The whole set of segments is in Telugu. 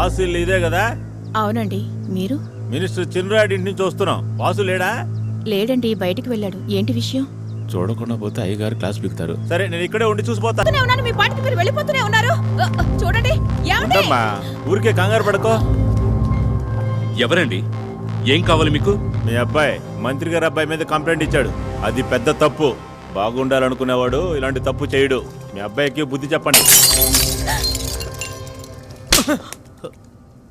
వాసు ఇల్లు ఇదే కదా? అవునండి. మీరు? మినిస్టర్ చిన్రాడి ఇంటి నుంచి వస్తున్నాం. వాసు లేడా? లేడండి, బయటికి వెళ్ళాడు. ఏంటి విషయం? చూడకుండా పోతే అయ్యగారు క్లాస్ బిగుతారు. సరే, నేను ఇక్కడే ఉండి చూసిపోతా. మీ పాటికి మీరు వెళ్ళిపోతూనే ఉన్నారు. చూడండి. ఊరికే కంగారు పడుకో. ఎవరండి? ఏం కావాలి మీకు? మీ అబ్బాయి మంత్రి గారి అబ్బాయి మీద కంప్లైంట్ ఇచ్చాడు. అది పెద్ద తప్పు. బాగుండాలనుకునేవాడు ఇలాంటి తప్పు చేయడు. మీ అబ్బాయికి బుద్ధి చెప్పండి.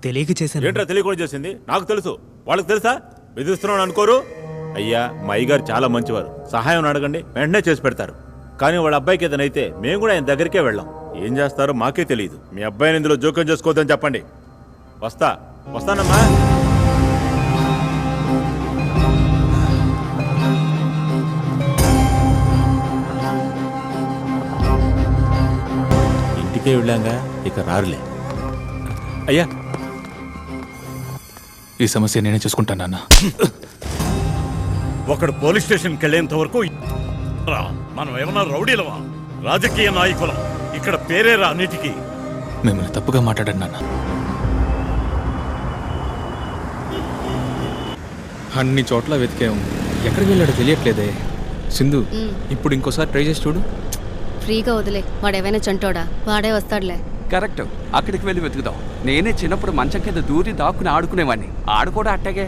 తెలియక చేశాను. ఏంట్రా తెలియకుండా చేసింది? నాకు తెలుసు. వాళ్ళకి తెలుసా? బెదిరిస్తున్నాను అనుకోరు. అయ్యా, మా అయ్యగారు చాలా మంచివారు. సహాయం అడగండి, వెంటనే చేసి పెడతారు. కానీ వాళ్ళ అబ్బాయికి ఏదైనా అయితే మేము కూడా ఆయన దగ్గరికే వెళ్ళాం. ఏం చేస్తారో మాకే తెలియదు. మీ అబ్బాయిని ఇందులో జోక్యం చేసుకోవద్దని చెప్పండి. వస్తానమ్మా. ఇంటికే వెళ్ళాంగా, ఇక రారులే. అయ్యా, ఈ సమస్య నేనే చూసుకుంటానన్నా. ఒకడు పోలీస్ స్టేషన్కి వెళ్ళేంత వరకు మనం ఏమన్నా రౌడీలమా? రాజకీయ నాయకులం. ఇక్కడ పేరేరా అన్నిటికీ. మిమ్మల్ని తప్పుగా మాట్లాడాను నాన్న. అన్ని చోట్ల వెతికాము, ఎక్కడికి వెళ్ళాడో తెలియట్లేదే. సింధు, ఇప్పుడు ఇంకోసారి ట్రై చేసి చూడు. ఫ్రీగా వదిలే, వాడేమైనా చంటోడా? వాడే వస్తాడులే. కరెక్ట్, అక్కడికి వెళ్ళి వెతుకుదాం. నేనే చిన్నప్పుడు మంచం కింద దూరి దాక్కుని ఆడుకునేవాడిని. ఆడు కూడా అట్టగే.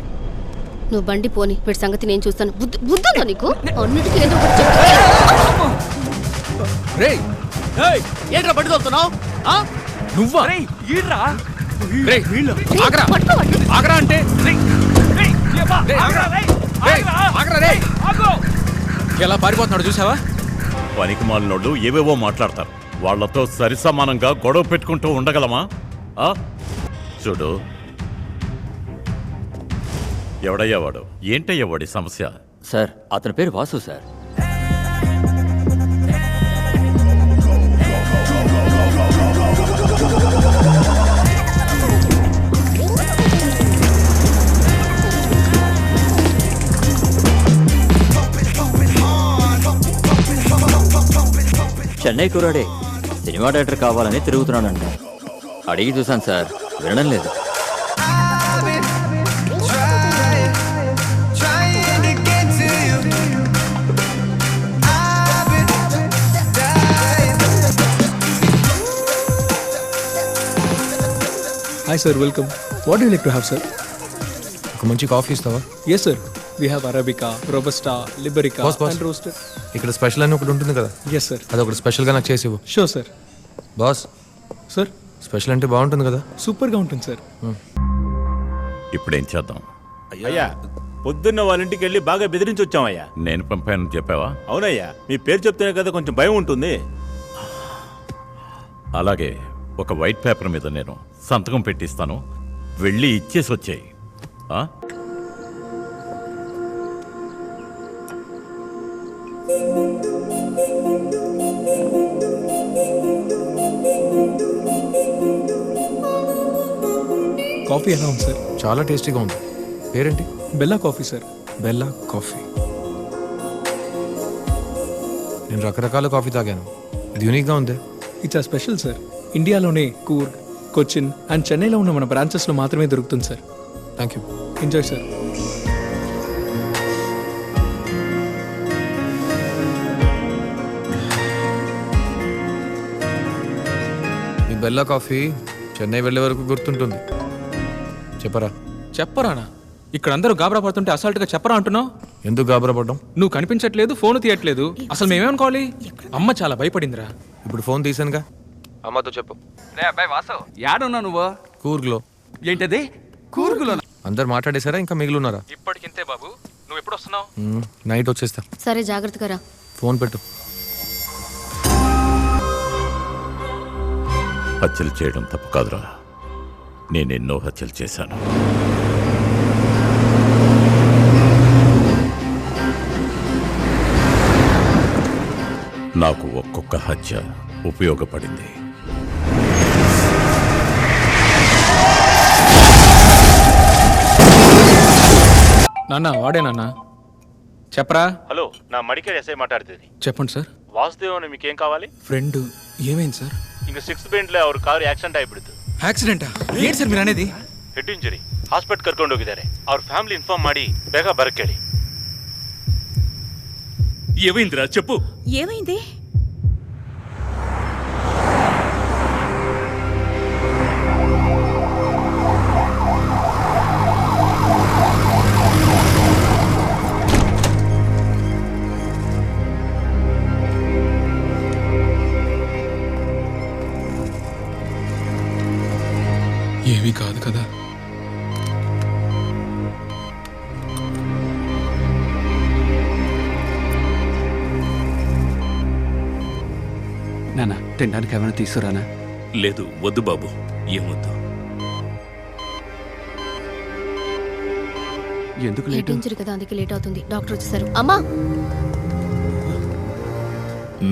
నువ్వు బండి పోని, వీడి సంగతి నేను చూస్తాను. బుద్ధుందా నీకు? అన్నిటికీ ఏదో ఏంట్రా బండి తోలుతున్నావు? నువ్వా? ఈడ్రా. ఆగరా అంటే ఎలా పారిపోతున్నాడు చూసావా? పనికి మాలినోళ్ళు ఏవేవో మాట్లాడతారు. వాళ్లతో సరిసమానంగా గొడవ పెట్టుకుంటూ ఉండగలమా? చూడు, ఎవడయ్యా వాడు? ఏంటయ్యా వాడి సమస్య? సార్, అతని పేరు వాసు సార్. చెన్నై కురాడే సినిమా డైరెక్టర్ కావాలని తిరుగుతున్నాడంట. అడిగి చూశాను సార్, వినడం లేదు. Hi sir, welcome. What you like to have sir? ఒక మంచి కాఫీ ఇస్తావా? Yes sir, we have arabica, robusta, liberica and roasted. ఇక్కడ స్పెషల్ అని ఒకటి ఉంటుంది కదా? ఎస్ సార్. అది ఒకటి స్పెషల్గా నాకు చేసి ఇవ్వు. Sure sir. Boss sir, special అంటే బాగుంటుంది కదా? సూపర్గా ఉంటుంది సార్. ఇప్పుడేం చేద్దాం? అయ్యా, పొద్దున్న వాళ్ళ ఇంటికి వెళ్ళి బాగా బెదిరించి వచ్చామయ్యా. నేను పంపానని చెప్పావా? అవునయ్యా, మీ పేరు చెప్తేనే కదా కొంచెం భయం ఉంటుంది. అలాగే ఒక వైట్ పేపర్ మీద నేను సంతకం పెట్టిస్తాను, వెళ్ళి ఇచ్చేసి వచ్చాయి. కాఫీ ఎలా ఉంది సార్? చాలా టేస్టీగా ఉంది. పేరేంటి? Bella coffee sir. Bella coffee. నేను రకరకాల కాఫీ తాగాను, ఇది యూనిక్గా ఉంది. It's special sir. ఇండియాలోనే కూర్గ్, కొచ్చిన్ అండ్ చెన్నైలో ఉన్న మన బ్రాంచెస్లో మాత్రమే దొరుకుతుంది sir. Thank you. Enjoy sir. ఈ బెల్లా కాఫీ చెన్నై వెళ్ళే వరకు గుర్తుంటుంది. చెప్పరానా? ఇక్కడ అందరూ గాబరా పడుతుంటే అసాల్ట్గా చెప్పరా అంటున్నావు? ఎందుకు గాబరా పడ్డం? నువ్వు కనిపించట్లేదు, ఫోన్ తీయట్లేదు. అసలు మేమేమనుకోవాలి? అమ్మ చాలా భయపడిందిరా. ఇప్పుడు ఫోన్ తీసానుగా, అమ్మతో చెప్పు. రే అబ్బాయి వాసు, యాడున్నా నువ్వు? కూర్గ్లో. ఏంటది? కూర్గులో? అందరు మాట్లాడేశారా, ఇంకా మిగిలిన్నారా? ఇప్పటికింతే బాబు. నువ్వు ఎప్పుడు వస్తున్నావు? నైట్ వచ్చేస్తా. సరే, జాగ్రత్తగా రా. ఫోన్ పెట్టు. హత్యలు చేయడం తప్పు కాదురా. నేనెన్నో హత్యలు చేశాను. నాకు ఒక్కొక్క హత్య ఉపయోగపడింది. నాన్న, వాడే నాన్న. చెప్పరా. హలో, నా మడికేర్ ఎస్ఐ మాట్లాడుతుంది. చెప్పండి సార్. వాసుదేవ్ అని మీకేం కావాలి? ఫ్రెండ్. ఏమైంది సార్? இங்க 6 பெயிண்ட்ல ஒரு கார் ஆக்சிடென்ட் ஆயிடுது. ಆಕ್ಸಿಡೆಂಟಾ? ಏನ್ ಸರ್ మీరు అనేది? ಹೆಡ್ ಇಂಜರಿ, ಹಾಸ್ಪಿಟಲ್ ಕರ್ಕೊಂಡು ಹೋಗಿದ್ದಾರೆ. ಅವ್ರ ಫ್ಯಾಮಿಲಿ ಇನ್ಫಾರ್ಮ್ ಮಾಡಿ ಬೇಗ ಬರಕ್ಕೆ ಹೇಳಿ. ఏమైందిరా చెప్పు. ఏమైంది? ఏమీ కాదు కదా? నాన్న తినడానికి ఏమైనా తీసుకురానా? లేదు వద్దు బాబు, ఏమొద్దు. ఎందుకు హెడ్ లేటు? ఇంజరీ కదా, అందుకే లేట్ అవుతుంది. డాక్టర్ వచ్చేసారు. అమ్మా,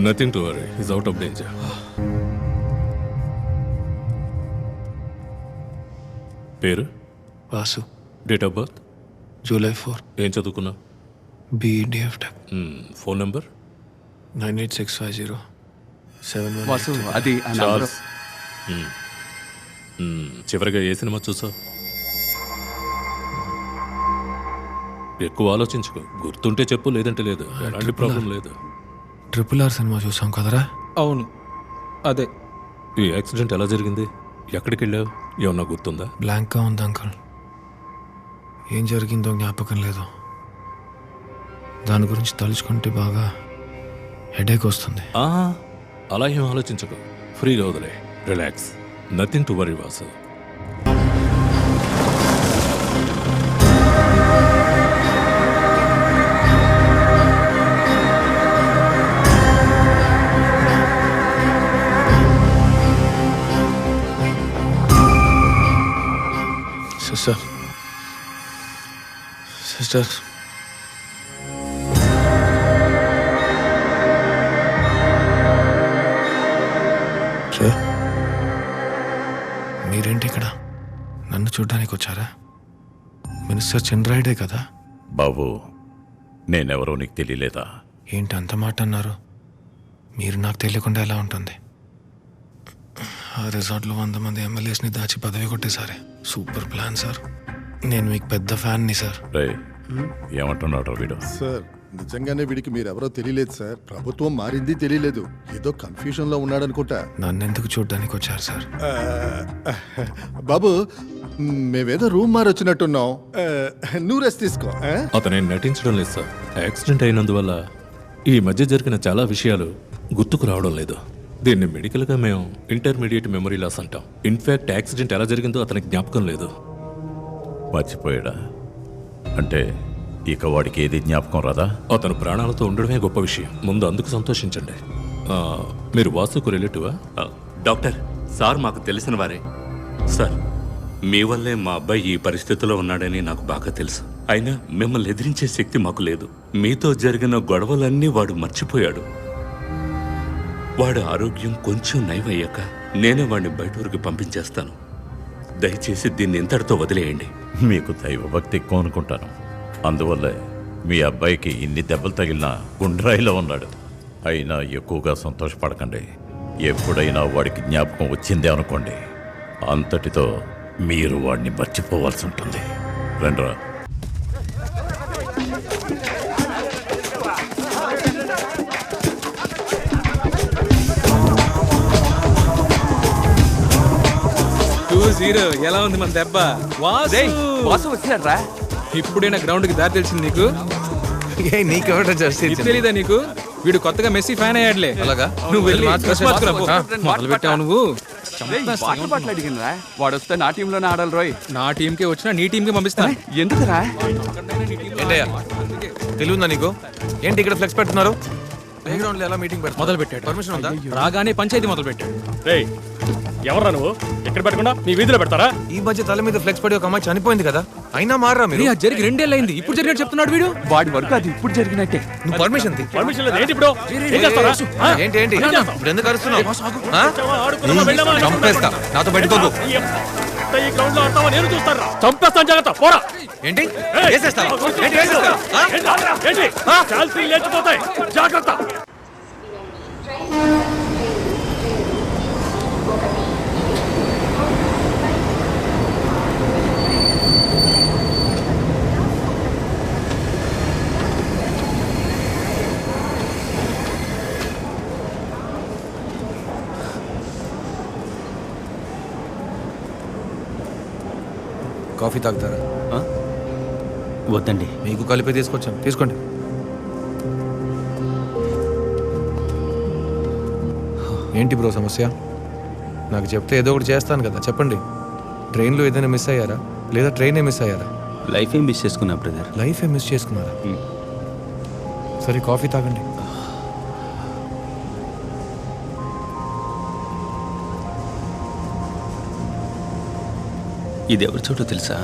nothing to worry, is out of danger. పేరు? Vasu. Date of birth? July 4. ఏం చదువుకున్నా? BDF Tech. Phone number? 98650 Vasu, అది ఆ నంబరు. చార్ల్స్. చివరిగా ఏ సినిమా చూసావు? ఎక్కువ ఆలోచించుకో, గుర్తుంటే చెప్పు, లేదంటే లేదు. ఎలాంటి ప్రాబ్లం లేదు. RRR సినిమా చూసాం కదరా? అవును, అదే. ఈ యాక్సిడెంట్ ఎలా జరిగింది? ఎక్కడికి వెళ్ళావు? ఏమన్నా గుర్తుందా? బ్లాంక్గా ఉంది అంకుల్. ఏం జరిగిందో జ్ఞాపకం లేదు. దాని గురించి తలుచుకుంటే బాగా హెడేక్ వస్తుంది. అలా ఏం ఆలోచించకు, ఫ్రీగా వదిలే, relax, nothing to worry Vasu. Sister sir, మీరేంటి ఇక్కడ? నన్ను చూడ్డానికి వచ్చారా? మినిస్టర్ చంద్రాయుడే కదా? బాబు, నేనెవరో నీకు తెలియలేదా? ఏంటి అంత మాట అన్నారు? మీరు నాకు తెలియకుండా ఎలా ఉంటుంది? ఆ రిసార్ట్లో 100 మంది ఎమ్మెల్యేస్ని దాచి పదవి కొట్టేసారే. Super plan sir. నేను మీకు పెద్ద ఫ్యాన్ని సార్. ఏమంటున్నాడు వీడు? సార్, నిజంగానే వీడికి మీరెవరో తెలియలేదు సార్. ప్రభుత్వం మారింది తెలియలేదు, ఏదో కన్ఫ్యూజన్ లో ఉన్నాడనుకుంటా. నన్ను ఎందుకు చూడ్డానికి వచ్చారు సార్? బాబు, మేమేదో రూమ్ మారొచ్చినట్టున్నాం. నువ్వు రెస్ట్ తీసుకో. అతనే నటించడం లేదు సార్. యాక్సిడెంట్ అయినందువల్ల ఈ మధ్య జరిగిన చాలా విషయాలు గుర్తుకు రావడం లేదు. దీన్ని మెడికల్గా మేము ఇంటర్మీడియట్ మెమరీ లాస్ అంటాం. ఇన్ఫాక్ట్ యాక్సిడెంట్ ఎలా జరిగిందో అతనికి జ్ఞాపకం లేదు. మర్చిపోయాడా? అంటే ఇక వాడికి ఏది జ్ఞాపకం రాదా? అతను ప్రాణాలతో ఉండడమే గొప్ప విషయం. ముందు అందుకు సంతోషించండి. మీరు వాసుకు రిలేటివా? డాక్టర్ సార్, మాకు తెలిసిన వారే సార్. మీ వల్లే మా అబ్బాయి ఈ పరిస్థితిలో ఉన్నాడని నాకు బాగా తెలుసు. అయినా మిమ్మల్ని ఎదిరించే శక్తి మాకు లేదు. మీతో జరిగిన గొడవలన్నీ వాడు మర్చిపోయాడు. వాడి ఆరోగ్యం కొంచెం నయమయ్యాక నేనే వాడిని బయట ఊరికి పంపించేస్తాను. దయచేసి దీన్ని ఇంతటితో వదిలేయండి. మీకు దైవభక్తి ఎక్కువ అనుకుంటాను, అందువల్లే మీ అబ్బాయికి ఇన్ని దెబ్బలు తగిలినా గుండ్రాయిలో ఉన్నాడు. అయినా ఎక్కువగా సంతోషపడకండి. ఎప్పుడైనా వాడికి జ్ఞాపకం వచ్చిందే అనుకోండి, అంతటితో మీరు వాడిని మర్చిపోవాల్సి ఉంటుంది. రండ్రా. ఎలా ఉంది మన దెబ్బ? వాసు వచ్చారా? ఇప్పుడైనా గ్రౌండ్ కి దారి తెలిసింది నీకు? తెలీదా నీకు? వీడు కొత్తగా మెస్సీ ఫ్యాన్ అయ్యాడులే. అలాగా? నువ్వు వెళ్ళి మొదలు పెట్టావు నువ్వు. బాటలు అడిగినరా? వాడు వస్తే నా టీంలోనే ఆడాలి రోయ్. నా టీంకే వచ్చినా నీ టీంకే పంపిస్తాను. ఎందుకురా? ఏంటయ్యా తెలియదా నీకు? ఏంటి ఇక్కడ ఫ్లెక్స్ పెడుతున్నారు? ప్లేగ్రౌండ్ లో ఎలా మీటింగ్ పెడతారు? మొదలు పెట్టాడు. పర్మిషన్ ఉందా? రాగానే పంచాయతీ మొదలు పెట్టాడు. ఎవరా నువ్వు? ఎక్కడ పెట్టకుండా మీ వీధిలో పెడతారా? ఈ మధ్య తల మీద ఫ్లెక్స్ పడి ఒక అమ్మాయి చనిపోయింది కదా, అయినా మారా మీరు? జరిగి 2 ఏళ్ళు అయింది, ఇప్పుడు జరిగినట్టు చెప్తున్నాడు వీడు. వాడి వరకు అది ఇప్పుడు జరిగినట్టే. నువ్వు పర్మిషన్ తీ. పర్మిషన్ లేదు ఏంటి ఇప్పుడు? ఏం చేస్తారా? ఏంటి ఏంటి ఇప్పుడు ఎందుకు అరుస్తున్నావు? చంపేస్తా, నాతో పెట్టుకోకు. ఈ గ్రౌండ్ లో ఆడతావా? నేను చూస్తాను. చంపేస్తాను, జాగ్రత్త. పోరా. ఏంటి వేసేస్తావా? ఏంటి వేసేస్తావా? ఏంటి? చాల్సి లేచిపోతాయి, జాగ్రత్త. కాఫీ తాగుతారా? వద్దండి. మీకు కలిపి తీసుకొచ్చాను, తీసుకోండి. ఏంటి బ్రో సమస్య? నాకు చెప్తే ఏదో ఒకటి చేస్తాను కదా, చెప్పండి. ట్రైన్లో ఏదైనా మిస్ అయ్యారా, లేదా ట్రైనే మిస్ అయ్యారా? లైఫే మిస్ చేసుకున్నా బ్రదర్. లైఫే మిస్ చేసుకున్నారా? సరే కాఫీ తాగండి. ఇది ఎవరి చోటు తెలుసా?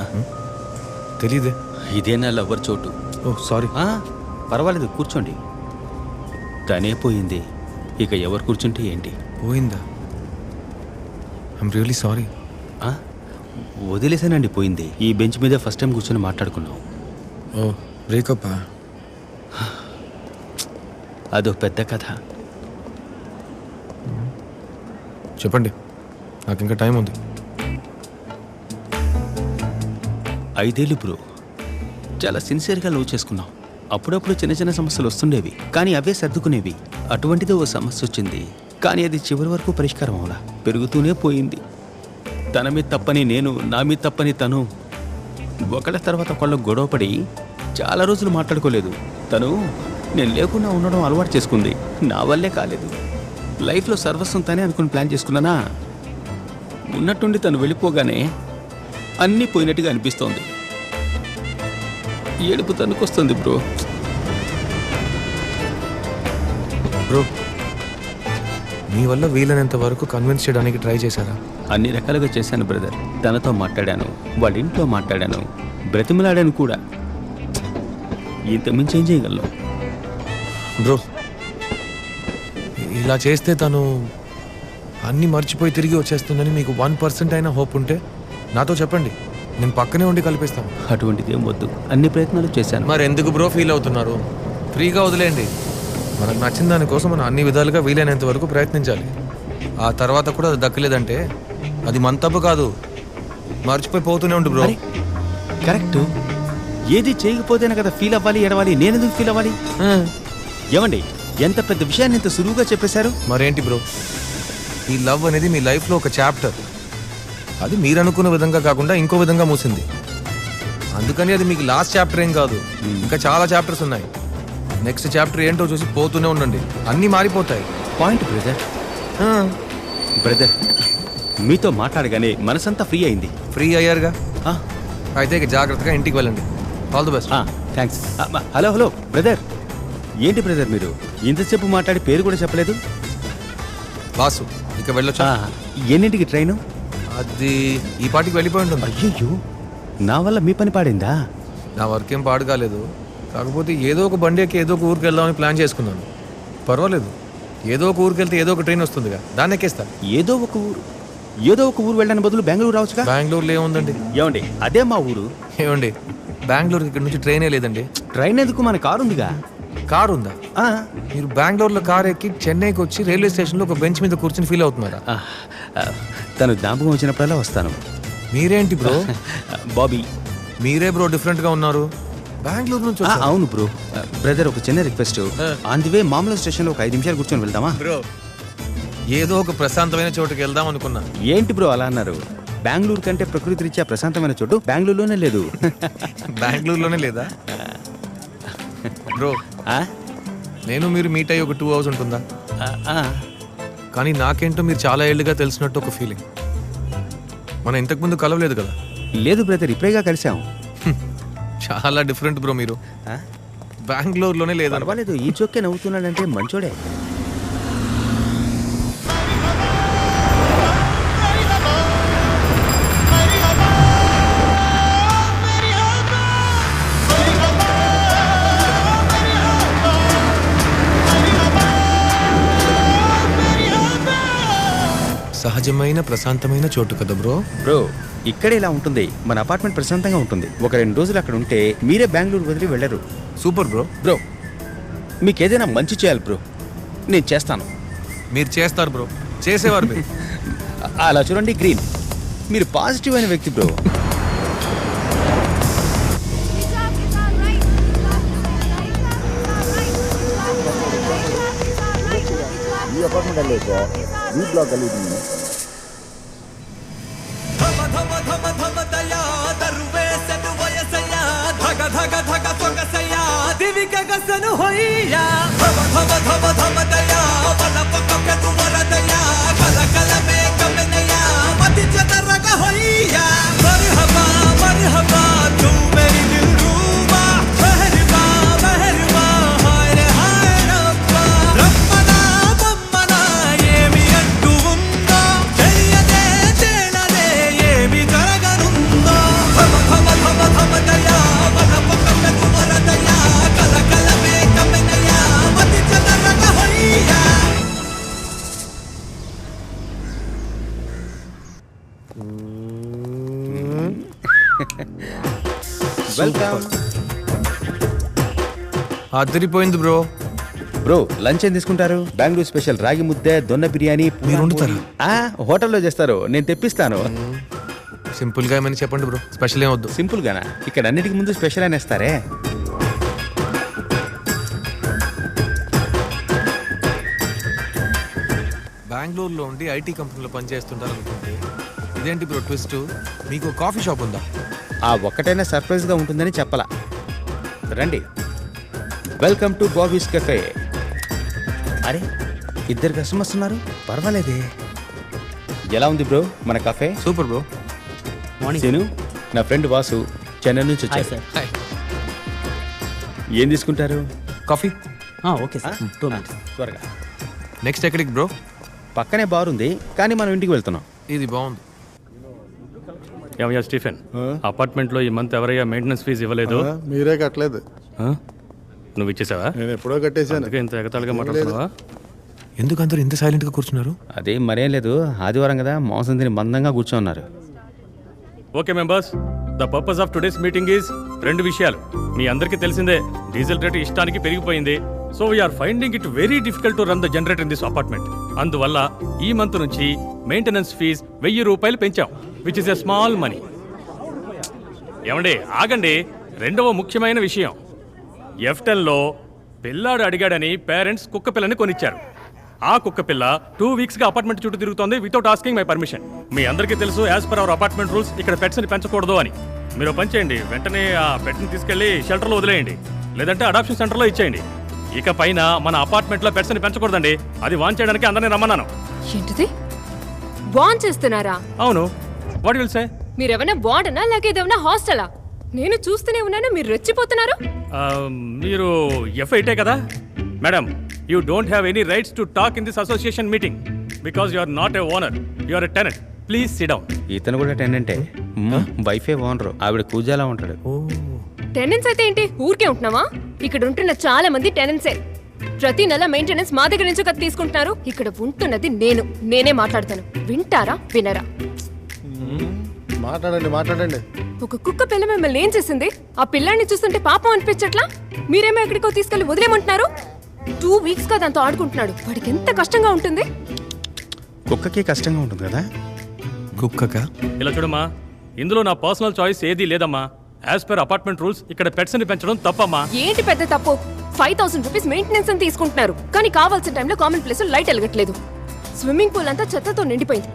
తెలీదే. ఇదే నా లవ్వర్ చోటు. ఓ సారీ. పర్వాలేదు, కూర్చోండి. తనే పోయింది, ఇక ఎవరు కూర్చుంటే ఏంటి? పోయిందా? I'm really sorry. వదిలేసానండి పోయింది. ఈ బెంచ్ మీద ఫస్ట్ టైం కూర్చొని మాట్లాడుకున్నాం. ఓ బ్రేకప్? అదో పెద్ద కథ. చెప్పండి, నాకు ఇంకా టైం ఉంది. 5 ఏళ్ళు బ్రో, చాలా సిన్సియర్గా లవ్ చేసుకున్నాం. అప్పుడప్పుడు చిన్న చిన్న సమస్యలు వస్తుండేవి, కానీ అవే సర్దుకునేవి. అటువంటిది ఓ సమస్య వచ్చింది, కానీ అది చివరి వరకు పరిష్కారం అవలా, పెరుగుతూనే పోయింది. తన మీద తప్పని నేను, నా మీద తప్పని తను, ఒకళ్ళ తర్వాత ఒకళ్ళు గొడవపడి చాలా రోజులు మాట్లాడుకోలేదు. తను నేను లేకుండా ఉండడం అలవాటు చేసుకుంది. నా వల్లే కాలేదు. లైఫ్లో సర్వస్వం తనే అనుకుని ప్లాన్ చేసుకున్నానా, ఉన్నట్టుండి తను వెళ్ళిపోగానే అన్నీ పోయినట్టుగా అనిపిస్తోంది. ఏడుపు తనుకొస్తుంది బ్రో. బ్రో, మీ వల్ల వీలైనంత వరకు కన్విన్స్ చేయడానికి ట్రై చేశారా? అన్ని రకాలుగా చేశాను బ్రదర్. తనతో మాట్లాడాను, వాళ్ళ ఇంట్లో మాట్లాడాను, బ్రతిమలాడాను కూడా. ఇంత మించి ఏం చేయగలను బ్రో? ఇలా చేస్తే తను అన్నీ మర్చిపోయి తిరిగి వచ్చేస్తుందని మీకు 1% అయినా హోప్ ఉంటే నాతో చెప్పండి, నేను పక్కనే ఉండి కల్పిస్తాను. అటువంటిది ఏం వద్దు, అన్ని ప్రయత్నాలు చేశాను. మరి ఎందుకు బ్రో ఫీల్ అవుతున్నారు? ఫ్రీగా వదిలేయండి. మనకు నచ్చిన దానికోసం మనం అన్ని విధాలుగా వీలైనంత వరకు ప్రయత్నించాలి. ఆ తర్వాత కూడా అది దక్కలేదంటే అది మన తప్పు కాదు, మర్చిపోయి పోతూనే ఉండు బ్రో. కరెక్ట్. ఏది చేయకపోతేనే కదా ఫీల్ అవ్వాలి, ఎడవాలి. నేనెందుకు ఫీల్ అవ్వాలి? ఏమండి, ఎంత పెద్ద విషయాన్ని ఇంత సులువుగా చెప్పేశారు. మరేంటి బ్రో, ఈ లవ్ అనేది మీ లైఫ్లో ఒక చాప్టర్. అది మీరు అనుకున్న విధంగా కాకుండా ఇంకో విధంగా మూసింది. అందుకని అది మీకు లాస్ట్ చాప్టర్ ఏం కాదు, ఇంకా చాలా చాప్టర్స్ ఉన్నాయి. నెక్స్ట్ చాప్టర్ ఏంటో చూసి పోతూనే ఉండండి, అన్నీ మారిపోతాయి. Point brother. బ్రదర్, మీతో మాట్లాడగానే మనసంతా ఫ్రీ అయింది. ఫ్రీ అయ్యారుగా, అయితే ఇక జాగ్రత్తగా ఇంటికి వెళ్ళండి. All the best. Thanks. Hello hello brother, ఏంటి బ్రదర్ మీరు ఇంతసేపు మాట్లాడి పేరు కూడా చెప్పలేదు? బాసు, ఇక వెళ్ళొచ్చా? ఎన్నింటికి ట్రైను? అది ఈ పాటికి వెళ్ళిపోయి ఉంటుంది. అయ్యో, నా వల్ల మీ పని పాడిందా? నా వర్క్ ఏం పాడు కాలేదు, కాకపోతే ఏదో ఒక బండి ఎక్కి ఏదో ఒక ఊరికి వెళ్దామని ప్లాన్ చేసుకున్నాను. పర్వాలేదు, ఏదో ఒక ఊరికి వెళ్తే ఏదో ఒక ట్రైన్ వస్తుందిగా, దాన్ని ఎక్కేస్తా. ఏదో ఒక ఊరు వెళ్ళడానికి బదులు బెంగళూరు రావచ్చుగా. బెంగళూరులో ఏముందండి? ఏమండి, అదే మా ఊరు. ఏమండి, బెంగళూరుకి ఇక్కడ నుంచి ట్రైనే లేదండి. ట్రైన్ ఎందుకు, మన కారు ఉందిగా. కారు ఉందా? మీరు బెంగళూరులో కారు ఎక్కి చెన్నైకి వచ్చి రైల్వే స్టేషన్లో ఒక బెంచ్ మీద కూర్చొని ఫీల్ అవుతున్నారా? తను జ్ఞాపకం వచ్చినప్పుడల్లా వస్తాను. మీరేంటి బ్రో? బాబీ. మీరే బ్రో డిఫరెంట్గా ఉన్నారు. బెంగళూరు నుంచి? అవును బ్రో. బ్రదర్, ఒక చిన్న రిక్వెస్ట్. ఆన్ ది వే మామూలు స్టేషన్లో ఒక 5 నిమిషాలు కూర్చొని వెళ్దామా? బ్రో, ఏదో ఒక ప్రశాంతమైన చోటుకి వెళ్దాం అనుకున్నా. ఏంటి బ్రో అలా అన్నారు? బెంగళూరు కంటే ప్రకృతి రీత్యా ప్రశాంతమైన చోటు బెంగళూరులోనే లేదు. బెంగళూరులోనే లేదా బ్రో? నేను మీరు మీట్ అయ్యి ఒక 2 hours ఉంటుందా? కానీ నాకేంటో మీరు చాలా ఏళ్ళుగా తెలిసినట్టు ఒక ఫీలింగ్. మనం ఇంతకుముందు కలవలేదు కదా? లేదు బ్రదర్, ఇప్పుడేగా కలిసాం. చాలా డిఫరెంట్ బ్రో మీరు. బెంగళూరులోనే లేదా? పర్వాలేదు, ఈ చోక్కే నవ్వుతున్నాడంటే మంచోడే. సహజమైన ప్రశాంతమైన చోటు కదా బ్రో? బ్రో, ఇక్కడ ఇలా ఉంటుంది. మన అపార్ట్మెంట్ ప్రశాంతంగా ఉంటుంది. ఒక 2 రోజులు అక్కడ ఉంటే మీరే బెంగళూరు వదిలి వెళ్ళరు. Super bro. బ్రో, మీకు ఏదైనా మంచి చేయాలి బ్రో, నేను చేస్తాను. మీరు చేస్తారు బ్రో, చేసేవారు మీరు. అలా చూడండి గ్రీన్, మీరు పాజిటివ్ అయిన వ్యక్తి బ్రో. ಈ ಅಪಾರ್ಟ್ಮೆಂಟ್ ಅಲ್ಲೇ ಇದೆ, ಈ ಬ್ಲಾಕ್ ಅಲ್ಲಿ ಇದ್ದೀನಿ. హయ్యా ధమ ధమ ధమ ధమ దయా బల పక్కకు వరదయా కల కల మే కమనయా మతి చదరగ హయ్యా మర్హబా మర్హబా తూ మేరీ దిల్రుబా మెహర్బా మెహర్బా హాయ్ రే హాయ్ రబ్బా రబ్బనా బమ్మనా ఏమి అంటూ ఉందో తెలియదే తేలదే ఏమి జరగనుందో ధమ ధమ ధమ ధమ దయా బల పక్కకు వరదయా కల కల మే కమనయా మతి చదరగ హయ్యా వెల్కమ్ అదిరిపోయింది బ్రో. బ్రో లంచ్ ఏం తీసుకుంటారు? బెంగళూరు స్పెషల్ రాగి ముద్దే, దొన్న బిర్యానీ. మీరు వండుతారా? హోటల్లో చేస్తారు, నేను తెప్పిస్తాను. సింపుల్గా ఏమైనా చెప్పండి బ్రో, స్పెషల్ ఏం వద్దు. సింపుల్ గానా? ఇక్కడ అన్నిటికీ ముందు స్పెషల్ అని ఇస్తారే. బెంగళూరులో ఉండి ఐటీ కంపెనీలో పనిచేస్తుంటారు అనుకుంటే ఇదేంటి బ్రో ట్విస్ట్? మీకు కాఫీ షాప్ ఉందా? ఆ ఒక్కటైనా సర్ప్రైజ్గా ఉంటుందని చెప్పలా. రండి, వెల్కమ్ టు బాబీస్ కెఫే. అరే, ఇద్దరు కస్టమర్స్ ఉన్నారు, పర్వాలేదే. ఎలా ఉంది బ్రో మన కాఫే? Super bro. సీను, నా ఫ్రెండ్ వాసు, చెన్నై నుంచి వచ్చారు. ఏం తీసుకుంటారు? కాఫీ. Okay sir, 2 minutes. త్వరగా. నెక్స్ట్ ఎక్కడికి బ్రో? పక్కనే బార్ ఉంది, కానీ మనం ఇంటికి వెళ్తున్నాం. ఇది బాగుంది. ఏమయ్యా స్టీఫెన్, అపార్ట్మెంట్లో ఈ మంత్ ఎవరయ్యా మెయింటెనెన్స్ ఫీజు ఇవ్వలేదు? మీరే కట్టలేదు. నువ్వు ఇచ్చేసావా? నేను ఎప్పుడో కట్టేశాను. అందుకే ఇంత ఎగతాళిగా మాట్లాడుతున్నావా? ఎందుకు అందరూ ఇంత సైలెంట్గా కూర్చున్నారు? అదే మరేం లేదు, ఆదివారం కదా, మోసం తిని మందంగా కూర్చోన్నారు. Okay members, the purpose of today's meeting is 2 విషయాలు. మీ అందరికీ తెలిసిందే, డీజిల్ రేటు ఇష్టానికి పెరిగిపోయింది. So we are finding it very difficult to run the generator in this apartment. అందువల్ల ఈ మంత్ నుంచి మెయింటెనెన్స్ ఫీజ్ 1000 రూపాయలు పెంచాం, which is a small money. ఏమండి ఆగండి, రెండవ ముఖ్యమైన విషయం, F10లో పిల్లాడు అడిగాడని పేరెంట్స్ కుక్క పిల్లని కొనిచ్చారు. ఆ కుక్క పిల్ల 2 వీక్స్గా అపార్ట్మెంట్ చుట్టూ తిరుగుతోంది వితౌట్ ఆస్కింగ్ మై పర్మిషన్. మీ అందరికీ తెలుసు, as per our apartment rules ఇక్కడ పెట్స్ని పెంచకూడదు అని. మీరు పని చేయండి, వెంటనే ఆ పెట్ని తీసుకెళ్లి షెల్టర్లో వదిలేయండి, లేదంటే అడాప్షన్ సెంటర్లో ఇచ్చేయండి. ఇక పైన మన అపార్ట్మెంట్లో పెట్స్ని పెంచకూడదండి. అది వాన్ చేయడానికి అందరినీ రమ్మన్నాను. ఏంటిది? వాన్ చేస్తున్నారా? అవును. What will say? మీరేమన్నా వార్డనా లేక ఇదేమన్నా హాస్టలా? నేను చూస్తూనే ఉన్నాను, మీరు రెచ్చిపోతున్నారు. మీరు F8 కదా madam? You don't have any rights to talk in this association meeting because you are not a owner, you are a tenant. Please sit down. ఇతను కూడా టెనెంటే, వైఫే ఓనరు, ఆవిడ కూజాలా ఉంటాడు. టెనెన్స్ అయితే ఏంటి, ఊరికే ఉంటున్నావా? ఇక్కడ ఉంటున్న చాలా మంది టెనెన్సే. ప్రతి నెల మెయింటెనెన్స్ మా దగ్గర నుంచి కదా తీసుకుంటున్నారు. ఇక్కడ ఉంటున్నది నేనే మాట్లాడతాను, వింటారా వినరా? మాట్లాడండి మాట్లాడండి. ఒక కుక్క పిల్ల మిమ్మల్ని ఏం చేసింది? ఆ పిల్లాన్ని చూస్తుంటే పాపం అనిపించట్లా? మీరేమో ఎక్కడికో తీసుకెళ్లి వదిలేమంటున్నారు. 2 వీక్స్ గా దాంతో ఆడుకుంటున్నాడు, వాడికి ఎంత కష్టంగా ఉంటుంది. కుక్కకి కష్టంగా ఉంటుంది కదా. కుక్కక ఇలా చూడమ్మా, ఇందులో నా పర్సనల్ చాయిస్ ఏదీ లేదమ్మా. యాజ్ పర్ అపార్ట్మెంట్ రూల్స్ ఇక్కడ పెట్స్ ని పెంచడం తప్పమ్మా. ఏంటి పెద్ద తప్పు? 5000 రూపీస్ మెయింటెనెన్స్ అని తీసుకుంటున్నారు, కానీ కావాల్సిన టైంలో కామన్ ప్లేస్ లైట్ వెలగట్లేదు. స్విమ్మింగ్ పూల్ అంతా చెత్తతో నిండిపోయింది.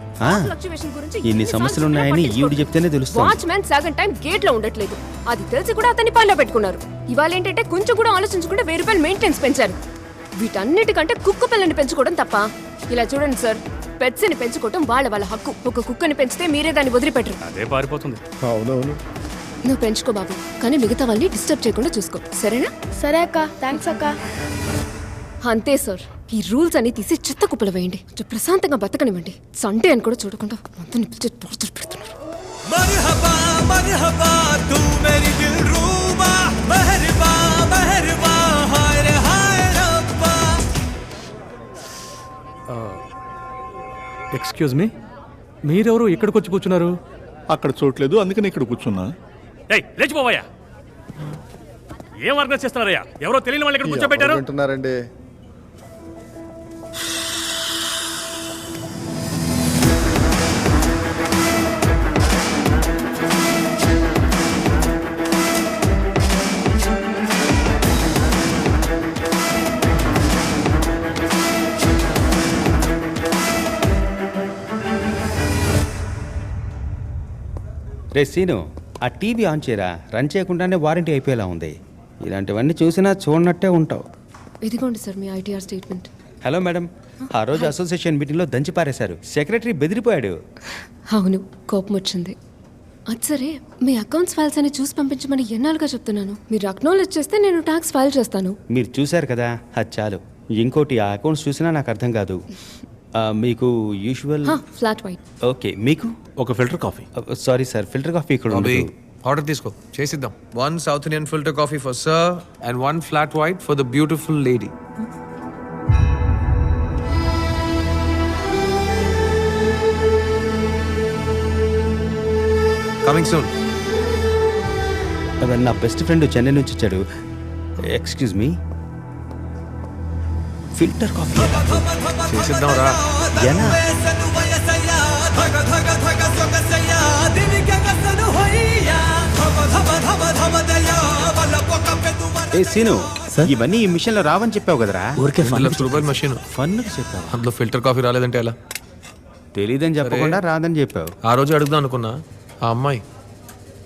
ఫ్లక్చువేషన్ గురించి ఇన్ని సమస్యలు ఉన్నాయని ఈవిడ చెప్తేనే తెలుస్తుంది. వాచ్మ్యాన్ సగం టైం గేట్ లో ఉండట్లేదు, అది తెలిసి కూడా అతన్ని పనిలో పెట్టుకున్నారు. ఇవాళ ఏంటంటే కొంచెం కూడా ఆలోచించకుండా 1000 రూపాయలు మెయింటెనెన్స్ పెంచారు. వీటన్నిటికంటే కుక్క పిల్లని పెంచుకోవడం తప్ప? ఇలా చూడండి సార్, పెట్స్ ని పెంచుకోవడం వాళ్ళ హక్కు. ఒక కుక్కని పెంచితే మీరే దాన్ని వదిలిపెట్టరు. అదే పారిపోతుంది. అవునవును. నువ్వు పెంచుకో బాబు, కానీ మిగతా వాళ్ళని డిస్టర్బ్ చేయకుండా చూసుకో, సరేనా? సరే అక్క, థ్యాంక్స్ అక్క. అంతే సార్, ఈ రూల్స్ అన్ని తీసి చెత్త కుప్పలు వేయండి. కొంచెం ప్రశాంతంగా బతకనివ్వండి. సండే అని కూడా చూడకుండా మొత్తం పిలిచి టార్చర్ పెడుతున్నారు. మర్హబా మర్హబా తూ మేరీ దిల్రుబా మెహర్బా మెహర్బా హాయ్ రే హాయ్ రబ్బా. ఎక్స్క్యూజ్ మీ, మీరెవరు ఇక్కడికి వచ్చి కూర్చున్నారు? అక్కడ చూడలేదు, అందుకని ఇక్కడ కూర్చున్నా. ఏయ్ లేచిపోవయ్యా, ఏం ఆర్గనైజ్ చేస్తున్నారయ్యా? ఎవరో తెలియని వాళ్ళు ఇక్కడ కూర్చోబెట్టారు. వింటున్నారండి. రే సీను, ఆ టీవీ ఆన్ చేయరా, రన్ చేయకుండానే వారంటీ అయిపోయేలా ఉంది. ఇలాంటివన్నీ చూసినా చూడనట్టే ఉంటావు. ఇదిగోండి సార్ మీ ఐటీఆర్ స్టేట్మెంట్. హలో మేడం, ఆ రోజు అసోసియేషన్ మీటింగ్లో దంచి పారేశారు. సెక్రటరీ బెదిరిపోయాడు. అవును, కోపం వచ్చింది. అది సరే, మీ అకౌంట్స్ ఫైల్స్ అని చూసి పంపించమని ఎన్నాళ్ళుగా చెప్తున్నాను. మీరు అక్నాలెడ్జ్ చేస్తే నేను ట్యాక్స్ ఫైల్ చేస్తాను. మీరు చూశారు కదా, అది చాలు. ఇంకోటి, ఆ అకౌంట్స్ చూసినా నాకు అర్థం కాదు. మీకు యూజువల్ ఫ్లాట్ వైట్. ఓకే, మీకు ఒక filter coffee. Sorry sir, filter coffee ఇక్కడ ఉండదు. ఆర్డర్ తీసుకో, చేసిద్దాం. 1 south Indian filter coffee for sir and 1 flat white for the beautiful lady. Coming soon. నా బెస్ట్ ఫ్రెండ్ చెన్నై నుంచి వచ్చాడు. ఎక్స్క్యూజ్ మీ, ఫిల్టర్ కాఫీ చేసిద్దాం రా. ఏ సీను, ఇవన్నీ ఈ మిషన్ లో రావని చెప్పావు కదరా. ఊరికే రూపాయల మషిన్ ఫన్నుకి చెప్పావు. అందులో ఫిల్టర్ కాఫీ రాలేదంటే ఎలా? తెలీదని చెప్పకుండా రాదని చెప్పావు. ఆ రోజు అడుగుదాం అనుకున్నా. ఆ అమ్మాయి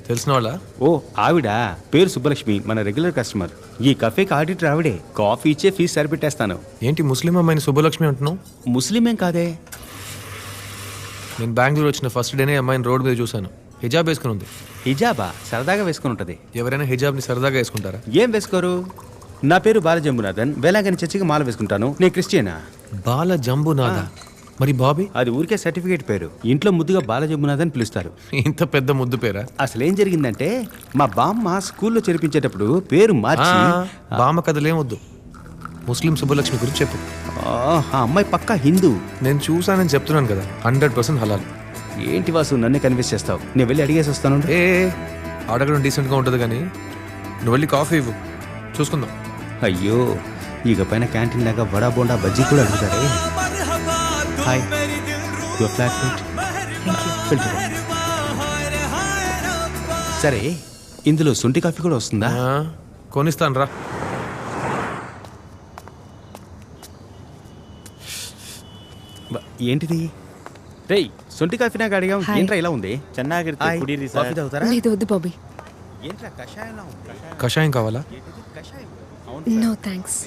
తెలిసిన వాళ్ళ? ఓ ఆవిడ పేరు సుబ్బలక్ష్మి, మన రెగ్యులర్ కస్టమర్. ఈ కఫేకి ఆడిటర్ ఆవిడే. కాఫీ ఇచ్చే ఫీజు సరిపెట్టేస్తాను. ఏంటి ముస్లిం అమ్మాయిని సుబ్బలక్ష్మి అంటున్నావు? ముస్లిమేం కాదే. నేను బెంగళూరు వచ్చిన ఫస్ట్ డేనే అమ్మాయిని రోడ్ మీద చూశాను. హిజాబ్ వేసుకుని ఉంది. హిజాబా? సరదాగా వేసుకుని ఉంటది. ఎవరైనా హిజాబ్ని సరదాగా వేసుకుంటారా? ఏం వేసుకోరు. నా పేరు బాలజంబునాథన్. వేలాగని చర్చికి మాల వేసుకుంటాను. నేను క్రిస్టియనా. బాలజంబునాథ? మరి బాబీ? అది ఊరికే సర్టిఫికేట్ పేరు. ఇంట్లో ముద్దుగా బాలజంబునాథన్ పిలుస్తారు. ఇంత పెద్ద ముద్దు పేరా? అసలు ఏం జరిగిందంటే, మా బామ్మ స్కూల్లో చేర్పించేటప్పుడు పేరు మార్చి. బామ్మ కథలేం వద్దు, ముస్లిం సుబ్బలక్ష్మి గురించి చెప్పు. ఆ అమ్మాయి పక్కా హిందూ. నేను చూసానని చెప్తున్నాను కదా, 100% హలాల్. ఏంటి వాసు, నన్నే కన్విన్స్ చేస్తావు? నేను వెళ్ళి అడిగేసి వస్తాను. అడగడం డీసెంట్గా ఉంటుంది కానీ నువ్వు వెళ్ళి కాఫీ ఇవ్వు, చూసుకుందాం. అయ్యో, ఇక పైన క్యాంటీన్ లాగా వడా బోండా బజ్జీ కూడా అడుగుతారే. Hi, your flat filter. సరే, ఇందులో శొంఠి కాఫీ కూడా వస్తుందా? కొనిస్తాను రా. ఏంటిది? రేయ్, శొంఠి కాఫీ నాకు అడిగా. ఏంట్రా ఇలా ఉంది? ಚೆನ್ನಾಗಿರುತ್ತೆ, ಕುಡೀರಿ కాఫీ ಸರ್. తాగుతారా? లేదు, వద్దు బాబీ. ఏంట్రా కషాయంలా ఉంది? కషాయం కావాలా? No thanks.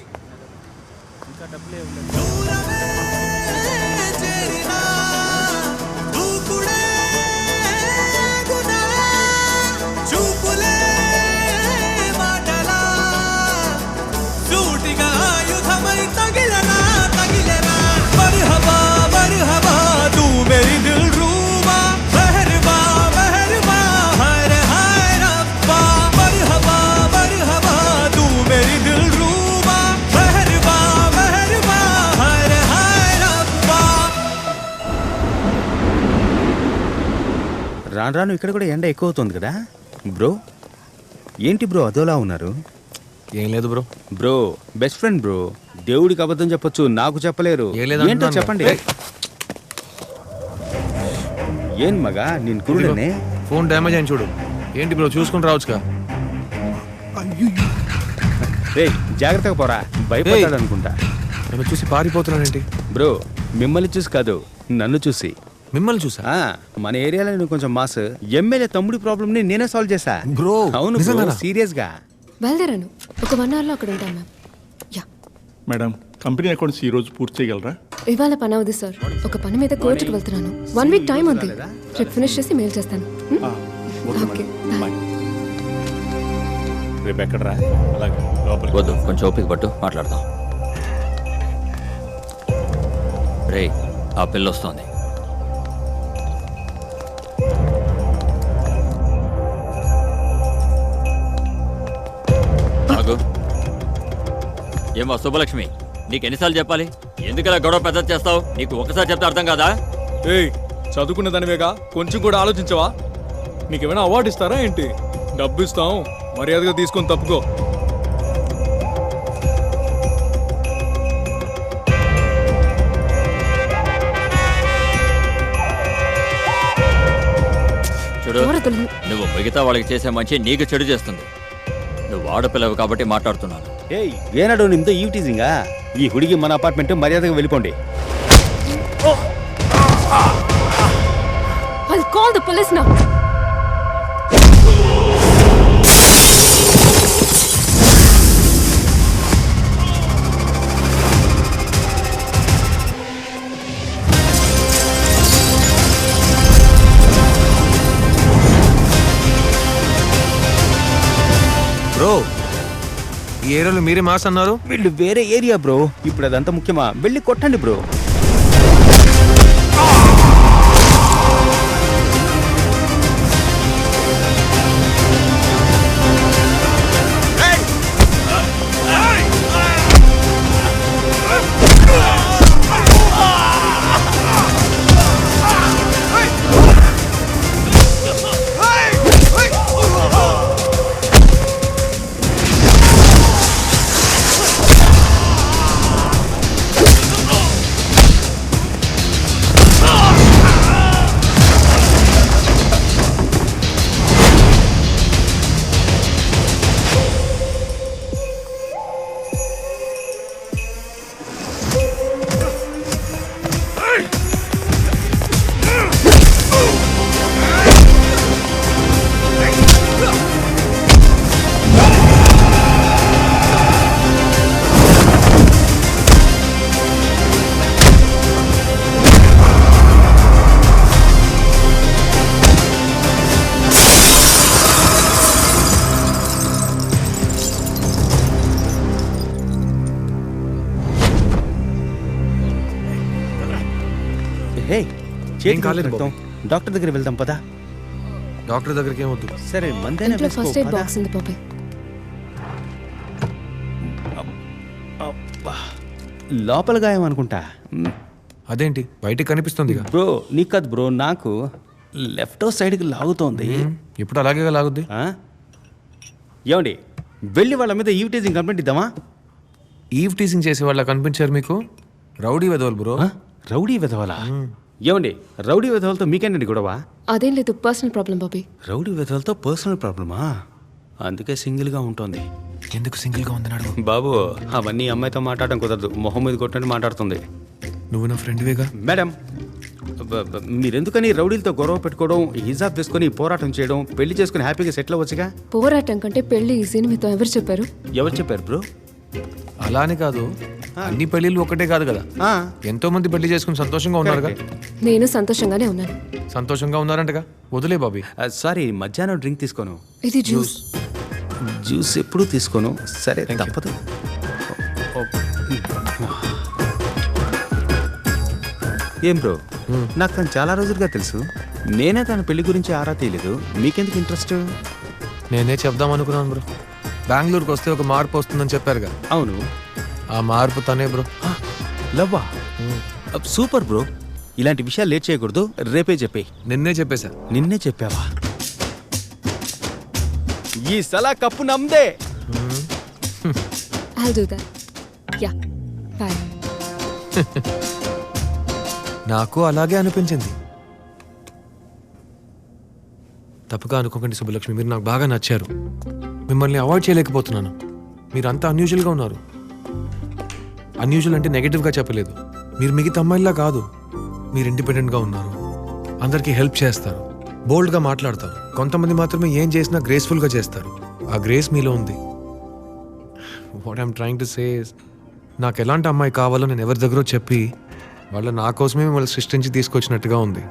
రాను రాను ఇక్కడ కూడా ఎండ ఎక్కువ అవుతుంది కదా బ్రో. ఏంటి బ్రో అదోలా ఉన్నారు? ఏం లేదు bro. Bro best friend bro. దేవుడికి అబద్ధం చెప్పొచ్చు, నాకు చెప్పలేరు. ఏంటో చెప్పండి. ఏం మగా, నేను కురుడనే. ఫోన్ డ్యామేజ్ అని చూడు. ఏంటి బ్రో, చూసుకుని రావచ్చుగా. రేయ్, జాగ్రత్తగా పోరా, భయపడ్డాడు అనుకుంటా. నన్ను చూసి పారిపోతున్నానేంటి? బ్రో, మిమ్మల్ని చూసి కాదు, నన్ను చూసి. మిమ్మల్ని చూసా? మన ఏరియాలో నువ్వు కొంచెం మాస్. ఎమ్మెల్యే తమ్ముడి ప్రాబ్లమ్ ని నేనే సాల్వ్ చేశా బ్రో. అవును బ్రో, సీరియస్ గా. బయలుదేరాను, ఒక 1 hour లో అక్కడ ఉంటాను ma'am. Yeah madam, company accounts ఈ రోజు పూర్తి చేయగలరా? ఇవాళ పని అవుతుంది సార్. ఒక పని మీద కోర్టుకు వెళ్తున్నాను. 1 week టైం ఉంది. రేపు ఫినిష్ చేసి మెయిల్ చేస్తాను. Okay, bye. రేపు ఎక్కడరా? అలాగే లోపలికి వద్దు, కొంచెం ఓపిక పట్టు, మాట్లాడదాం. రే, ఆ పిల్ల వస్తోంది. ఏమో సుబ్బలక్ష్మి, నీకు ఎన్నిసార్లు చెప్పాలి? ఎందుకలా గొడవ పెద్ద చేస్తావు? నీకు ఒకసారి చెప్తే అర్థం కాదా? ఏయ్, చదువుకున్న దానివేగా, కొంచెం కూడా ఆలోచించవా? నీకేమైనా అవార్డు ఇస్తారా ఏంటి? డబ్బు ఇస్తాం, మర్యాదగా తీసుకొని తప్పుకో. చూడు, నువ్వు మిగతా వాళ్ళకి చేసే మంచి నీకు చెడు చేస్తుంది. నువ్వు ఆడపిల్లవు కాబట్టి మాట్లాడుతున్నాను. ఏయ్, ఏనాడు నిమ్తో ఈ టీజింగా? ఈ హుడికి మన అపార్ట్మెంట్, మర్యాదగా వెళ్ళిపోండి. I'll call the police now. Bro ఈ ఏరియాలో మీరే మాస్ అన్నారు. వీళ్ళు వేరే ఏరియా బ్రో. ఇప్పుడు అదంతా ముఖ్యమా? వెళ్ళి కొట్టండి బ్రో. హే, ఏం కాలేదు బాబు. డాక్టర్ దగ్గర వెళ్దాం పదా. డాక్టర్ దగ్గరికి ఏమొద్దు. సరే మందైనా ఇంట్లో వేసుకో, ఫస్ట్ ఎయిడ్ పద. బాక్స్ ఉంది బాబాయ్. లోపల గాయం అనుకుంటా. అదేంటి బయటికి కనిపిస్తుంది బ్రో నీకు కాదు బ్రో, నాకు లెఫ్ట్ సైడ్కి లాగుతోంది. ఇప్పుడు అలాగే లాగుద్ది. ఏమండి వెళ్ళి వాళ్ళ మీద ఈవ్ టీజింగ్ కంప్లైంట్ ఇద్దామా? ఈవ్ టీజింగ్ చేసే వాళ్ళ కనిపించారు మీకు? రౌడీ వెదవలు బ్రో. రౌడీ వెధవలా? ఏమండి రౌడీ వెధవలతో మీకేంటండి గొడవ? అదేం లేదు, పర్సనల్ ప్రాబ్లం బాబాయ్. రౌడీ వెధవలతో పర్సనల్ ప్రాబ్లమా? అందుకే సింగిల్గా ఉంటుంది. ఎందుకు సింగిల్గా ఉందన్నాడు? బాబు అవన్నీ అమ్మాయితో మాట్లాడడం కుదరదు. మొహం మీద కొట్టండి మాట్లాడుతుంది. నువ్వు నా ఫ్రెండ్వేగా. మేడం మీరెందుకని రౌడీలతో గొడవ పెట్టుకోవడం, హిజాబ్ తీసుకొని పోరాటం చేయడం, పెళ్లి చేసుకుని హ్యాపీగా సెటిల్ అవ్వచ్చుగా? పోరాటం కంటే పెళ్లి ఈజీని మీతో ఎవరు చెప్పారు? ఎవరు చెప్పారు బ్రో? అలానే కాదు, అన్ని పెళ్లిళ్ళు ఒకటే కాదు కదా. ఎంతో మంది పెళ్లి చేసుకుని సంతోషంగా ఉన్నారుగా. నేను సంతోషంగానే ఉన్నాను. సంతోషంగా ఉన్నారంటగా. వదిలే బాబీ. సారీ మధ్యాహ్నం డ్రింక్ తీసుకోను. ఇది జ్యూస్. జ్యూస్ ఎప్పుడు తీసుకోను. సరే తప్పదు. ఏం బ్రో, నాకు తను చాలా రోజులుగా తెలుసు. నేనే తన పెళ్లి గురించి ఆరా తీయలేదు. మీకెందుకు ఇంట్రెస్ట్? నేనే చెప్దాం అనుకున్నాను బ్రో. బెంగళూరుకి వస్తే ఒక మార్పు వస్తుందని చెప్పారుగా. అవును, ఆ మార్పు తనే బ్రో. లవ్వా? Super bro. ఇలాంటి విషయాలు లేట్ చేయకూడదు. రేపే చెప్పే. నిన్నే చెప్పేశా. నిన్నే చెప్పావా? ఈ Salaar cup నమ్దే. I'll do that. Yeah. Bye. నాకు అలాగే అనిపించింది. తప్పుగా అనుకోకండి సుబ్బలక్ష్మి, మీరు నాకు బాగా నచ్చారు. మిమ్మల్ని అవాయిడ్ చేయలేకపోతున్నాను. మీరు అంతా అన్యూజువల్గా ఉన్నారు. అన్యూజువల్ అంటే నెగిటివ్గా చెప్పలేదు. మీరు మిగతా అమ్మాయిలా కాదు. మీరు ఇండిపెండెంట్గా ఉన్నారు. అందరికీ హెల్ప్ చేస్తారు. బోల్డ్గా మాట్లాడతారు. కొంతమంది మాత్రమే ఏం చేసినా గ్రేస్ఫుల్గా చేస్తారు. ఆ గ్రేస్ మీలో ఉంది. What I'm trying to say, నాకు ఎలాంటి అమ్మాయి కావాలో నేను ఎవరి దగ్గర చెప్పి వాళ్ళ నా కోసమే మిమ్మల్ని సృష్టించి తీసుకొచ్చినట్టుగా ఉంది.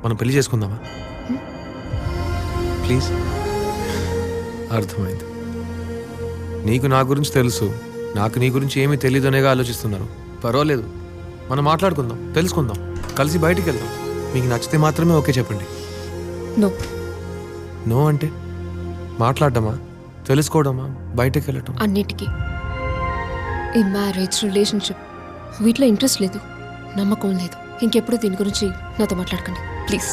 మనం పెళ్లి చేసుకుందామా ప్లీజ్? అర్థమైంది. నీకు నా గురించి తెలుసు, నాకు నీ గురించి ఏమీ తెలియదు అనేగా ఆలోచిస్తున్నారు. పర్వాలేదు, మనం మాట్లాడుకుందాం, తెలుసుకుందాం, కలిసి బయటికి వెళ్దాం. మీకు నచ్చితే మాత్రమే ఓకే చెప్పండి. నో. నో అంటే మాట్లాడటమా, తెలుసుకోవడమా, బయటకు వెళ్ళటం? అన్నిటికీ. ఈ మ్యారేజ్, రిలేషన్షిప్ వీటిలో ఇంట్రెస్ట్ లేదు, నమ్మకం లేదు. ఇంకెప్పుడు దీని గురించి నాతో మాట్లాడకండి ప్లీజ్.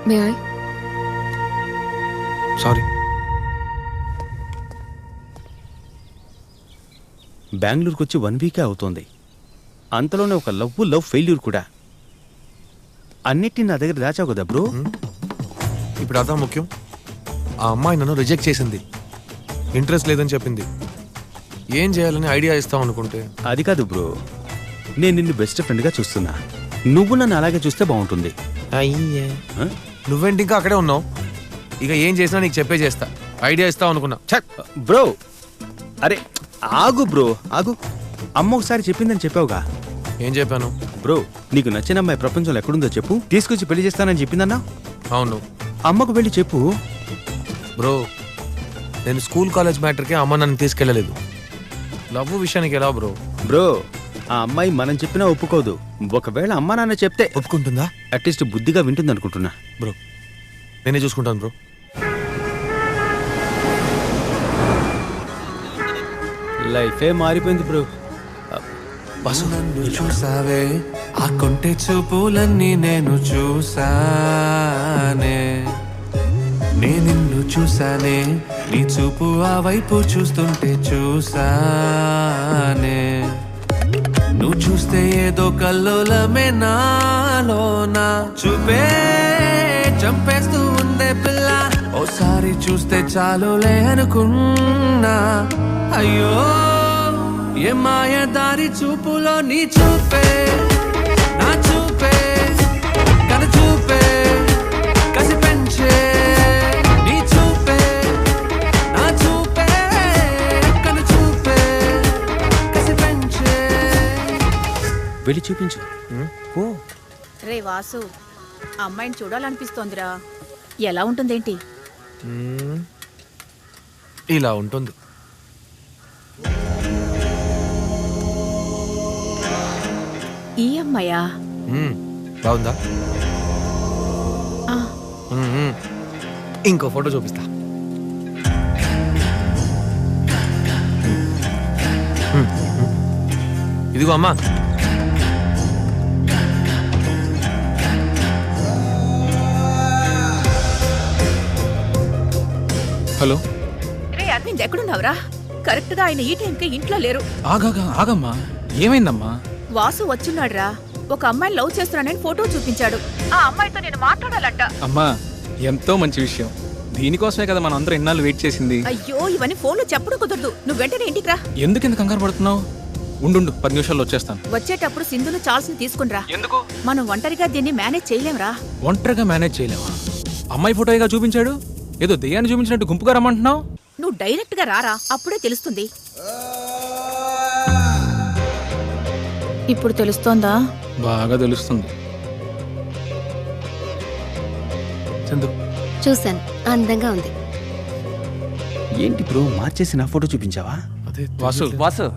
May I? సారీ. బెంగళూరుకు వచ్చి 1 వీకే అవుతోంది. అంతలోనే ఒక లవ్ ఫెయిల్యూర్ కూడా. అన్నిటిని నా దగ్గర దాచావు కదా బ్రో. ఇప్పుడు అదా ముఖ్యం. ఆ అమ్మాయి నన్ను రిజెక్ట్ చేసింది, ఇంట్రెస్ట్ లేదని చెప్పింది. ఏం చేయాలని ఐడియా ఇస్తాం అనుకుంటే అది కాదు బ్రో, నేను నిన్ను బెస్ట్ ఫ్రెండ్గా చూస్తున్నా. నువ్వు నన్ను అలాగే చూస్తే బాగుంటుంది. అయ్యే, నువ్వేంటి ఇంకా అక్కడే ఉన్నావు? ఇక ఏం చేసినా నీకు చెప్పే చేస్తా. ఐడియా ఇస్తావు అనుకున్నా. బ్రో అరే ఆగు బ్రో ఆగు. అమ్మ ఒకసారి చెప్పిందని చెప్పావుగా. ఏం చెప్పాను? బ్రో నీకు నచ్చిన అమ్మాయి ప్రపంచంలో ఎక్కడుందో చెప్పు, తీసుకొచ్చి పెళ్లి చేస్తానని చెప్పిందన్నా. అవును. అమ్మకు వెళ్ళి చెప్పు. బ్రో నేను స్కూల్ కాలేజ్ మ్యాటర్కి అమ్మ నన్ను తీసుకెళ్ళలేదు. లవ్ విషయానికి ఎలా బ్రో? బ్రో ఆ అమ్మాయి మనం చెప్పినా ఒప్పుకోదు. ఒకవేళ అమ్మ నాన్న చెప్తే ఒప్పుకుంటుందా? అట్లీస్ట్ బుద్ధిగా వింటుంది అనుకుంటున్నా. బ్రో నేనే చూసుకుంటాను బ్రో. లైఫే మారిపోయింది బ్రో. నన్ను చూసావే ఆ కొంటె చూపులన్నీ నేను చూసానే, నిన్ను చూసానే నీ చూపు ఆ వైపు చూస్తుంటే చూసానే. నువ్వు చూస్తే ఏదో కల్లోలమే నాలోన, చూపే చంపేస్తూ ఉందే పిల్ల. ఓసారి చూస్తే చాలులే అనుకున్నా, అయ్యో ఏ మాయ దారి చూపులో నీ చూపే, నా చూపే కను చూపే కసి పెంచే. నీ చూపే నా చూపే కను చూపే కసి పెంచే. వెళ్ళి చూపించు. ఓ రే వాసు, అమ్మాయిని చూడాలనిపిస్తోందిరా. ఎలా ఉంటుందేంటి? ఇలా ఉంటుంది. ఈ అమ్మాయా? బాగుందా? ఆ, ఇంకో ఫోటో చూపిస్తా. ఇదిగో అమ్మా. హలో. రే అరవింద్, ఎక్కడున్నావురా? కరెక్ట్ గా ఆయన ఈ టైంకి ఇంట్లో లేరు. ఆగమ్మా, ఏమైందమ్మా? వాసు వచ్చున్నాడురా. ఒక అమ్మాయిని లవ్ చేస్తున్నానని ఫోటో చూపించాడు. ఆ అమ్మాయితో నేను మాట్లాడాలంట. అమ్మా ఎంతో మంచి విషయం. దీనికోసమే కదా మనం అందరం ఇన్నాళ్ళు వెయిట్ చేసింది. అయ్యో, ఇవన్నీ ఫోన్లో చెప్పడం కుదరదు. నువ్వు వెంటనే ఇంటికి రా. ఎందుకు కంగారు పడుతున్నావు? ఉండు 10 నిమిషాల్లో వచ్చేస్తాను. వచ్చేటప్పుడు సింధును చాల్స్ని తీసుకునిరా. ఎందుకు? మనం ఒంటరిగా దీన్ని మేనేజ్ చేయలేంరా. ఒంటరిగా మేనేజ్ చేయలేవా? అమ్మాయి ఫోటోగా చూపించాడు, ఏదో దెయ్యాన్ని చూపించినట్టు గుంపుగా రమ్మంటున్నావు. నువ్వు డైరెక్ట్ గా రారా, అప్పుడే తెలుస్తుంది. ఇప్పుడు తెలుస్తోందా? బాగా తెలుస్తుంది. చూశాను, అందంగా ఉంది. ఏంటి బ్రో మార్చేసి నా ఫోటో చూపించావా? వాసు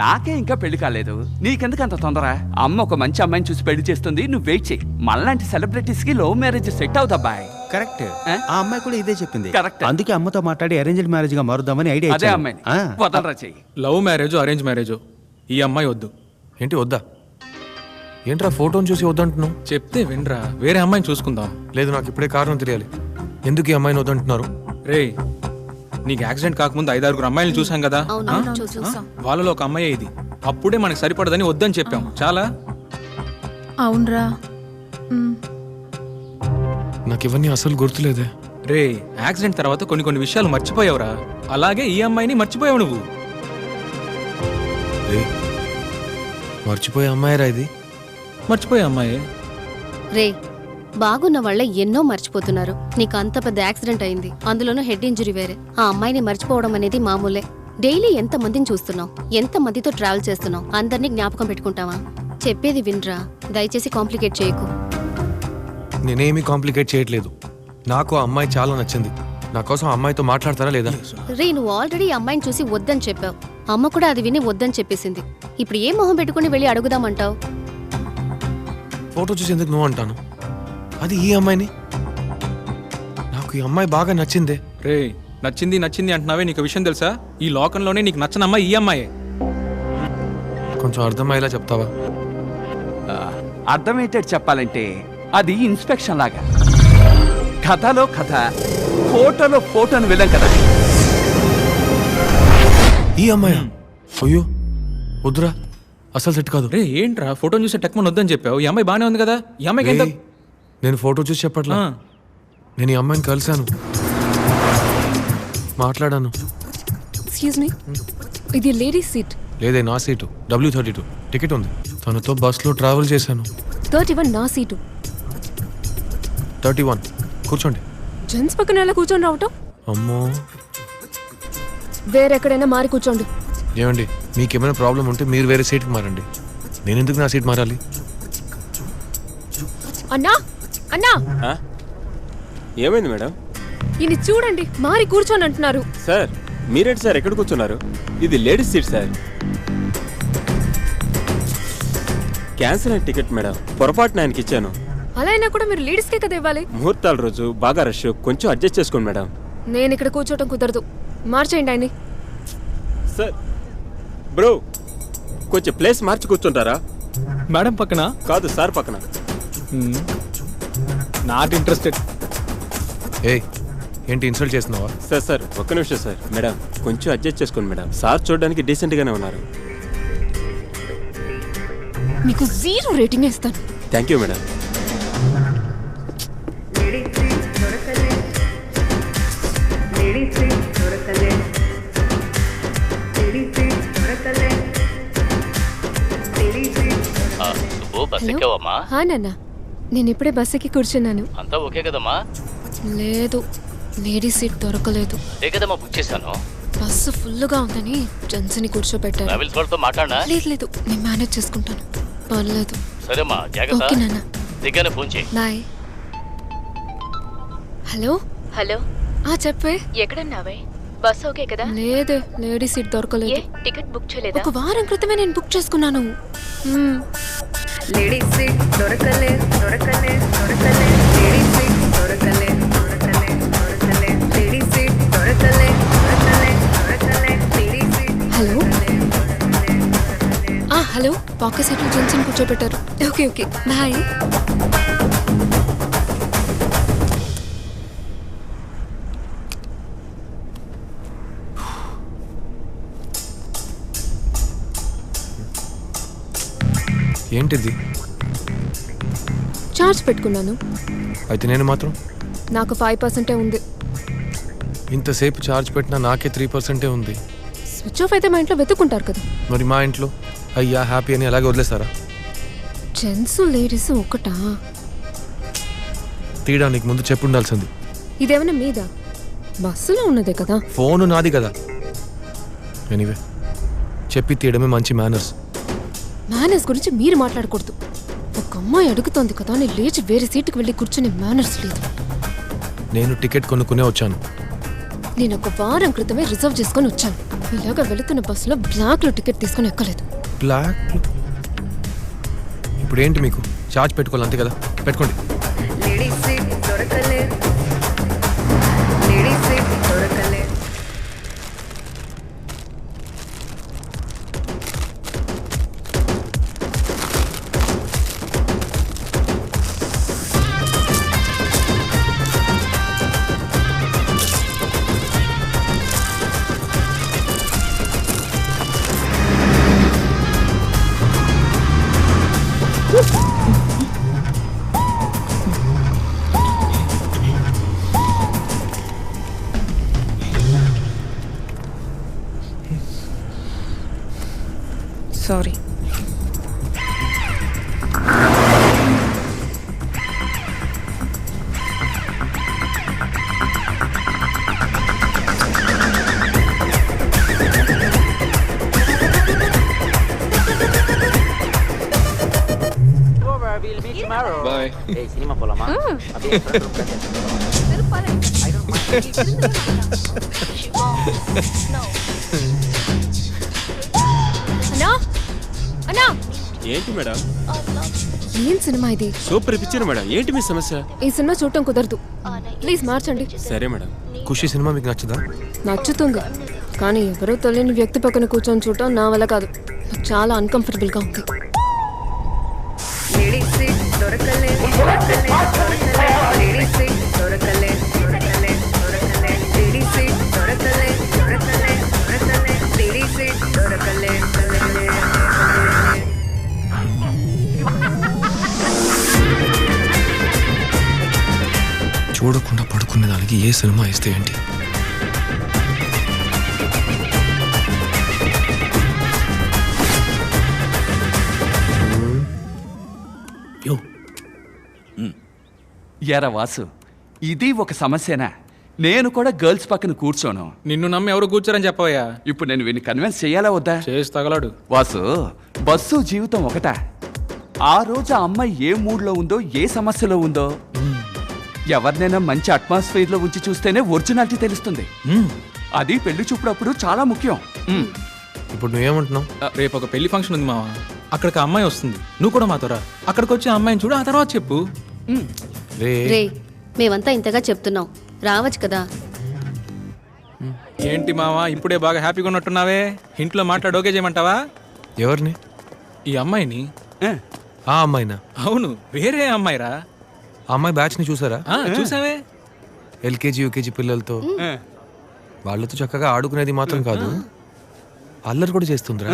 నాకే ఇంకా పెళ్లి కాలేదు, నీకెందుకు అంత తొందర? అమ్మ ఒక మంచి అమ్మాయిని చూసి పెళ్లి చేస్తుంది, నువ్వు వెయిట్ చేయి. మనలాంటి సెలబ్రిటీస్ కి లవ్ మ్యారేజ్ సెట్ అవుతాబాయ్. కరెక్ట్. ఆ అమ్మాయి కూడా ఇదే చెప్పింది. కరెక్ట్. అందుకే అమ్మతో మాట్లాడి అరేంజ్డ్ మ్యారేజ్ గా మారుద్దామని ఐడియా అదే అమ్మాయిని వదలరా చెయ్యి. లవ్ మ్యారేజో అరేంజ్ మ్యారేజో ఈ అమ్మాయి వద్దు. ఏంటి వద్దా? ఏంట్రా ఫోటోని చూసి వద్దంటున్నావు? చెప్తే వినరా, వేరే అమ్మాయిని చూసుకుందాం. లేదు, నాకు ఇప్పుడే కారణం తెలియాలి. ఎందుకు ఈ అమ్మాయిని వద్దంటున్నారు? రే, నీకు యాక్సిడెంట్ కాకముందు 5-6 అమ్మాయిలు చూసాం కదా, వాళ్ళలో ఒక అమ్మాయి ఇది. అప్పుడే మనకి సరిపడదని వద్దని చెప్పాం. చాలా అవునరా. నాకు ఇవన్నీ అసలు గుర్తులేదే. రే, యాక్సిడెంట్ తర్వాత కొన్ని విషయాలు మర్చిపోయావురా. అలాగే ఈ అమ్మాయిని మర్చిపోయావు నువ్వు. మర్చిపోయే అమ్మాయిరా ఇది? మర్చిపోయే అమ్మాయి. రే, బాగున్న వాళ్ళ ఎన్నో మర్చిపోతున్నారు. నీకు అంత పెద్ద యాక్సిడెంట్ అయింది, అందులోనూ హెడ్ ఇంజరీ వేరే. ఆ అమ్మాయిని మర్చిపోవడం అనేది మామూలే. డైలీ ఎంత మందిని చూస్తున్నావు, ఎంత మందితో ట్రావెల్ చేస్తున్నావు, అందరినీ జ్ఞాపకం పెట్టుకుంటావా? చెప్పేది వినరా, దయచేసి కాంప్లికేట్ చేయకు. నేనేమీ కాంప్లికేట్ చేయట్లేదు. నాకు ఆ అమ్మాయి చాలా నచ్చింది. నా కోసం అమ్మాయితో మాట్లాడతారా లేదా? రే, నువ్వు ఆల్రెడీ అమ్మాయిని చూసి వద్దని చెప్పావు. అమ్మ కూడా అది విని వద్దని చెప్పేసింది. ఇప్పుడు ఏం మొహం పెట్టుకుని వెళ్ళి అడుగుదామంటావు? ఫోటో చూసి ఎందుకు నువ్వు అంటాను? అది ఈ అమ్మాయిని. నాకు ఈ అమ్మాయి బాగా నచ్చిందే. రే, నచ్చింది అంటున్నావే, నీకు విషయం తెలుసా? ఈ లోకంలోనే నీకు నచ్చని అమ్మాయి ఈ అమ్మాయే. కొంచెం అర్థమయ్యేలా చెప్తావా? అర్థమయ్యేటట్టు చెప్పాలంటే అది ఇన్స్పెక్షన్ లాగా. కథలో కథ, ఫోటోలో ఫోటోను వెళ్ళాం కదా. ఈ అమ్మాయి? అయ్యో వద్దురా, అసలు సెట్ కాదు. రే, ఏంట్రా ఫోటోని చూసే టెక్మన్ వద్దని చెప్పావు? ఈ అమ్మాయి బానే ఉంది కదా. ఈ అమ్మాయికి ఎంత? నేను ఫోటో చూసి చెప్పట్లా, నేను ఈ అమ్మాయిని కలిశాను, మాట్లాడాను. ఎక్స్క్యూజ్ మీ, ఇది లేడీస్ సీట్. లేదే, నా సీటు. W32 టికెట్ ఉంది. తనతో బస్లో ట్రావెల్ చేశాను. 31 నా సీటు. 31 కూర్చోండి. జెంట్స్ పక్కన ఎలా కూర్చొని రావటం? అమ్మో, వేరెక్కడైనా మారి కూర్చోండి. ఏమండి మీకేమైనా ప్రాబ్లం ఉంటే మీరు వేరే సీట్కి మారండి. నేను ఎందుకు నా సీట్ మారాలి? అన్నా అన్నా ఏమైంది మేడం? ఇది చూడండి, మారి కూర్చొని అంటున్నారు. సార్ మీరేంటి సార్ ఎక్కడ కూర్చున్నారు? ఇది లేడీస్ సీట్ సార్. క్యాన్సిల్ అయిన టికెట్ మేడం, పొరపాటున ఆయనకి ఇచ్చాను. అలా అయినా కూడా మీరు లేడీస్కే కదా ఇవ్వాలి. ముహూర్తాల రోజు బాగా రష్, కొంచెం అడ్జస్ట్ చేసుకోండి మేడం. నేను ఇక్కడ కూర్చోవటం కుదరదు, మార్చేయండి ఆయన్ని. సార్ బ్రో, కొంచెం ప్లేస్ మార్చి కూర్చుంటారా? మేడం పక్కన కాదు సార్ పక్కన. Not interested. ఏంటి ఇన్సల్ట్ చేస్తున్నావా? సార్ ఒక్క నిమిషం సార్. మేడం కొంచెం అడ్జస్ట్ చేసుకోండి మేడం. సార్ చూడడానికి డీసెంట్గానే ఉన్నారు. మీకు 0 రేటింగ్ ఇస్తాను. Thank you madam. హా నాన్న, నేను ఇప్పుడే బస్ ఎక్కి కూర్చున్నాను. అంతా ఓకే కదమ్మా? లేదు, లేడీస్ సీట్ దొరకలేదు. కదమ్మా బుక్ చేశాను. బస్సు ఫుల్గా ఉందని జెంట్స్ని కూర్చోబెట్టారు. ట్రావెల్స్ వాళ్ళతో మాట్లాడనా? లేదు, నేను మేనేజ్ చేసుకుంటాను, పర్లేదు. సరేమ్మా, జాగ్రత్త. ఓకే నాన్న, దిగ్గానే ఫోన్ చేయి. బాయ్. హలో హలో, చెప్పే. ఎక్కడున్నావే? బస్ ఓకే కదా? లేదే, లేడీ సీట్ దొరకలేదు. టికెట్ బుక్ చేయలేదా? ఒక వారం క్రితమే నేను బుక్ చేసుకున్నాను. లేడీస్ సీట్ దొరకలే దొరకలే దొరకలే, లేడీస్ సీట్ దొరకలే దొరకలే దొరకలే, లేడీస్ సీట్ దొరకలే దొరకలే దొరకలే, లేడీస్ సీట్. హలో హలో, పక్క సీట్లో జెంట్స్ని కూర్చోబెట్టారు. Okay bye. ఏంటిది? చార్జ్ పెట్టుకున్నాను. అయితే నేను మాత్రం నాకు 5% ఉంది. ఇంతసేపు ఛార్జ్ పెట్టినా నాకే 3% ఉంది. స్విచ్ ఆఫ్ అయితే మా ఇంట్లో వెతుక్కుంటారు కదా. మరి మా ఇంట్లో అయ్యా హ్యాపీ అని అలాగే వదిలేస్తారా? జెంట్స్ లేడీస్ ఒకటా? తీయడానికి ముందు చెప్పు ఉండాల్సింది. ఇదేమైనా మీద బస్సులో ఉన్నదే కదా. ఫోను నాది కదా. ఎనీవే, చెప్పి తీయడమే మంచి మేనర్స్. మేనర్స్ గురించి మీరు మాట్లాడకూడదు. ఒక అమ్మాయి అడుగుతోంది కదా అని లేచి వేరే సీటుకు వెళ్ళి కూర్చునే మేనర్స్ లేదు. నేను టికెట్ కొనుక్కునే వచ్చాను. నేను ఒక వారం క్రితమే రిజర్వ్ చేసుకొని వచ్చాను. ఇలాగ వెళుతున్న బస్సులో బ్లాక్లో టికెట్ తీసుకొని ఎక్కలేదు. బ్లాక్? ఇప్పుడు ఏంటి మీకు? ఛార్జ్ పెట్టుకోవాలి అంతే కదా, పెట్టుకోండి. లేడీస్ సీట్ దొరకలే, లేడీస్ సీట్ దొరకలే. సారీ. బాయ్. సినిమా పోలామా? అన్నా అన్నా, ఏంటి మేడం? ఏం సినిమా ఇది? Super picture madam. ఏంటి మీ సమస్య? ఈ సినిమా చూడటం కుదరదు, ప్లీజ్ మార్చండి. సరే మేడం. ఖుషి సినిమా మీకు నచ్చదా? నచ్చుతుంది, కానీ ఎవరో తెలియని వ్యక్తి పక్కన కూర్చొని చూడటం నా వల్ల కాదు. నాకు చాలా అన్కంఫర్టబుల్గా ఉంది. లేడీస్ సీట్ దొరకలే దొరకలే దొరకలే, లేడీస్ సీట్ దొరకలే దొరకలే దొరకలే, లేడీస్ సీట్ దొరకలే దొరకలే దొరకలే, లేడీస్ సీట్ దొరకలే దొరకలే. చూడకుండా పడుకునే దానికి ఏ సినిమా ఇస్తే ఏంటి? ఎరా వాసు, ఇది ఒక సమస్యనా? నేను కూడా గర్ల్స్ పక్కన కూర్చోను. నిన్ను నమ్మి ఎవరు కూర్చోరని చెప్పవయ్యా. ఇప్పుడు నేను వీడిని కన్విన్స్ చేయాలా వద్దా? చేసి తగలాడు. వాసు, బస్సు జీవితం ఒకటా? ఆ రోజు ఆ అమ్మాయి ఏ మూడ్లో ఉందో, ఏ సమస్యలో ఉందో ఎవరినైనా మంచి అట్మాస్ఫియర్లో ఉంచి చూస్తేనే ఒరిజినాలిటీ తెలుస్తుంది. అది పెళ్లి చూపుడప్పుడు చాలా ముఖ్యం. ఇప్పుడు నువ్వేమంటున్నావు? రేపు ఒక పెళ్లి ఫంక్షన్ ఉంది మావా, అక్కడికి అమ్మాయి వస్తుంది. నువ్వు కూడా మాతో రా. అక్కడికి వచ్చి అమ్మాయిని చూడు, ఆ తర్వాత చెప్పు. రే మేమంతా ఇంతగా చెప్తున్నాం, రావచ్చు కదా. ఏంటి మావా ఇప్పుడే బాగా హ్యాపీగా ఉన్నట్టున్నావే? ఇంట్లో మాట్లాడి ఓకే చేయమంటావా? ఎవరిని? ఈ అమ్మాయిని. ఆ అమ్మాయినా? అవును, వేరే అమ్మాయిరా. ఆ అమ్మాయి బ్యాచ్ ని చూసారా? చూసావే. ఎల్కేజీ యూకేజీ పిల్లలతో, వాళ్ళతో చక్కగా ఆడుకునేది మాత్రం కాదు, అల్లరి కూడా చేస్తుందిరా.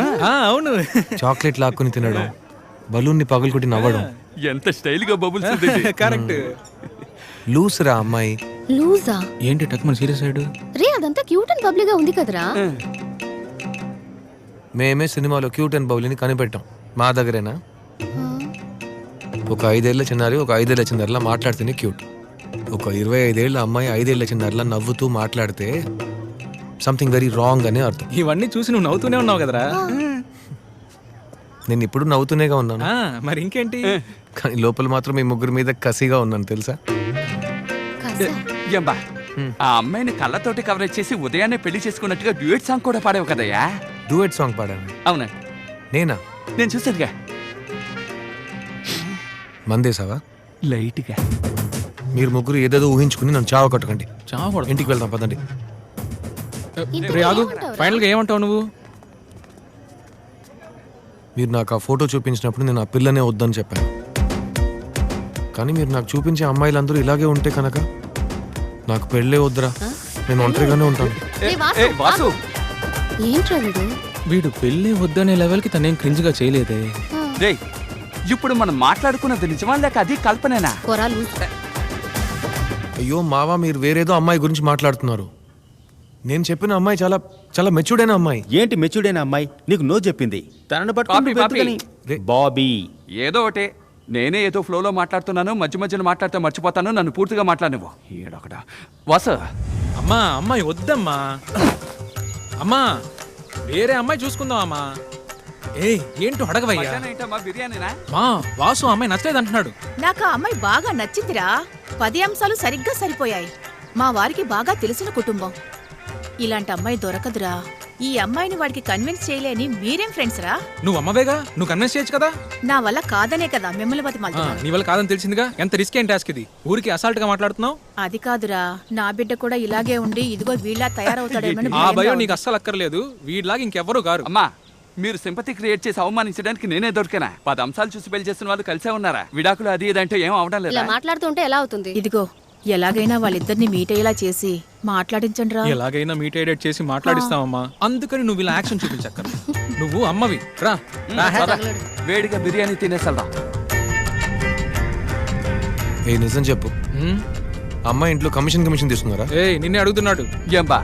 అవును, చాక్లెట్ లాక్కుని తినడం, బలూన్ ని పగలుకొట్టి నవ్వడం. ఎంత స్టైల్ గా బబుల్స్. కరెక్ట్. లూస్ రా అమ్మాయి. లూజా? ఏంటి టక్మన్ సీరియస్ అయ్యాడు? రే అదంతా క్యూట్ అండ్ బబ్లీగా ఉంది కదరా. మేమే సినిమాలో క్యూట్ అండ్ బౌలీని కనిపెట్టాం. మా దగ్గరేనా? ఒక 5 ఏళ్ల చిన్నారి ఒక 5 ఏళ్ల చిన్నారిలా మాట్లాడితేనే క్యూట్. ఒక 25 ఏళ్ల అమ్మాయి 5 ఏళ్ల చిన్నారిలా నవ్వుతూ మాట్లాడితే సంథింగ్ వెరీ రాంగ్ అని అర్థం. ఇవన్నీ చూసి నువ్వు నవ్వుతూనే ఉన్నావు కదరా. నేను ఇప్పుడు నవ్వుతూనేగా ఉన్నాను. మరి ఇంకేంటి? కానీ లోపల మాత్రం ఈ ముగ్గురు మీద కసిగా ఉన్నాను తెలుసా. ఏంబా, ఆ అమ్మాయిని కళ్ళతోటి కవరేజ్ చేసి ఉదయాన్నే పెళ్లి చేసుకున్నట్టుగా డ్యూయట్ సాంగ్ కూడా పాడేవు కదయ్యా. డ్యూయట్ సాంగ్ పాడాను? అవునా? నేనా? నేను చూసానుగా. మందేసావా? లైట్గా. మీరు ముగ్గురు ఏదేదో ఊహించుకుని నన్ను చావ కట్టకండి. ఇంటికి వెళ్దాం పదండి. ఫైనల్గా ఏమంటావు నువ్వు? మీరు నాకు ఆ ఫోటో చూపించినప్పుడు నేను ఆ పిల్లనే వద్దని చెప్పాను. కానీ మీరు నాకు చూపించే అమ్మాయిలందరూ ఇలాగే ఉంటే కనుక నాకు పెళ్ళే వద్దురా, నేను ఒంటరిగానే ఉంటాను. ఏంట్రా వీడు? వీడు పెళ్ళే వద్దనే లెవెల్కి తనేం క్రింజ్గా చేయలేదే. రే, ఇప్పుడు మనం మాట్లాడుకున్నది నిజమా లేక అది కల్పనేనా? అయ్యో మావా, మీరు వేరేదో అమ్మాయి గురించి మాట్లాడుతున్నారు. నేను చెప్పిన అమ్మాయి చాలా చాలా మెచ్యూర్డైన అమ్మాయి. ఏంటి మెచ్యూర్డైన అమ్మాయి? నీకు నో చెప్పింది. తనను పట్టుకుని బాబీ. ఏదో ఒకటే, నేనే ఏదో ఫ్లోలో మాట్లాడుతున్నాను, మధ్య మధ్యలో మాట్లాడితే మర్చిపోతాను, నన్ను పూర్తిగా మాట్లాడనివ్వు. ఏడొకట వాసు. అమ్మా అమ్మాయి వద్దమ్మా. అమ్మా వేరే అమ్మాయి చూసుకుందాం అమ్మా. ఏంటో అడగవయ్యా. మా వాసు అమ్మాయి నచ్చలేదు అంటున్నాడు. నాకు ఆ అమ్మాయి బాగా నచ్చిందిరా. 10 అంశాలు సరిగ్గా సరిపోయాయి. మా వారికి బాగా తెలిసిన కుటుంబం. ఇలాంటి అమ్మాయి దొరకదురా. ఈ అమ్మాయిని వాడికి కన్విన్స్ చేయలేని మీరేం ఫ్రెండ్స్ రా? నువ్వు అమ్మవేగా, నువ్వు కన్విన్స్ చేయొచ్చు కదా. నా వల్ల కాదనే కదా మిమ్మల్ని బతిమాలుతున్నాను. నీ వల్ల కాదని తెలిసిందిగా. ఎంత రిస్క్ ఏం టాస్క్ ఇది? ఊరికి అసాల్ట్ గా మాట్లాడుతున్నావు. అది కాదురా, నా బిడ్డ కూడా ఇలాగే ఉండి ఇదిగో వీళ్ళ తయారవుతాడేమని ఆ భయం నీకు అస్సలు అక్కర్లేదు. వీడిలాగా ఇంకెవ్వరూ గారు. అమ్మా, మీరు సింపతి క్రియేట్ చేసి అవమానించడానికి నేనే దొరికినా? 10 అంశాలు చూసి పెళ్లి చేసిన వాళ్ళు కలిసే ఉన్నారా? విడాకులు అది ఇదంటే ఏం అవడం లేదా? మాట్లాడుతుంటే ఎలా అవుతుంది? ఇదిగో ఎలాగైనా వాళ్ళిద్దరిని మీట్ అయ్యేలా చేసి మాట్లాడించండి రా. ఎలాగైనా మీట్ అయ్యేట్ చేసి మాట్లాడిస్తావమ్మా. అందుకని నువ్వు ఇలా యాక్షన్ చూపించక్కర్. నువ్వు అమ్మవి రా. వేడిగా బిర్యానీ తినేసల్రా. ఏ నిజం చెప్పు, అమ్మాయి ఇంట్లో కమిషన్ తీసుకున్నారా? నిన్నే అడుగుతున్నాడు. ఏంబా,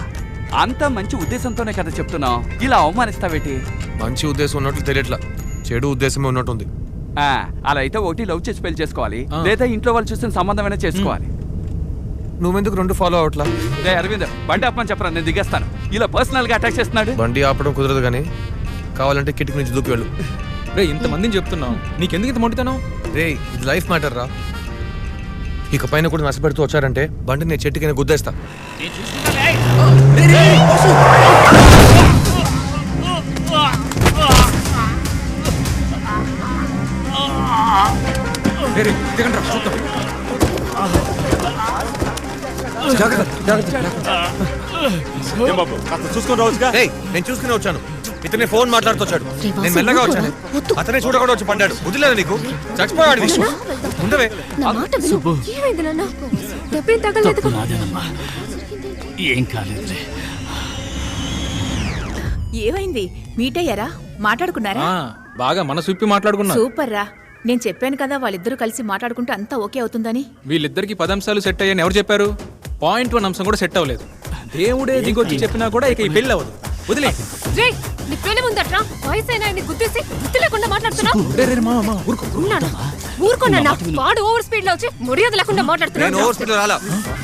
అంత మంచి ఉద్దేశంతోనే కదా చెప్తున్నావు, ఇలా అవమానిస్తావేటి? మంచి ఉద్దేశం ఉన్నట్లు తెలియట్లా, చెడు ఉద్దేశమే ఉన్నట్టుంది. అలా అయితే ఒకటి లవ్ చేసి పెళ్లి చేసుకోవాలి, లేదా ఇంట్లో వాళ్ళు చూసిన సంబంధమైనా చేసుకోవాలి. నువ్వెందుకు 2 ఫాలో అవట్లా? అరవింద్, బండి ఆపమని చెప్పరా, నేను దిగేస్తాను. ఇలా పర్సనల్ గా అటాక్ చేస్తున్నాడు. బండి ఆపడం కుదరదు కానీ కావాలంటే కిటికీ నుంచి దూకి వెళ్ళు. రే, ఇంతమందిని చెప్తున్నావు, నీకెందుకు ఇంత మొండితనం? రే, ఇది లైఫ్ మ్యాటర్ రా. ఇక పైన కూడా నష్టపెడుతూ వచ్చారంటే బండి నేను చెట్టుకైనా గుద్దేస్తా. నేను చూసుకుని వచ్చాను. ఇతనే ఫోన్ మాట్లాడుతూ వచ్చాడు. నేను మెల్లగా వచ్చాను, అతనే చూడకుండా వచ్చి పడ్డాడు. వదిలేదా నీకు? చచ్చిపోయాడు విషయం. ఉండవే. ఏం కాలేదులే. ఏమైంది? మీట్ అయ్యారా? మాట్లాడుకున్నారా? బాగా మనసు విప్పి మాట్లాడుకున్నా. సూపర్ రా. నేను చెప్పాను కదా వాళ్ళిద్దరూ కలిసి మాట్లాడుకుంటే అంతా ఓకే అవుతుందని. వీళ్ళిద్దరికి 10 అంశాలు సెట్ అయ్యాయని ఎవరు చెప్పారు? పాయింట్ 1 అంశం కూడా సెట్ అవ్వలేదు. దేవుడే దిగొచ్చి చెప్పినా కూడా ఇక ఈ పెళ్ళి అవ్వదు. వదిలే. వయసు అయినా గుర్తేసి గుర్తు లేకుండా మాట్లాడుతున్నావు. ఊరుకోనన్నా వాడు ఓవర్ స్పీడ్ లో వచ్చి మర్యాద లేకుండా నేను మాట్లాడుతున్నాడు ఓవర్ స్పీడ్ లో రాలా.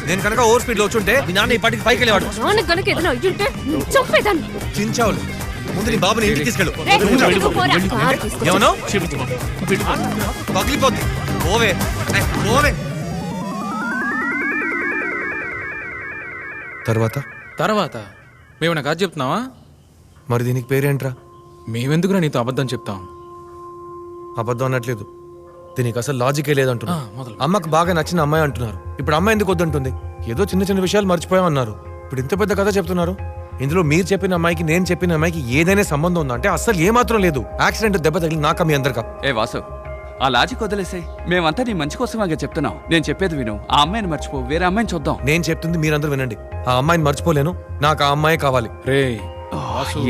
నేను కనుక ఓవర్ స్పీడ్ లో వచ్చుంటే మీ నాన్న ఈ పాటికి పైకి వెళ్ళేవాడు. నాన్న గనుక ఏదైనా అయ్యుంటే చంపేదాన్ని. చించావులు ముందు నీ బాబుని ఇంటికి తీసుకెళ్ళు. రేయ్, నువ్వు పోరా. కారు తీసుకొచ్చి. ఏమన్నా పగిలిపోద్ది. ఓవే ఓవే. తర్వాత మేము నాకు అది చెప్తున్నావా? మరి దీనికి పేరేంట్రా? మేమెందుకురా నీతో అబద్ధం చెప్తాం? అబద్ధం అనట్లేదు, దీనికి అసలు లాజికే లేదంటున్నా. అమ్మకు బాగా నచ్చిన అమ్మాయి అంటున్నారు. ఇప్పుడు అమ్మాయి ఎందుకు వద్దంటుంది? ఏదో చిన్న చిన్న విషయాలు మర్చిపోయామన్నారు. ఇప్పుడు ఇంత పెద్ద కథ చెప్తున్నారు. ఇందులో మీరు చెప్పిన అమ్మాయికి నేను చెప్పిన అమ్మాయికి ఏదైనా సంబంధం ఉందా అంటే అసలు ఏమాత్రం లేదు. యాక్సిడెంట్ దెబ్బ తగిలి నాక మీ అందరికా. ఏ వాసు, ఆ లాజిక్ వదిలేసే. మేమంతా నీ మంచి కోసమాగా చెప్తున్నాం. నేను చెప్పేది విను. ఆ అమ్మాయిని మర్చిపో, వేరే అమ్మాయిని చూద్దాం. నేను చెప్తుంది మీరందరూ వినండి. ఆ అమ్మాయిని మర్చిపోలేను, నాకు ఆ అమ్మాయి కావాలి. రే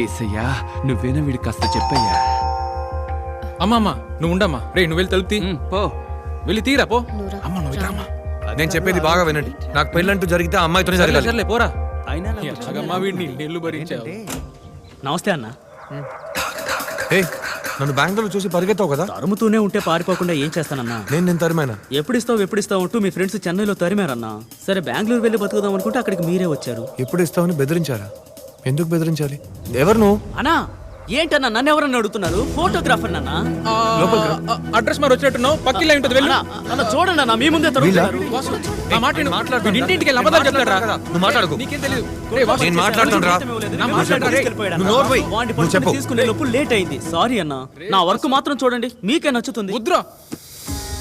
ఏసయ్యా, నువ్వేనా వీడికి కాస్త చెప్పయ్యా. అమ్మమ్మ నువ్వు ఉండమ్మా. రే నువ్వు వెళ్ళి తలుపు తీ. పో వెళ్ళి తీరా పో. నేను చెప్పేది బాగా వినండి. నాకు పెళ్ళంటూ జరిగితే ఆ అమ్మాయితోనే జరగాలి. సర్లే పోరా. అయినా వీడిని నీళ్లు భరించావు. నమస్తే అన్న. నన్ను బ్యాంకులో చూసి పరిగెత్తావు కదా. తరుముతూనే ఉంటే పారిపోకుండా ఏం చేస్తానన్నా? నేను తరిమైనా? ఎప్పుడు ఇస్తావు అంటూ మీ ఫ్రెండ్స్ చెన్నైలో తరిమారన్నా. సరే బెంగళూరు వెళ్ళి బతుకుదాం అనుకుంటే అక్కడికి మీరే వచ్చారు. ఎప్పుడు ఇస్తావని బెదిరించారా? ఎందుకు బెదిరించాలి? ఎవరు నువ్వు? అన్నా ఏంటన్నా నన్ను ఎవరన్నా అడుగుతున్నారు? ఫోటోగ్రాఫర్ నన్నా. అడ్రస్ మరి వచ్చినట్టున్నావు. పక్కిలా ఉంటుంది. వెళ్ళి అన్న చూడండి అన్న, మీ ముందే తరుగుతున్నారు. ఇంటింటికి వెళ్ళి అబద్ధాలు చెప్తారా? నువ్వు మాట్లాడుకో. నీకేం తెలియదు. నేను మాట్లాడుతాను రా. వాడిని పట్టుకొని తీసుకునే లోపు లేట్ అయింది. సారీ అన్న. నా వర్క్ మాత్రం చూడండి, మీకే నచ్చుతుంది.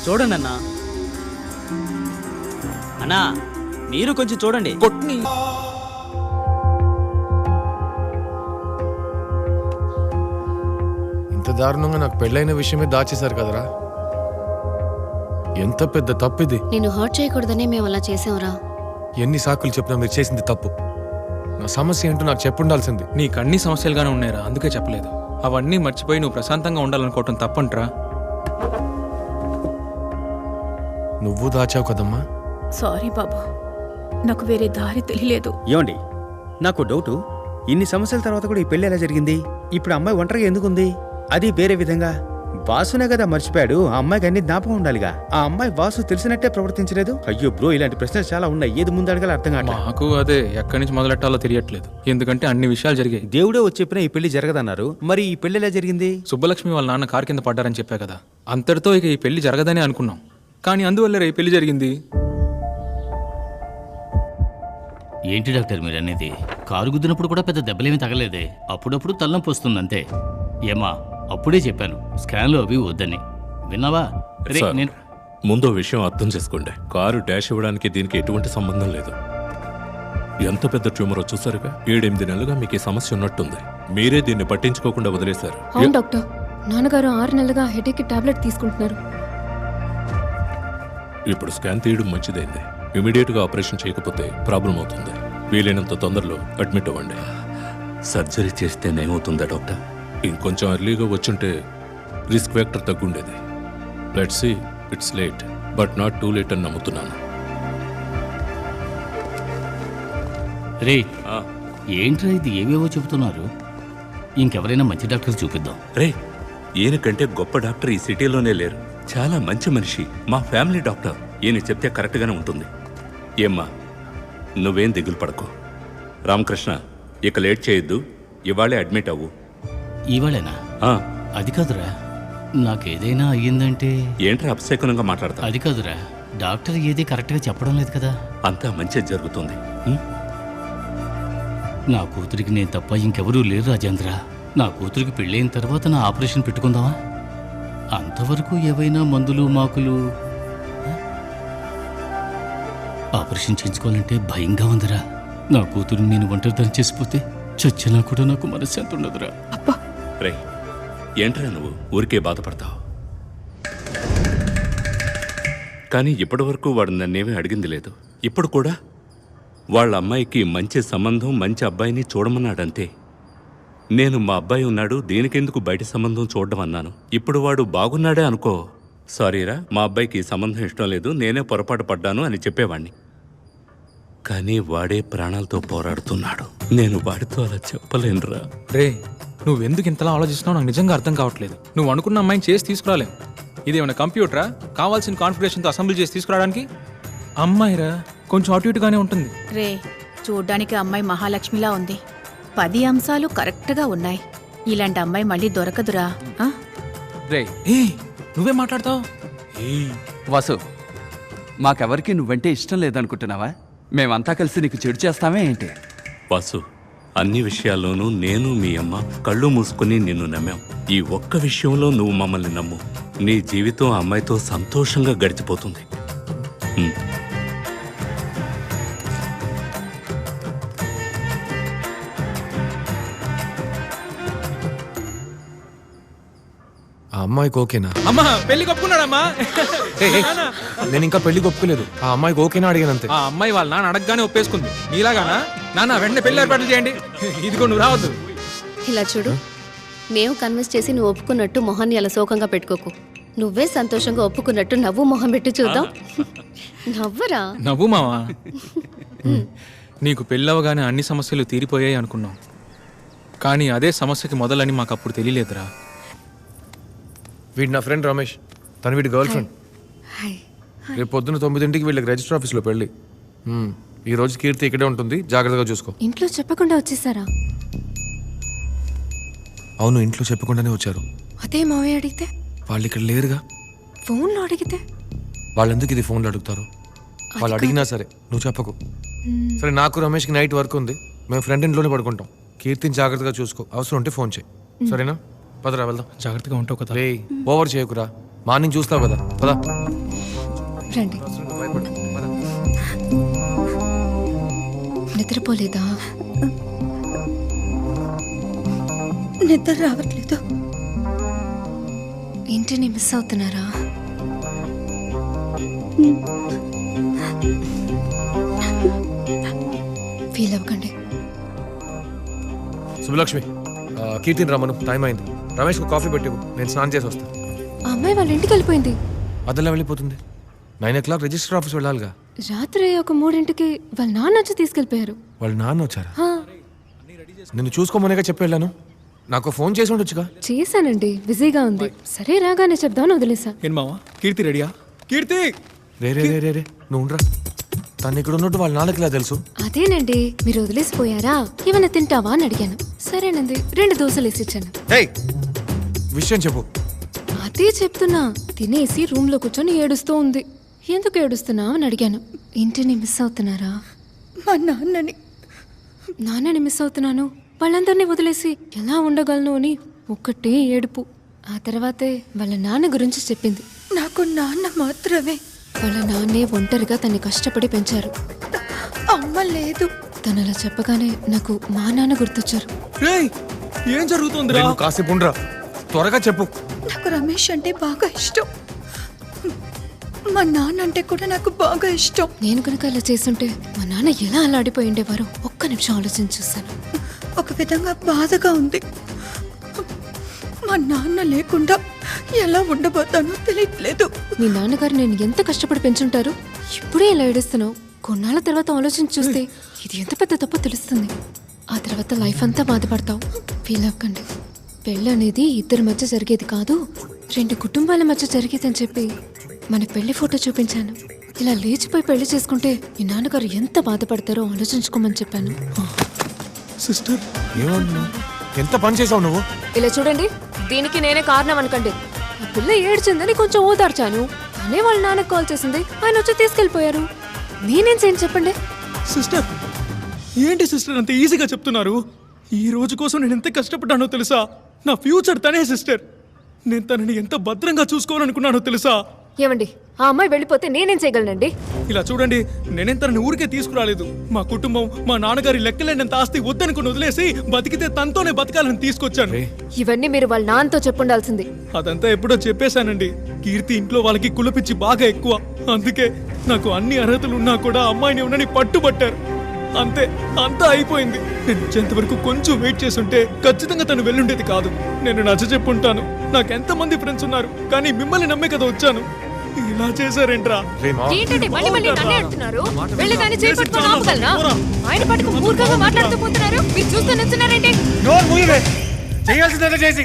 చూడండి అన్న. అన్నా మీరు కొంచెం చూడండి. ఇంత దారుణంగా నాకు పెళ్ళైన విషయమే దాచేశారు కదరా. ఎంత పెద్ద తప్పు ఇది. నేను హర్ట్ చేయకూడదనే మేము అలా చేసాంరా. ఎన్ని సాకులు చెప్పినా మీరు చేసింది తప్పు. నా సమస్య ఏంటో నాకు చెప్పుండాల్సింది. నీకు అన్ని సమస్యలుగానే ఉన్నాయిరా, అందుకే చెప్పలేదు. అవన్నీ మర్చిపోయి నువ్వు ప్రశాంతంగా ఉండాలనుకోవటం తప్పంట్రా. నువ్వు దాచావు కదమ్మా. సారీ బాబు, నాకు వేరే దారి తెలియలేదు. ఏమండి, నాకు డౌటు. ఇన్ని సమస్యల తర్వాత కూడా ఈ పెళ్లి ఎలా జరిగింది? ఇప్పుడు అమ్మాయి ఒంటరిగా ఎందుకుంది? అది వేరే విధంగా. వాసునే కదా మర్చిపోయాడు. ఆ అమ్మాయికి అన్ని జ్ఞాపకం ఉండాలిగా. ఆ అమ్మాయి వాసు తెలిసినట్టే ప్రవర్తించలేదు. అయ్యో బ్రో, ఇలాంటి ప్రశ్నలు చాలా ఉన్నాయి. ఏది ముందు అడగాలి అర్థం కావట్లేదు. నాకు అదే ఎక్కడి నుంచి మొదలెట్టాలో తెలియట్లేదు. ఎందుకంటే అన్ని విషయాలు జరిగాయి. దేవుడే వచ్చి చెప్పినా ఈ పెళ్లి జరగదన్నారు. మరి ఈ పెళ్లి ఎలా జరిగింది? సుబ్బలక్ష్మి వాళ్ళ నాన్న కారు కింద పడ్డారని చెప్పా కదా, అంతటితో ఇక ఈ పెళ్లి జరగదని అనుకున్నాం. కానీ అందువల్ల ఈ పెళ్లి జరిగింది. ఏంటి డాక్టర్ మీరు అనేది? కారు గుద్దినప్పుడు కూడా పెద్ద దెబ్బలేమీ తగలేదే. అప్పుడప్పుడు తలనొప్పి వస్తుంది అంతే. ఏమా అప్పుడే చెప్పాను స్కాన్లు అవి వద్దని, విన్నావా? సార్, ముందో విషయం అర్థం చేసుకోండి. కారు డాష్ ఇవ్వడానికి దీనికి ఎటువంటి సంబంధం లేదు. ఎంత పెద్ద ట్యూమరో చూసారుగా. 7-8 నెలలుగా మీకు ఈ సమస్య ఉన్నట్టుంది. మీరే దీన్ని పట్టించుకోకుండా వదిలేశారు. అవును డాక్టర్, నాన్నగారు 6 నెలలుగా హెడేక్ టాబ్లెట్ తీసుకుంటున్నారు. ఇప్పుడు స్కాన్ తీయడం మంచిదైంది. ఇమీడియట్గా ఆపరేషన్ చేయకపోతే ప్రాబ్లం అవుతుంది. వీలైనంత తొందరలో అడ్మిట్ అవ్వండి. సర్జరీ చేస్తేనేమవుతుందా డాక్టర్? ఇంకొంచెం ఎర్లీగా వచ్చుంటే రిస్క్ ఫ్యాక్టర్ తగ్గుండేది. Let's see. It's late but not too late అని నమ్ముతున్నాను. రే ఏంట్రా ఇది? ఏవేవో చెబుతున్నారు. ఇంకెవరైనా మంచి డాక్టర్ చూపిద్దాం. రే, ఈయన కంటే గొప్ప డాక్టర్ ఈ సిటీలోనే లేరు. చాలా మంచి మనిషి, మా ఫ్యామిలీ డాక్టర్. ఈయన చెప్తే కరెక్ట్గానే ఉంటుంది. ఏమ్మా, నువ్వేం దిగులు పడకు. రామకృష్ణ, ఇక లేట్ చేయొద్దు. ఇవాళే అడ్మిట్ అవ్వు. ఇవాళేనా? అది కాదురా, నాకేదైనా అయ్యిందంటే. ఏంట్రా అపశకునంగా మాట్లాడతా? అది కాదురా, డాక్టర్ ఏది కరెక్ట్గా చెప్పడం లేదు కదా. అంతా మంచి జరుగుతుంది. నా కూతురికి నేను తప్ప ఇంకెవరూ లేరు రాజేంద్ర. నా కూతురికి పెళ్ళైన తర్వాత నా ఆపరేషన్ పెట్టుకుందామా? అంతవరకు ఏవైనా మందులు మాకులు. ఆపరేషన్ చేయించుకోవాలంటే భయంగా ఉందిరా. నా కూతురు నేను ఒంటరిదాన్ని చేసిపోతే చచ్చినా కూడా నాకు మనశ్శాంతి ఉండదురా. రే, ఏంట్రా నువ్వు ఊరికే బాధపడతావు? కానీ ఇప్పటి వరకు వాడు నన్నేమీ అడిగింది లేదు. ఇప్పుడు కూడా వాళ్ళ అమ్మాయికి మంచి సంబంధం, మంచి అబ్బాయిని చూడమన్నాడంతే. నేను మా అబ్బాయి ఉన్నాడు, దీనికెందుకు బయట సంబంధం చూడడం అన్నాను. ఇప్పుడు వాడు బాగున్నాడే అనుకో, సారీరా మా అబ్బాయికి ఈ సంబంధం ఇష్టం లేదు, నేనే పొరపాటు పడ్డాను అని చెప్పేవాణ్ణి. కానీ వాడే ప్రాణాలతో పోరాడుతున్నాడు. నేను వాడితో అలా చెప్పలేనురా. రే, నువ్వెందుకు ఇంతలా ఆలోచిస్తున్నావు నాకు నిజంగా అర్థం కావట్లేదు. నువ్వు అనుకున్న అమ్మాయిని చేసి తీసుకురాలేం. ఇదేమైనా కంప్యూటరా కావాల్సిన కాన్ఫిగరేషన్తో అసెంబ్లీ చేసి తీసుకురావడానికి? అమ్మాయిరా, కొంచెం అటు ఇటుగానే ఉంటుంది. రే, చూడ్డానికి అమ్మాయి మహాలక్ష్మిలా ఉంది. 10 అంశాలు కరెక్ట్గా ఉన్నాయి. ఇలాంటి అమ్మాయి మళ్ళీ దొరకదురా. ఆ? రే నువ్వే మాట్లాడతావు. వాసు, మాకెవరికి నువ్వంటే ఇష్టం లేదనుకుంటున్నావా? మేమంతా కలిసి నీకు చెడు చేస్తామే ఏంటి? వాసు, అన్ని విషయాల్లోనూ నేను మీ అమ్మ కళ్ళు మూసుకుని నిన్ను నమ్మాం. ఈ ఒక్క విషయంలో నువ్వు మమ్మల్ని నమ్ము. నీ జీవితం ఆ అమ్మాయితో సంతోషంగా గడిచిపోతుంది. ఆ అమ్మాయికి ఓకేనా? అమ్మా పెళ్లి కొప్పుకున్నాడమ్మా. నేను ఇంకా పెళ్లి ఒప్పుకోలేదు. ఆ అమ్మాయికి ఓకేనా అడిగానంతే. ఆ అమ్మాయి వాళ్ళ నాన్న అడగగానే ఒప్పేసుకుంది. నీలాగానా? నాన్న వెంటనే పెళ్లి ఏర్పాట్లు చేయండి. ఇదిగో నువ్వు రావద్దు. ఇలా చూడు, మేము కన్విన్స్ చేసి నువ్వు ఒప్పుకున్నట్టు మొహాన్ని అలా శోకంగా పెట్టుకోకు. నువ్వే సంతోషంగా ఒప్పుకున్నట్టు నవ్వు మొహం పెట్టి చూద్దాం. నవ్వరా? నవ్వు మావా. నీకు పెళ్ళవగానే అన్ని సమస్యలు తీరిపోయాయి అనుకున్నాం, కానీ అదే సమస్యకి మొదలని మాకు అప్పుడు తెలియలేదురా. వీడు నా ఫ్రెండ్ రమేష్, తను వీడి గర్ల్ ఫ్రెండ్. రేపు పొద్దున్న 9ంటికి వీళ్ళకి రిజిస్టర్ ఆఫీస్లో పెళ్ళి. ఈ రోజు కీర్తి ఇక్కడే ఉంటుంది, జాగ్రత్తగా చూసుకో. ఇంట్లో చెప్పకుండా వచ్చేసారా? అవును, ఇంట్లో చెప్పకుండానే వచ్చారు. అదే మావయ్య అడిగితే? వాళ్ళు ఇక్కడ లేరుగా. ఫోన్లో అడిగితే? వాళ్ళు ఎందుకు ఇది ఫోన్లో అడుగుతారు? వాళ్ళు అడిగినా సరే నువ్వు చెప్పకు. సరే, నాకు రమేష్కి నైట్ వర్క్ ఉంది, మేము ఫ్రెండ్ ఇంట్లోనే పడుకుంటాం. కీర్తిని జాగ్రత్తగా చూసుకో, అవసరం ఉంటే ఫోన్ చేయి. సరేనా? పదరా వెళ్దాం. జాగ్రత్తగా ఉంటావు కదా. రే, ఓవర్ చేయకురా. మార్నింగ్ చూస్తావు కదా, పదా. రండి. నిద్రపోలేదా? నిద్ర రావట్లేదు. ఇంటిని మిస్ అవుతున్నారా? ఫీల్ అవ్వకండి. శుభలక్ష్మి, కీర్తిని రమ్మను, టైం అయింది. రమేష్కు కాఫీ పెట్టివు, నేను స్నానం చేసి వస్తాను. ఆ అమ్మాయి వాళ్ళ ఇంటికి వెళ్ళిపోయింది. అదలా వెళ్ళిపోతుంది? 9 o'clock రిజిస్టర్ ఆఫీస్ వెళ్ళాలిగా. రాత్రి ఒక 3ంటికి వాళ్ళ నాన్న వచ్చి తీసుకెళ్ళిపోయారు. వాళ్ళ నాన్న వచ్చారా? నిన్ను చూసుకోమనేగా చెప్పి వెళ్ళాను. నాకు ఫోన్ చేసి ఉండొచ్చుగా. చేశానండి, బిజీగా ఉంది. సరే రాగానే చెప్దామని వదిలేసా. ఏం మావా, కీర్తి రెడీయా? కీర్తి! రే రే రే రే నువ్వు ఉండరా. తను ఇక్కడ ఉన్నట్టు వాళ్ళ నాన్నకి ఇలా తెలుసు? అదేనండి, మీరు వదిలేసిపోయారా, ఏమైనా తింటావా అని అడిగాను. సరేనండి, 2 దోశలు వేసిచ్చాను. విషయం చెప్పు. అదే చెప్తున్నా. తినేసి రూమ్ లో కూర్చొని ఏడుస్తూ ఉంది. ఎందుకు ఏడుస్తున్నావు అని అడిగాను. ఇంటిని మిస్ అవుతున్నారా? మా నాన్నని మిస్ అవుతున్నాను. వాళ్ళందరినీ వదిలేసి ఎలా ఉండగలను అని ఒక్కటే ఏడుపు. ఆ తర్వాతే వాళ్ళ నాన్న గురించి చెప్పింది. నాకు నాన్న మాత్రమే. వాళ్ళ నాన్నే ఒంటరిగా తన్ని కష్టపడి పెంచారు. అమ్మ లేదు. తను అలా చెప్పగానే నాకు మా నాన్న గుర్తొచ్చారు. ఏం జరుగుతుంది? కాసేపు ఉండరా, త్వరగా చెప్పు. నాకు రమేష్ అంటే బాగా ఇష్టం. మా నాన్న అంటే కూడా నాకు బాగా ఇష్టం. నేను కనుక అలా చేస్తుంటే మా నాన్న ఎలా అల్లాడిపోయి ఉండేవారో ఒక్క నిమిషం ఆలోచించి చూశాను. ఒక విధంగా బాధగా ఉంది. మా నాన్న లేకుండా ఎలా ఉండబోతానో తెలియట్లేదు. మీ నాన్నగారు నేను ఎంత కష్టపడి పెంచుంటారు. ఇప్పుడే ఇలా ఏడుస్తున్నావు. కొన్నాళ్ళ తర్వాత ఆలోచించి చూస్తే ఇది ఎంత పెద్ద తప్పో తెలుస్తుంది. ఆ తర్వాత లైఫ్ అంతా బాధపడతావు. ఫీల్ అవ్వకండి. పెళ్ళి అనేది ఇద్దరి మధ్య జరిగేది కాదు, 2 కుటుంబాల మధ్య జరిగేదని చెప్పి మన పెళ్లి ఫోటో చూపించాను. ఇలా లేచిపోయి పెళ్లి చేసుకుంటే మీ నాన్నగారు ఎంత బాధపడతారో ఆలోచించుకోమని చెప్పాను. సిస్టర్, ఎంత పని చేసావు నువ్వు? ఇలా చూడండి, దీనికి నేనే కారణం అనకండి. ఆ పిల్ల ఏడ్చిందని కొంచెం ఓదార్చాను. అనే వాళ్ళ నాన్నకు కాల్ చేసింది, ఆయన వచ్చి తీసుకెళ్లిపోయారు. నేనేం చేయను చెప్పండి? సిస్టర్, ఏంటి సిస్టర్ అంత ఈజీగా చెప్తున్నారు? ఈ రోజు కోసం నేను ఎంత కష్టపడ్డానో తెలుసా? నా ఫ్యూచర్ తనే సిస్టర్. నేను తనని ఎంత భద్రంగా చూసుకోవాలనుకున్నానో తెలుసా? ఏమండి, ఆ అమ్మాయి వెళ్ళిపోతే నేనేం చేయగలనండి? ఇలా చూడండి, నేనేం తనని ఊరికే తీసుకురాలేదు. మా కుటుంబం, మా నాన్నగారి లెక్కలేనంత ఆస్తి వద్దనుకుని వదిలేసి బతికితే తనతోనే బతకాలని తీసుకొచ్చాను. ఇవన్నీ మీరు వాళ్ళ నాన్నతో చెప్పుండాల్సింది. అదంతా ఎప్పుడో చెప్పేశానండి. కీర్తి ఇంట్లో వాళ్ళకి కులపిచ్చి బాగా ఎక్కువ. అందుకే నాకు అన్ని అర్హతలు ఉన్నా కూడా అమ్మాయిని ఉండని పట్టుబట్టారు. అంతే, అంతా అయిపోయింది. నేను వచ్చేంత వరకు కొంచెం వెయిట్ చేసుంటే ఖచ్చితంగా తను వెళ్ళుండేది కాదు. నేను నచ్చ చెప్పుంటాను. నాకెంతమంది ఫ్రెండ్స్ ఉన్నారు, కానీ మిమ్మల్ని నమ్మే కదా వచ్చాను. ఇలా చేశారేంట్రా? ఏంటంటే మళ్ళీ మళ్ళీ నన్నే అంటున్నారు? వెళ్ళి దాన్ని చేపట్టుకొని ఆపగలనా? ఆయన పట్టుకు మూర్ఖంగా మాట్లాడుతూ పోతున్నారు. మీరు చూస్తూ నచ్చున్నారేంటి? చేయాల్సిందే చేసి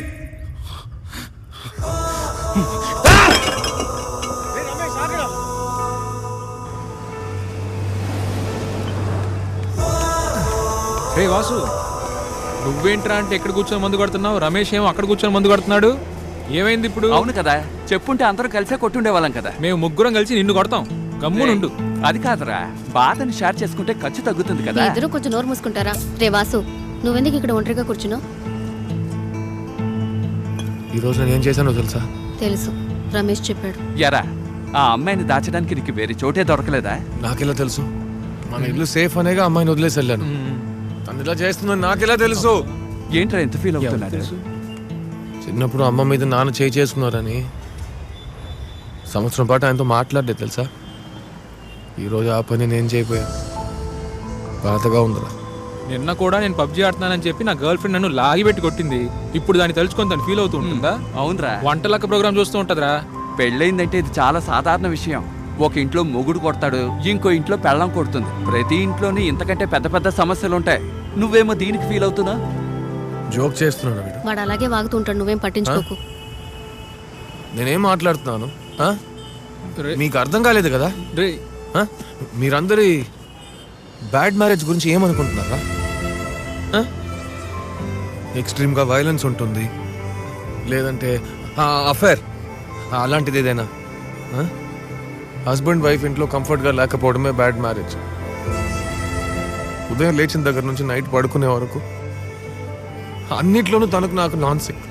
రే వాసు, నువ్వేంట్రా అంటే ఎక్కడ కూర్చొని మందు కొడుతున్నావు, రమేష్ ఏమో అక్కడ కూర్చొని మందు కొడుతున్నాడు. ఏమైంది ఇప్పుడు? అవును కదా, చెప్పుంటే అందరం కలిసే కొట్టుండేవాళ్ళం కదా. మేము ముగ్గురం కలిసి నిన్ను కొడతాం, గమ్మునుండు. అది కాదురా, బాధని షేర్ చేసుకుంటే ఖర్చు తగ్గుతుంది కదా. ఇద్దరు కొంచెం నోరు మూసుకుంటారా? రే వాసు, నువ్వెందుకు ఇక్కడ ఒంటరిగా కూర్చున్నావు? ఈ రోజు నేను ఏం చేశానో తెలుసా? తెలుసు, రమేష్ చెప్పాడు. ఎరా, ఆ అమ్మాయిని దాచడానికి నీకు వేరే చోటే దొరకలేదా? నాకెలా తెలుసు? మన ఇల్లు సేఫ్ అనేగా అమ్మాయిని వదిలేసి వెళ్ళాను. తను ఇలా చేస్తుందని నాకెలా తెలుసు? ఏంట్రా ఎంత ఫీల్ అవుతున్నాడు? చిన్నప్పుడు అమ్మ మీద నాన్న చేయి చేసుకున్నారని సంవత్సరం పాటు ఆయనతో మాట్లాడలేదు తెలుసా. ఈరోజు ఆ పని నేను చేయపోయాను. బాధగా ఉందిరా. నిన్న కూడా నేను పబ్జీ ఆడుతున్నానని చెప్పి నా గర్ల్ ఫ్రెండ్ నన్ను లాగి పెట్టి కొట్టింది. ఇప్పుడు దాన్ని తలుచుకొని తను ఫీల్ అవుతూ ఉంటుందా? అవునరా, వంటలక్క ప్రోగ్రామ్ చూస్తూ ఉంటదిరా. పెళ్ళైందంటే ఇది చాలా సాధారణ విషయం. ఒక ఇంట్లో మొగుడు కొడతాడు, ఇంకో ఇంట్లో పెళ్ళం కొడుతుంది. ప్రతి ఇంట్లోని ఇంతకంటే పెద్ద పెద్ద సమస్యలు ఉంటాయి. నువ్వేమో దీనికి ఫీల్ అవుతున్నా? జోక్ చేస్తున్నాడు వీడు. వాడు అలాగే వాగుతుంటాడు, నువ్వేం పట్టించుకోకు. నేనేం మాట్లాడుతున్నాను? మీకు అర్థం కాలేదు కదా? మీరందరి బ్యాడ్ మ్యారేజ్ గురించి ఏమనుకుంటున్నారా? ఎక్స్ట్రీమ్గా వైలెన్స్ ఉంటుంది, లేదంటే అఫేర్ అలాంటిది ఏదైనా. హస్బెండ్ వైఫ్ ఇంట్లో కంఫర్ట్గా లేకపోవడమే బ్యాడ్ మ్యారేజ్. ఉదయం లేచిన దగ్గర నుంచి నైట్ పడుకునే వరకు అన్నిట్లోనూ తనకు నాకు నాన్ సింక్.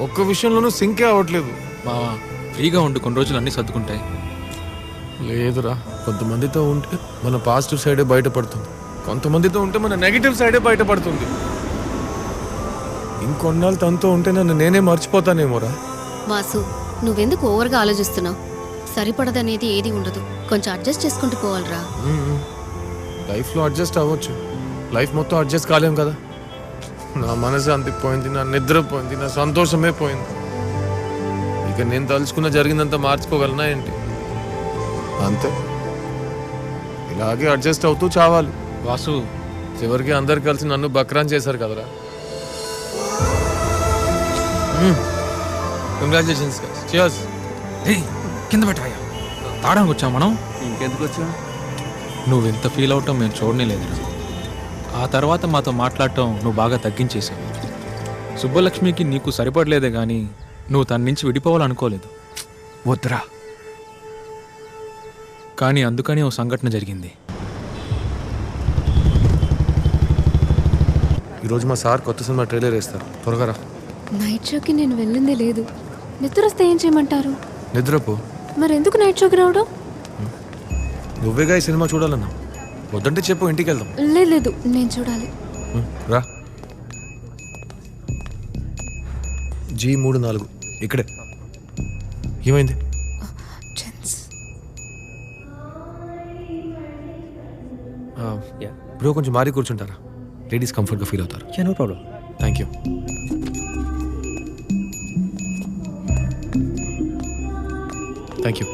ఒక్క విషయంలోనూ సింకే అవ్వట్లేదు. బావా, ఫ్రీగా ఉండు, కొన్ని రోజులు అన్నీ సర్దుకుంటాయి. లేదురా, కొంతమందితో ఉంటే మన పాజిటివ్ సైడే బయటపడుతుంది, కొంతమందితో ఉంటే మన నెగిటివ్ సైడే బయటపడుతుంది. ఇంకొన్నాళ్ళు తనతో ఉంటే నన్ను నేనే మర్చిపోతానేమోరా. వాసు, నువ్వెందుకు ఓవర్గా ఆలోచిస్తున్నావు? సరిపడదనేది ఏది ఉండదు, కొంచెం అడ్జస్ట్ చేసుకుంటూ పోవాలిరా. లైఫ్లో అడ్జస్ట్ అవ్వచ్చు, లైఫ్ మొత్తం అడ్జస్ట్ కాలేం కదా. నా మనసు అంతిపోయింది, నా నిద్ర పోయింది, నా సంతోషమే పోయింది. ఇక నేను తలుచుకున్న జరిగిందంతా మార్చుకోగలనా ఏంటి? అంతే, ఇలాగే అడ్జస్ట్ అవుతూ చావాలి. వాసు, చివరికి అందరు కలిసి నన్ను బక్రాన్ చేశారు కదరా. కంగ్రాచులేషన్స్. చియర్స్. కింద పెట్టాయా? తాడానికి వచ్చాం మనం. ఇంకెందుకు వచ్చా? నువ్వు ఎంత ఫీల్ అవటం మేము చూడనే లేదురా. ఆ తర్వాత మాతో మాట్లాడటం నువ్వు బాగా తగ్గించేసావు. సుబ్బలక్ష్మికి నీకు సరిపడలేదే కానీ నువ్వు తన నుంచి విడిపోవాలనుకోలేదు. వద్దురా. కానీ అందుకని ఓ సంఘటన జరిగింది. ఈరోజు మా సార్ కొత్త సినిమా ట్రైలర్ వేస్తారు, త్వరగా రా. నైట్ షోకి నేను వెళ్ళిందే లేదు. నిద్ర వస్తే ఏం చేయమంటారు? నిద్రపో. మరి ఎందుకు నైట్ షోకి రావడం? నువ్వేగా ఈ సినిమా చూడాలన్నా. వద్దంటే చెప్పు, ఇంటికి వెళ్దాం. లేదు, నేను చూడాలి. రా. G34 ఇక్కడే. ఏమైంది? బ్రో, కొంచెం మారి కూర్చుంటారా? లేడీస్ కంఫర్ట్గా ఫీల్ అవుతారు. No problem. Thank you. Thank you.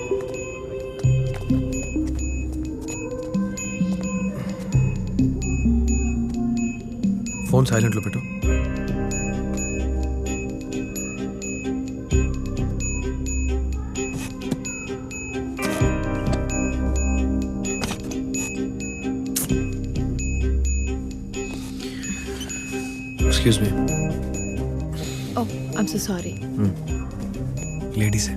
Phone సైలెంట్లో పెట్టు. Excuse me. Oh, I'm so sorry. లేడీసే.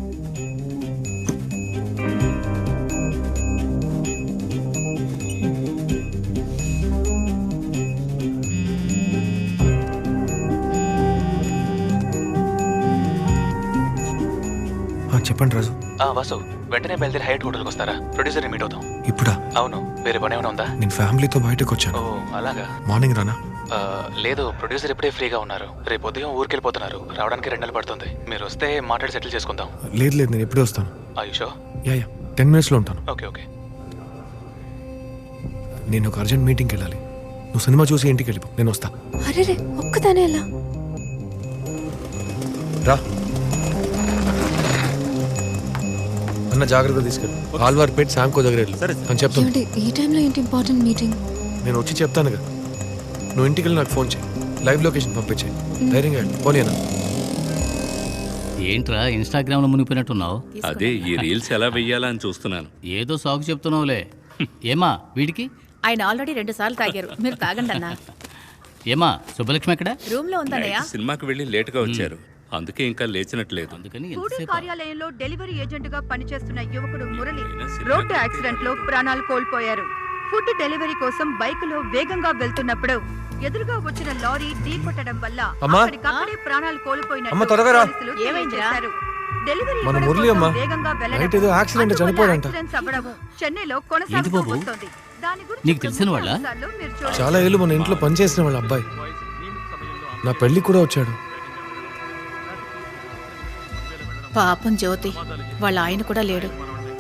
చెప్పండి రాజు. వాసు, వెంటనే బయలుదేరి హైట్ హోటల్కి వస్తారా? ప్రొడ్యూసర్ని మీట్ అవుతాం. ఇప్పుడా? అవును, వేరే పని ఏమైనా ఉందా? నేను ఫ్యామిలీతో బయటకు వచ్చాను. ఓ అలాగా. మార్నింగ్ రానా? లేదు, ప్రొడ్యూసర్ ఇప్పుడే ఫ్రీగా ఉన్నారు. రేపు ఉదయం ఊరికి వెళ్ళిపోతున్నారు. రావడానికి 2 నెలలు పడుతుంది. మీరు వస్తే మాట్లాడి సెటిల్ చేసుకుందాం. లేదు, నేను ఇప్పుడే వస్తాను. ఆయుషో? యా 10 minutesలో ఉంటాను. Okay okay. నేను ఒక అర్జెంట్ మీటింగ్కి వెళ్ళాలి. నువ్వు సినిమా చూసి ఇంటికి వెళ్ళిపో, నేను వస్తా. అరే, ఒక్కదానే ఎలా? రా అన్న, జాగ్రత్త తీసుకెళ్ళి ఆల్వార్పేట్ శాంకో దగ్గర వెళ్ళు అని చెప్తాను. ఈ టైంలో ఏంటి ఇంపార్టెంట్ మీటింగ్? నేను వచ్చి చెప్తాను కదా. నువ్వు ఇంటికి వెళ్ళి నాకు ఫోన్ చేయి, లైవ్ లొకేషన్ పంపించేయి. ధైర్యంగా వెళ్ళి పోనీనా. ఏంట్రా ఇన్స్టాగ్రామ్లో మునిగిపోయినట్టున్నావు? అదే ఈ రీల్స్ ఎలా వెయ్యాలా అని చూస్తున్నాను. ఏదో సాగు చెప్తున్నావులే. ఏమా వీడికి? ఆయన ఆల్రెడీ 2 సార్లు తాగారు. మీరు తాగండి అన్నా. ఏమా సుబ్బలక్ష్మి ఎక్కడ? రూమ్ లో ఉందన్నయ్య. నైట్ సినిమాకి వెళ్ళి లేటుగా వచ్చారు, అందుకే ఇంకా లేచినట్లేదు. అందుకని హూడీ కార్యాలయంలో డెలివరీ ఏజెంట్గా పనిచేస్తున్న యువకుడు మురళి రోడ్డు యాక్సిడెంట్లో ప్రాణాలు కోల్పోయారు. ఫుడ్ డెలివరీ కోసం బైకులో వేగంగా వెళ్తున్నప్పుడు ఎదురుగా వచ్చిన లారీ ఢీకొట్టడం వల్ల అక్కడికక్కడే ప్రాణాలు కోల్పోయినట్టు పోలీసులు తెలియజేశారు. డెలివరీ మన ఇవ్వడం మురళి కోసం అమ్మా వేగంగా నైట్ ఏదో యాక్సిడెంట్ చనిపోయాడంట. యాక్సిడెంట్స్ అవ్వడం చెన్నైలో ఏంటి కొనసాగుతూ బాబు? వస్తోంది. దాని గురించి నీకు తెలిసిన వాళ్ళ? మీరు చూడండి. చాలా ఏళ్ళు మన ఇంట్లో పనిచేసిన వాళ్ళ అబ్బాయి నా పెళ్లి కూడా వచ్చాడు. పాపం జ్యోతి, వాళ్ళ ఆయన కూడా లేడు.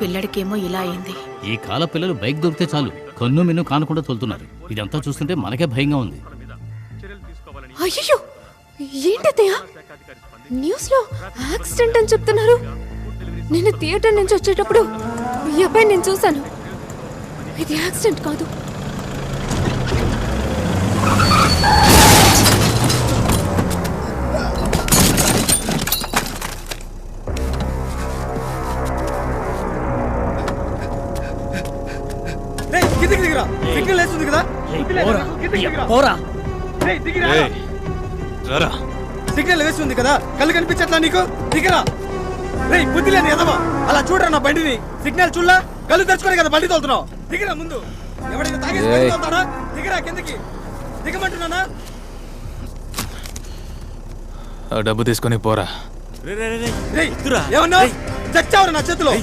పిల్లడికేమో ఇలా అయింది. ఈ కాల పిల్లలు బైక్ దొరికితే చాలు కన్ను మిన్ను కానకుండా తోలుతున్నారు. ఇదంతా చూస్తుంటే మనకే భయంగా ఉంది. అయ్యో, ఏంటత్తయ్య న్యూస్ లో యాక్సిడెంట్ అని చెప్తున్నారు? నేను థియేటర్ నుంచి వచ్చేటప్పుడు ఈ అబ్బాయి నేను చూశాను. ఇది యాక్సిడెంట్ కాదు. సిగ్నల్ వేస్తుంది కదా, సిగ్నల్ వేస్తుంది కదా, కళ్ళు కనిపించట్లా నీకు? దిగరా రేయ్, బుద్ధి లేని ఎదవా. అలా చూడరా నా బండిని. సిగ్నల్ చూడలా, కళ్ళు తెచ్చుకోనే కదా బండి తోలుతున్నావు. దిగరా ముందు. ఎవడైనా తాగేసి బండి తోలుతాడా? దిగరా కిందకి. దిగమంటున్నానా? డబ్బు తీసుకొని పోరా. ఏమన్నా చచ్చావురా నా చేతిలో.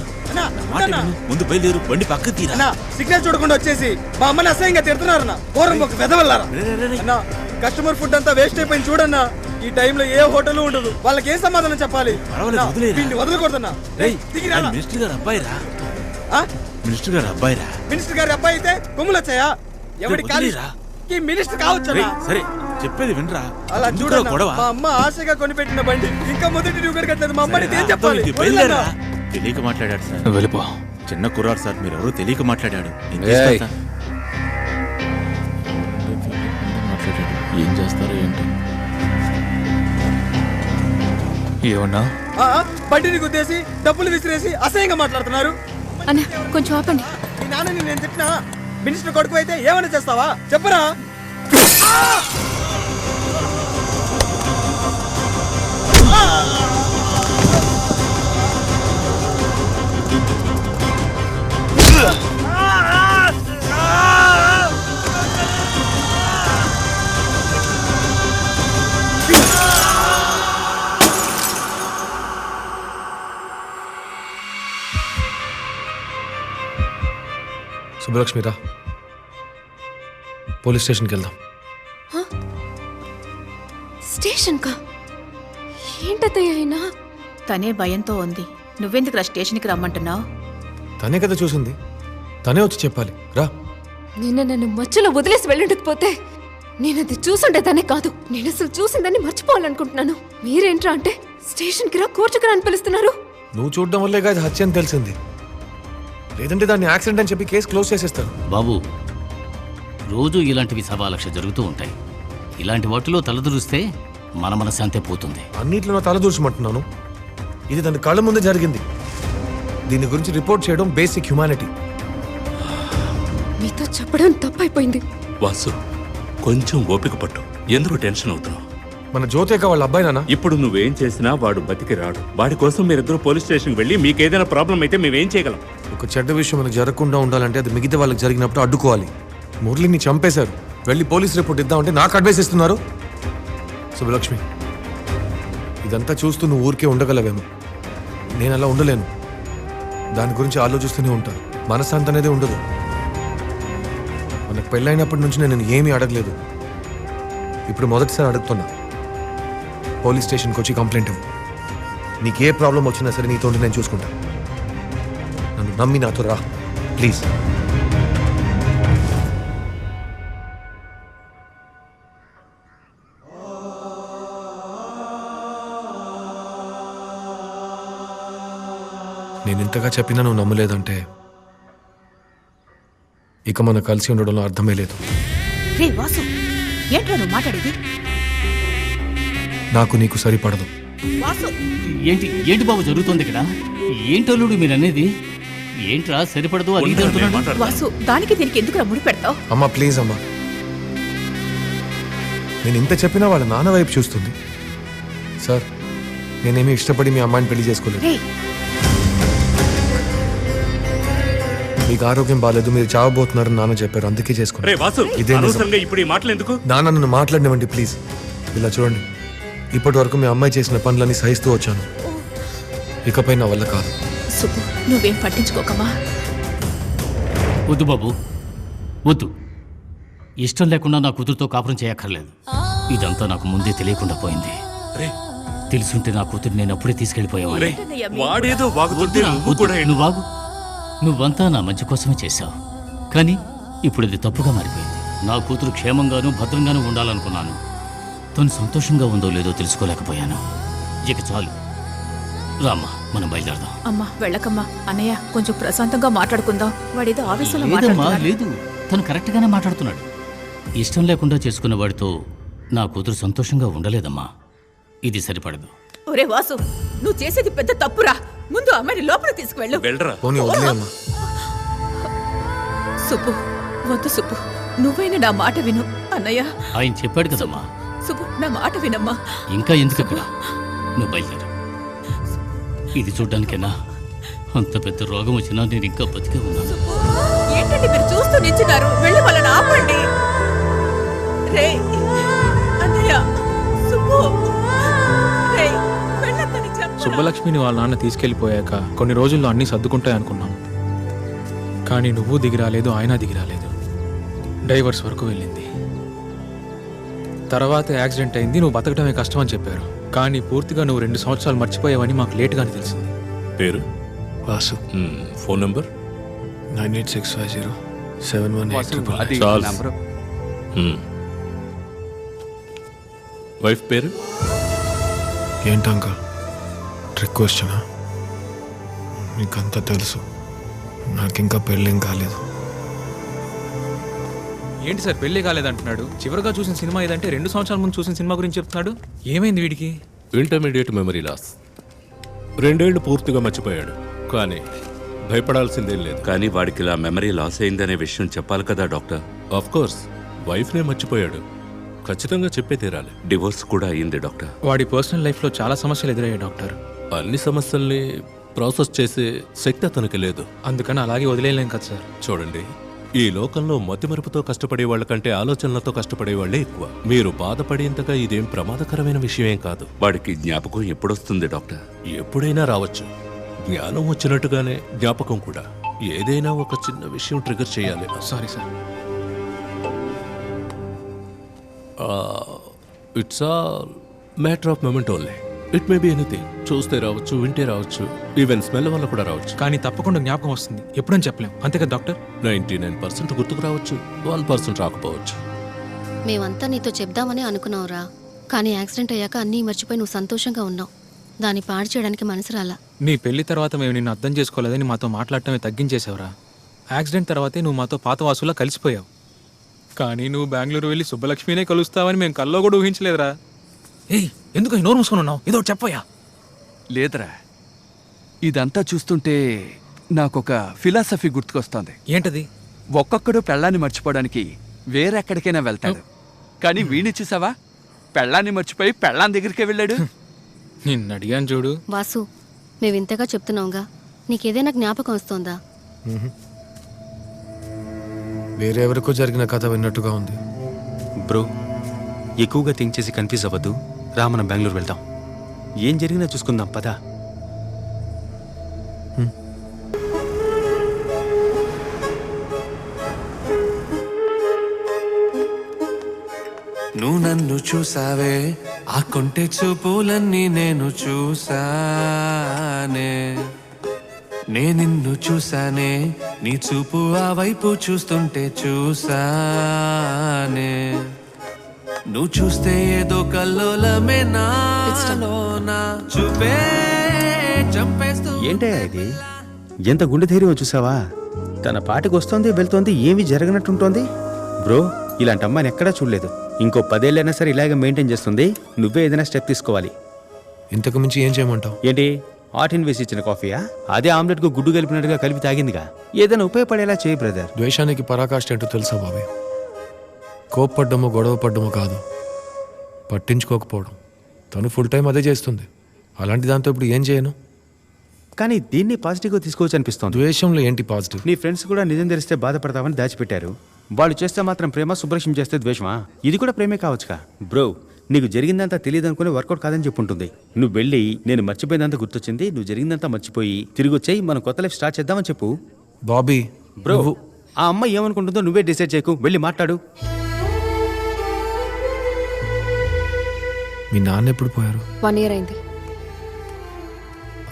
ముందు బయలుదేరు, బండి పక్క తీరా. అన్నా, సిగ్నల్ చూడకుండా వచ్చేసి మా అమ్మని అసహ్యంగా తిడుతున్నారన్నా. పూర్వం ఒక వెదవల్లారా. అన్నా, కస్టమర్ ఫుడ్ అంతా వేస్ట్ అయిపోయింది చూడన్నా. ఈ టైంలో ఏ హోటల్ ఉండదు. వాళ్ళకి ఏం సమాధానం చెప్పాలి? వీడిని వదలకూడదన్నా. మినిస్టర్ గారు అబ్బాయి రా. మినిస్టర్ గారు అబ్బాయి రా. మినిస్టర్ గారి అబ్బాయి అయితే కొమ్ములు వచ్చాయా? ఎవడి కాలి మినిస్టర్ కావచ్చు. సరే చెప్పేది వినరా. అలా చూడన్నా, మా అమ్మ ఆశగా కొనిపెట్టిన బండి ఇంకా మొదటి డ్యూ కట్టలేదు. మా అమ్మని ఏం చెప్పాలి? బయలుదేరా. తెలియక మాట్లాడాడు సార్. వెళ్ళిపో. చిన్న కుర్రాడు సార్, మీరు ఎవరో తెలియక మాట్లాడాడు. ఏం చేస్తారో ఏంటో. ఏమన్నా బండిని గుద్దేసి డబ్బులు విసిరేసి అసహ్యంగా మాట్లాడుతున్నారు. అన్న కొంచెం ఆపండి. ఈ నాన్నని నేను చెప్పినా మినిస్టర్ కొడుకు అయితే ఏమైనా చేస్తావా? చెప్పరా. సుబ్బలక్ష్మి రా, పోలీస్ స్టేషన్కి వెళ్దాం. స్టేషన్ కా? ఏంటత్తయ్య అయినా? తనే భయంతో ఉంది. నువ్వెందుకు స్టేషన్కి రమ్మంటున్నావు? తనే కదా చూసింది, తనే వచ్చి చెప్పాలి. రా. నిన్న నన్ను మధ్యలో వదిలేసి వెళ్ళకపోతే నేను అది చూసుంటే తనే కాదు. నేను అసలు చూసిందని మర్చిపోవాలనుకుంటున్నాను. మీరేంట్రా అంటే స్టేషన్కి రా, కోర్టుకు అని పిలుస్తున్నారు. నువ్వు చూడడం వల్లే కాదు హత్య అని తెలిసింది. లేదంటే దాన్ని యాక్సిడెంట్ అని చెప్పి కేసు క్లోజ్ చేసేస్తారు. బాబు, రోజు ఇలాంటివి 1,00,000 జరుగుతూ ఉంటాయి. ఇలాంటి వాటిలో తలదూరిస్తే మన మనశ్శాంతే పోతుంది. అన్నిట్లో నా తల దూర్చమంటున్నాను. ఇది దాని కళ్ళ ముందే జరిగింది. దీని గురించి రిపోర్ట్ చేయడం బేసిక్ హ్యుమానిటీ. మీతో చెప్పడం తప్పైపోయింది. వాసు, కొంచెం ఓపిక పట్టు. ఎందుకు టెన్షన్ అవుతున్నావు? మన జ్యోతిక వాళ్ళ అబ్బాయి నాన్న. ఇప్పుడు నువ్వేం చేసినా వాడు బతికి రాడు. వాడి కోసం మీరిద్దరు పోలీస్ స్టేషన్కి వెళ్ళి మీకేదైనా ప్రాబ్లం అయితే మేమేం చేయగలం? ఒక చెడ్డ విషయం మనకు జరగకుండా ఉండాలంటే అది మిగతా వాళ్ళకి జరిగినప్పుడు అడ్డుకోవాలి. మురళిని చంపేశారు, వెళ్ళి పోలీస్ రిపోర్ట్ ఇద్దామంటే నాకు అడ్వైస్ ఇస్తున్నారు. శుభలక్ష్మి, ఇదంతా చూస్తూ నువ్వు ఊరికే ఉండగలవేమో. నేను అలా ఉండలేను. దాని గురించి ఆలోచిస్తూనే ఉంటాను. మనశ్శాంతి అనేది ఉండదు. మనకు పెళ్ళైనప్పటి నుంచి నేను ఏమీ అడగలేదు. ఇప్పుడు మొదటిసారి అడుగుతున్నా. పోలీస్ స్టేషన్కి వచ్చి కంప్లైంట్ ఇవ్వు. నీకు ఏ ప్రాబ్లం వచ్చినా సరే నీతో నేను చూసుకుంటా. నన్ను నమ్మి నాతో రా ప్లీజ్. నేను ఇంతగా చెప్పినా నువ్వు నమ్మలేదంటే ఇక మన కలిసి ఉండడంలో అర్థమే లేదు. రే వాసు, ఏంట్రా నువ్వు మాట్లాడేది? నాకు నీకు సరిపడదు. వాసు, ఏంటి ఏంటి బాబు జరుగుతుంది ఇక్కడ? ఏంటల్లుడు మీరు అనేది? ఏంట్రా సరిపడదు అది ఇది అంటున్నాడు. వాసు దానికి దీనికి ఎందుకు ముడి పెడతావు? అమ్మా ప్లీజ్ అమ్మా, నేను ఇంత చెప్పినా వాళ్ళ నాన్న వైపు చూస్తుంది. సార్ నేనేమి ఇష్టపడి మీ అమ్మాయిని పెళ్లి చేసుకోలేదు. మీకు ఆరోగ్యం బాగాలేదు, మీరు చావబోతున్నారని నాన్న చెప్పారు, అందుకే చేసుకున్నాను. ఇదే నిజం. ఇప్పుడు ఈ మాటలు ఎందుకు? నాన్న నన్ను మాట్లాడినవండి ప్లీజ్. ఇలా చూడండి, ఇప్పటి వరకు మీ అమ్మాయి చేసిన పనులన్నీ సహిస్తూ వచ్చాను, ఇకపై నా వల్ల కాదు. సుబ్బు నువ్వేం పట్టించుకోకమ్మా. వద్దు బాబు వద్దు, ఇష్టం లేకుండా నా కూతురుతో కాపురం చేయక్కర్లేదు. ఇదంతా నాకు ముందే తెలియకుండా పోయింది. తెలుసుంటే నా కూతురు నేను అప్పుడే తీసుకెళ్లిపోయేవాడిని. వాడేదో వాగుతుంటే నువ్వు కూడా నువ్వు వాగు. నువ్వంతా నా మంచి కోసమే చేశావు, కానీ ఇప్పుడు ఇది తప్పుగా మారిపోయింది. నా కూతురు క్షేమంగానూ భద్రంగానూ ఉండాలనుకున్నాను. తను సంతోషంగా ఉందో లేదో తెలుసుకోలేకపోయాను. ఇక చాలు, రామ్మా మనం బయలుదేరదాం. అమ్మా వెళ్ళకమ్మా. అన్నయ్య కొంచెం ప్రశాంతంగా మాట్లాడుకుందాం. వాడేదో ఆవేశంలో లేదమ్మా, మాట్లాడుతున్నాడు. లేదు, తను కరెక్ట్గానే మాట్లాడుతున్నాడు. ఇష్టం లేకుండా చేసుకున్న వాడితో నా కూతురు సంతోషంగా ఉండలేదమ్మా. ఇది సరిపడదు. ఒరే వాసు, నువ్వు చేసేది పెద్ద తప్పురా. ముందు అమ్మాయిని లోపల తీసుకువెళ్ళు. సుబ్బు వద్దు సుబ్బు, నువ్వైనా నా మాట విను. అన్నయ్య ఆయన చెప్పాడు కదమ్మా. సుబ్బు నా మాట వినమ్మా. ఇంకా ఎందుకు ఇక్కడ? నువ్వు బయలుదేరు. ఇది చూడ్డానికేనా? అంత పెద్ద రోగం వచ్చినా నేను ఇంకా బతికే ఉన్నాను. ఏంటండి మీరు చూస్తూ నిల్చున్నారు? వెళ్ళి వాళ్ళని ఆపండి. రే అన్నయ్య, సుబ్బు రే వెళ్ళొద్దని చెప్పు. సుబ్బలక్ష్మిని వాళ్ళ నాన్న తీసుకెళ్లిపోయాక కొన్ని రోజుల్లో అన్నీ సర్దుకుంటాయి అనుకున్నాం, కానీ నువ్వు దిగిరాలేదు, ఆయన దిగిరాలేదు. డైవర్స్ వరకు వెళ్ళింది. తర్వాత యాక్సిడెంట్ అయింది, నువ్వు బతకడమే కష్టం అని చెప్పారు. కానీ పూర్తిగా నువ్వు 2 సంవత్సరాలు మర్చిపోయావని మాకు లేట్గానే తెలిసింది. పేరు? వాసు. Phone number? 98650718. వైఫ్ పేరు? ఏంటంకా ట్రిక్ క్వశ్చనా? మీకంతా తెలుసు, నాకింకా పెళ్ళేం కాలేదు. ఏంటి సార్ పెళ్ళే కాలేదంటున్నాడు? చివరిగా చూసిన సినిమా ఏదంటే 2 సంవత్సరాల ముందు చూసిన సినిమా గురించి చెప్తున్నాడు. ఏమైంది వీడికి? Intermediate memory loss. 2 ఏళ్ళు పూర్తిగా మర్చిపోయాడు, కానీ భయపడాల్సిందేం లేదు. కానీ వాడికి ఇలా మెమరీ లాస్ అయిందనే విషయం చెప్పాలి కదా డాక్టర్. ఆఫ్ కోర్స్, వైఫ్నే మర్చిపోయాడు, ఖచ్చితంగా చెప్పే తీరాలి. డివోర్స్ కూడా అయింది డాక్టర్. వాడి పర్సనల్ లైఫ్లో చాలా సమస్యలు ఎదురయ్యాయి డాక్టర్. అన్ని సమస్యల్ని ప్రాసెస్ చేసే శక్తి అతనికి లేదు, అందుకని అలాగే వదిలేయలేం కదా సార్. చూడండి, ఈ లోకంలో మతిమరుపుతో కష్టపడే వాళ్ళకంటే ఆలోచనలతో కష్టపడే వాళ్లే ఎక్కువ. మీరు బాధపడేంతగా ఇదేం ప్రమాదకరమైన విషయమేం కాదు. వాడికి జ్ఞాపకం ఎప్పుడొస్తుంది డాక్టర్? ఎప్పుడైనా రావచ్చు. జ్ఞానం వచ్చినట్టుగానే జ్ఞాపకం కూడా. ఏదైనా ఒక చిన్న విషయం ట్రిగర్ చేయాలి. Sorry sir. It's all matter of moment only. It may be anything. చూస్తే రావచ్చు, వింటే రావచ్చు, ఈవెన్ స్మెల్ వల్ల కూడా రావచ్చు. కానీ తప్పకుండా జ్ఞాపకం వస్తుంది, ఎప్పుడని చెప్పలేం. అంతే కదా డాక్టర్? 99% గుర్తుకు రావచ్చు, 1% రాకపోవచ్చు. మేమంతా నీతో చెప్దామని అనుకున్నావురా, కానీ యాక్సిడెంట్ అయ్యాక అన్నీ మర్చిపోయి నువ్వు సంతోషంగా ఉన్నావు. దాన్ని పాడు చేయడానికి మనసు రాలా. నీ పెళ్లి తర్వాత మేము నిన్ను అర్థం చేసుకోలేదని మాతో మాట్లాడటమే తగ్గించేసావురా. యాక్సిడెంట్ తర్వాతే నువ్వు మాతో పాతవాసులా కలిసిపోయావు. కానీ నువ్వు బెంగళూరు వెళ్ళి సుబ్బలక్ష్మినే కలుస్తావని మేము కల్లో కూడా ఊహించలేదురా. ఏయ్, ఎందుకు నోరు మూసుకొని ఉన్నావు? ఏదో చెప్పయ్యా. లేదురా, ఇదంతా చూస్తుంటే నాకొక ఫిలాసఫీ గుర్తుకొస్తోంది. ఏంటది? ఒక్కొక్కడు పెళ్ళాన్ని మర్చిపోవడానికి వేరెక్కడికైనా వెళ్తాడు, కానీ వీణి చూసావా, పెళ్ళాన్ని మర్చిపోయి పెళ్ళాన్ దగ్గరికే వెళ్ళాడు. నిన్ను అడిగాను చూడు. వాసు, మేవింతగా చెప్తున్నావుగా, నీకేదైనా జ్ఞాపకం వస్తోందా? వేరెవరికో జరిగిన కథ విన్నట్టుగా ఉంది. బ్రో, ఎక్కువగా థింక్ చేసి కన్ఫ్యూజ్ అవ్వద్దు. రా మనం బెంగళూరు వెళ్దాం. ఏం జరిగినా చూసుకుందాం, పదా. నువ్వు నన్ను చూసావే, ఆ కొంటె చూపులన్నీ నేను చూసానే. నిన్ను చూసానే, నీ చూపు ఆ వైపు చూస్తుంటే చూసానే. నువ్వు చూస్తే ఏదో కల్లోలమే నాలోనా, చూపే చంపేస్తూ. ఏంటే ఇది? ఎంత గుండె ధైర్యం చూసావా? తన పాటికి వస్తోంది, వెళ్తోంది, ఏమీ జరగనట్టుంటోంది. బ్రో, ఇలాంటి అమ్మాయిని ఎక్కడా చూడలేదు. ఇంకో 10 ఏళ్ళైనా సరే ఇలాగే మెయింటైన్ చేస్తుంది. నువ్వే ఏదైనా స్టెప్ తీసుకోవాలి. ఇంతకు మించి ఏం చేయమంటావు? ఏంటి, ఆటిన్ వేసి ఇచ్చిన కాఫీయా? అదే ఆమ్లెట్కు గుడ్డు కలిపినట్టుగా కలిపి తాగిందిగా. ఏదైనా ఉపయోగపడేలా చేయి బ్రదర్. ద్వేషానికి పరాకాష్ట ఏంటో తెలుసా బాబీ? కోప్పడ్డము గొడవ పడ్డము కాదు, పట్టించుకోకపోవడం. తను ఫుల్ టైం అదే చేస్తుంది. అలాంటి దాంతో ఇప్పుడు ఏం చేయను? కానీ దీన్ని పాజిటివ్గా తీసుకోవచ్చు అనిపిస్తోంది. ద్వేషంలో ఏంటి పాజిటివ్? నీ ఫ్రెండ్స్ కూడా నిజం తెలిస్తే బాధపడతామని దాచిపెట్టారు. వాళ్ళు చేస్తే మాత్రం ప్రేమ, సుబ్రహ్మణ్యం చేస్తే ద్వేషమా? ఇది కూడా ప్రేమే కావచ్చుగా. బ్రో, నీకు జరిగిందంతా తెలియదు అనుకుని వర్కౌట్ కాదని చెప్పుంటుంది. నువ్వు వెళ్ళి నేను మర్చిపోయిందంతా గుర్తొచ్చింది, నువ్వు జరిగిందంతా మర్చిపోయి తిరిగి వచ్చేయి, మనం కొత్త లైఫ్ స్టార్ట్ చేద్దామని చెప్పు. బాబీ బ్రో, ఆ అమ్మాయి ఏమనుకుంటుందో నువ్వే డిసైడ్ చేయకు, వెళ్ళి మాట్లాడు. మీ నాన్న ఎప్పుడు పోయారు? 1 year అయింది.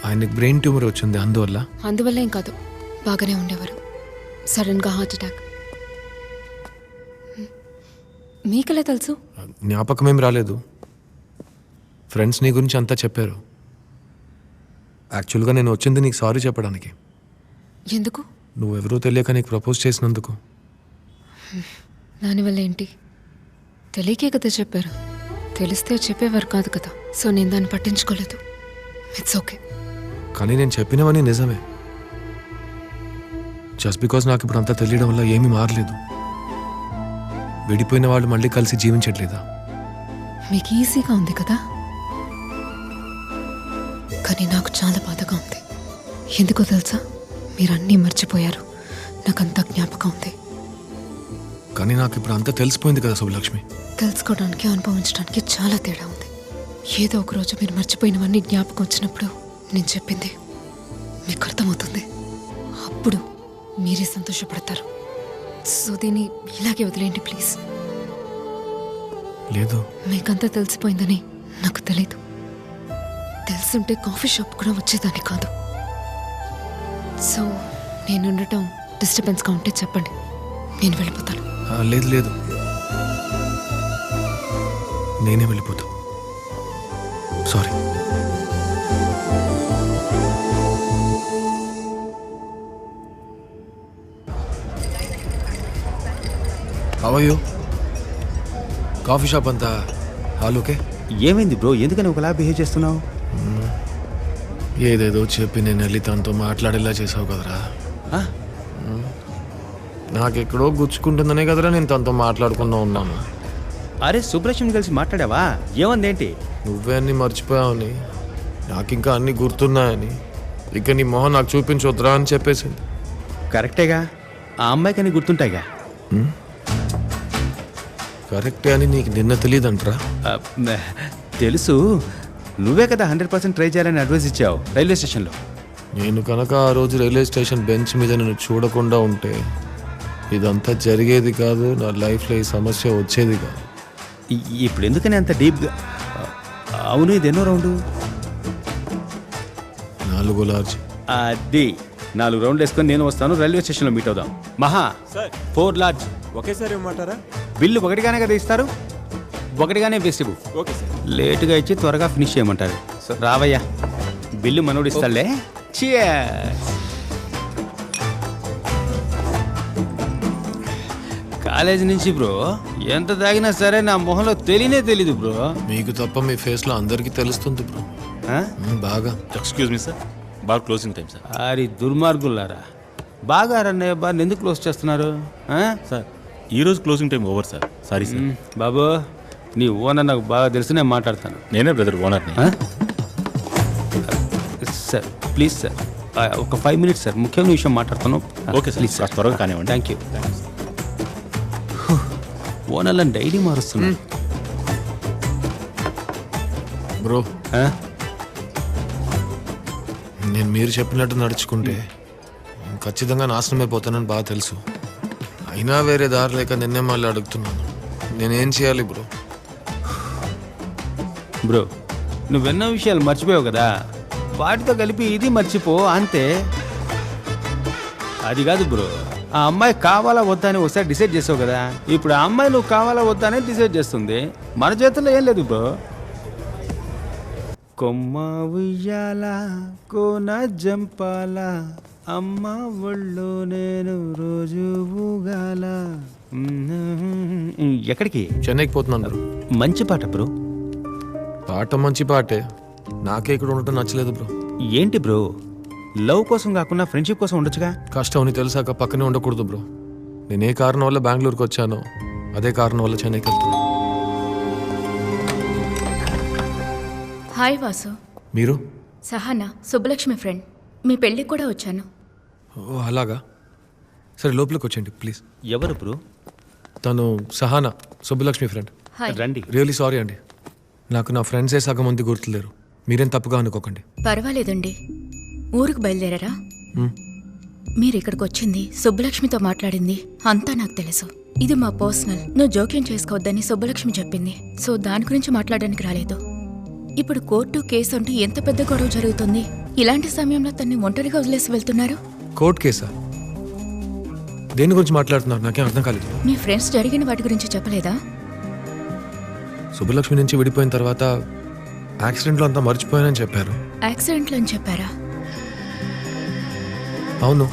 ఆయనకి బ్రెయిన్ ట్యూమర్ వచ్చింది, అందువల్ల ఏం కాదు, బాగానే ఉండేవారు. సడన్గా హార్ట్ అటాక్. మీకెలా తెలుసు? జ్ఞాపకం ఏం రాలేదు. ఫ్రెండ్స్ నీ గురించి అంతా చెప్పారు. యాక్చువల్గా నేను వచ్చింది నీకు సారీ చెప్పడానికి. ఎందుకు? నువ్వెవరో తెలియక నీకు ప్రపోజ్ చేసినందుకు. దానివల్ల ఏంటి? తెలియకే కదా చెప్పారు. తెలిస్తే చెప్పేవారు కాదు కదా. సో నేను దాన్ని పట్టించుకోలేదు. It's okay. కానీ నేను చెప్పినవన్నీ నిజమే. జస్ట్ బికాస్ నాకు ఇప్పుడు అంతా తెలియడం వల్ల ఏమీ మారలేదు. విడిపోయిన వాళ్ళు మళ్ళీ కలిసి జీవించట్లేదా? మీకు ఈజీగా ఉంది కదా, కానీ నాకు చాలా బాధగా ఉంది. ఎందుకో తెలుసా? మీరు అన్నీ మర్చిపోయారు, నాకంతా జ్ఞాపకం ఉంది. కానీ నాకు ఇప్పుడు అంతా తెలిసిపోయింది కదా సుబ్బలక్ష్మి. తెలుసుకోవడానికి, అనుభవించడానికి చాలా తేడా ఉంది. ఏదో ఒక రోజు మీరు మర్చిపోయినవన్నీ జ్ఞాపకం వచ్చినప్పుడు నేను చెప్పింది మీకు అర్థమవుతుంది. అప్పుడు మీరే సంతోషపడతారు. సో దీన్ని ఇలాగే వదిలేయండి ప్లీజ్. లేదు, మీకంతా తెలిసిపోయిందని నాకు తెలీదు. తెలుసుంటే కాఫీ షాప్ కూడా వచ్చేదాన్ని కాదు. సో నేను ఉండటం డిస్టర్బెన్స్గా ఉంటే చెప్పండి, నేను వెళ్ళిపోతాను. లేదు లేదు, నేనే వెళ్ళిపోతా. సారీ. అవయ్యో, కాఫీ షాప్ అంతా ఓకే? ఏమైంది బ్రో, ఎందుకని ఒకలా బిహేవ్ చేస్తున్నావు? ఏదేదో చెప్పి నేను వెళ్ళి తనతో మాట్లాడేలా చేసావు కదరా. నాకెక్కడో గుచ్చుకుంటుందనే కదరా నేను తనతో మాట్లాడుకుంటూ ఉన్నాను. అరే సుబ్రహ్మణ్యం కలిసి మాట్లాడావా? ఏమందేంటి? నువ్వే అన్నీ మర్చిపోయావని, నాకు ఇంకా అన్నీ గుర్తున్నాయని, ఇక నీ మొహం నాకు చూపించొద్దురా అని చెప్పేసింది. కరెక్టేగా, ఆ అమ్మాయికి అని గుర్తుంటాయిగా. కరెక్టే అని నీకు నిన్న తెలియదంటరా? తెలుసు, నువ్వే కదా 100% ట్రై చేయాలని అడ్వైస్ ఇచ్చావు రైల్వే స్టేషన్లో. నేను కనుక ఆ రోజు రైల్వే స్టేషన్ బెంచ్ మీద నేను చూడకుండా ఉంటే ఇదంతా జరిగేది కాదు, నా లైఫ్లో ఈ సమస్య వచ్చేది కాదు. ఇప్పుడు ఎందుకని అంత డీప్గా? అవును, ఇది ఎన్నో రౌండ్? 4 లార్జ్. అది 4 రౌండ్లు వేసుకొని నేను వస్తాను, రైల్వే స్టేషన్లో మీట్ అవుదాం. మహా 4 లార్జ్. ఒకేసారి ఇవ్వమంటారా? బిల్లు ఒకటిగానే కదా ఇస్తారు, ఒకటిగానే వేసివు. Okay sir. లేటుగా ఇచ్చి త్వరగా ఫినిష్ చేయమంటారు. రావయ్యా, బిల్లు మనోడు ఇస్తాలే. కాలేజీ నుంచి బ్రో ఎంత తాగినా సరే నా మొహంలో తెలీదు బ్రో. మీకు తప్ప మీ ఫేస్లో అందరికీ తెలుస్తుంది బ్రో. బాగా. Excuse me sir, bar closing time sir. అరే దుర్మార్గులారా, బాగా రన్నయ్య బార్ని ఎందుకు క్లోజ్ చేస్తున్నారు? సార్ ఈ రోజు closing time over sir. Sorry sir. బాబు, నీ ఓనర్ నాకు బాగా తెలుసు, నేను మాట్లాడతాను. నేనే బ్రదర్ ఓనర్ని. సార్ ప్లీజ్ సార్, ఒక 5 minutes సార్, ముఖ్యమైన విషయం మాట్లాడుతాను. ఓకే సార్, ప్లీజ్ సార్, త్వరగా కానివ్వండి. Thank you. ఓనర్లను డైలీ మారుస్తున్నాను బ్రో. నేను మీరు చెప్పినట్టు నడుచుకుంటే ఖచ్చితంగా నాశనం అయిపోతానని బాగా తెలుసు. అయినా వేరే దారి లేక నిన్నే మళ్ళీ అడుగుతున్నాను, నేనేం చేయాలి బ్రో? బ్రో, నువ్వెన్నో విషయాలు మర్చిపోయావు కదా, వాటితో కలిపి ఇది మర్చిపో అంతే. అది కాదు బ్రో, ఆ అమ్మాయి కావాలా వద్దా అని ఒకసారి డిసైడ్ చేసావు కదా, ఇప్పుడు ఆ అమ్మాయి నువ్వు కావాలా వద్దా అని డిసైడ్ చేస్తుంది. మన చేతుల్లో ఏం లేదు బ్రో. కొమ్మ ఉయ్యాల కోన జంపాల, అమ్మ ఒళ్ళు నేను రోజు ఊగాల. ఎక్కడికి? చెన్నైకి పోతున్నాను బ్రో. మంచి పాట బ్రో. పాట మంచి పాటే, నాకే ఇక్కడ ఉండటం నచ్చలేదు బ్రో. ఏంటి బ్రో, లవ్ కోసం కాకుండా ఫ్రెండ్షిప్ కోసం ఉండొచ్చుగా? కష్టం అని తెలిసాక పక్కనే ఉండకూడదు బ్రో. నేను ఏ కారణం వల్ల బెంగళూరుకి వచ్చానో అదే కారణం వల్ల చెన్నైకి వెళ్తాను. హాయ్ వాసు. మీరు? సహనా, సుబ్బలక్ష్మి ఫ్రెండ్. మీ పెళ్ళికి కూడా వచ్చాను. ఓ అలాగా, సరే లోపలికి వచ్చేయండి ప్లీజ్. ఎవరు బ్రో? తను సహానా, సుబ్బలక్ష్మి ఫ్రెండ్. హాయ్. రండి. రియలీ సారీ అండి, నాకు నా ఫ్రెండ్సే సగం మంది గుర్తులేరు. మీరేం తప్పుగా అనుకోకండి. పర్వాలేదండి. ఊరికి బయలుదేరారా? మ్. మీరు ఇక్కడికి వచ్చింది, సుబ్బలక్ష్మితో మాట్లాడింది అంతా నాకు తెలుసు. ఇది మా పర్సనల్, నువ్వు జోక్యం చేసుకోవద్దని సుబ్బలక్ష్మి చెప్పింది. సో దాని గురించి మాట్లాడడానికి రాలేదు. ఇప్పుడు కోర్టు కేసు అంటూ ఎంత పెద్ద గొడవ జరుగుతుంది. ఇలాంటి సమయంలో తన్ని ఒంటరిగా వదిలేసి వెళ్తున్నారు. కోర్టు కేసా? దేని గురించి మాట్లాడుతున్నారు? నాకేం అర్థం కాలేదు. మీ ఫ్రెండ్స్ జరిగిన వాటి గురించి చెప్పలేదా? సుబ్బలక్ష్మి నుంచి విడిపోయిన తర్వాత యాక్సిడెంట్లో అంతా మర్చిపోయానని చెప్పారు. యాక్సిడెంట్లు అని చెప్పారా? అవును,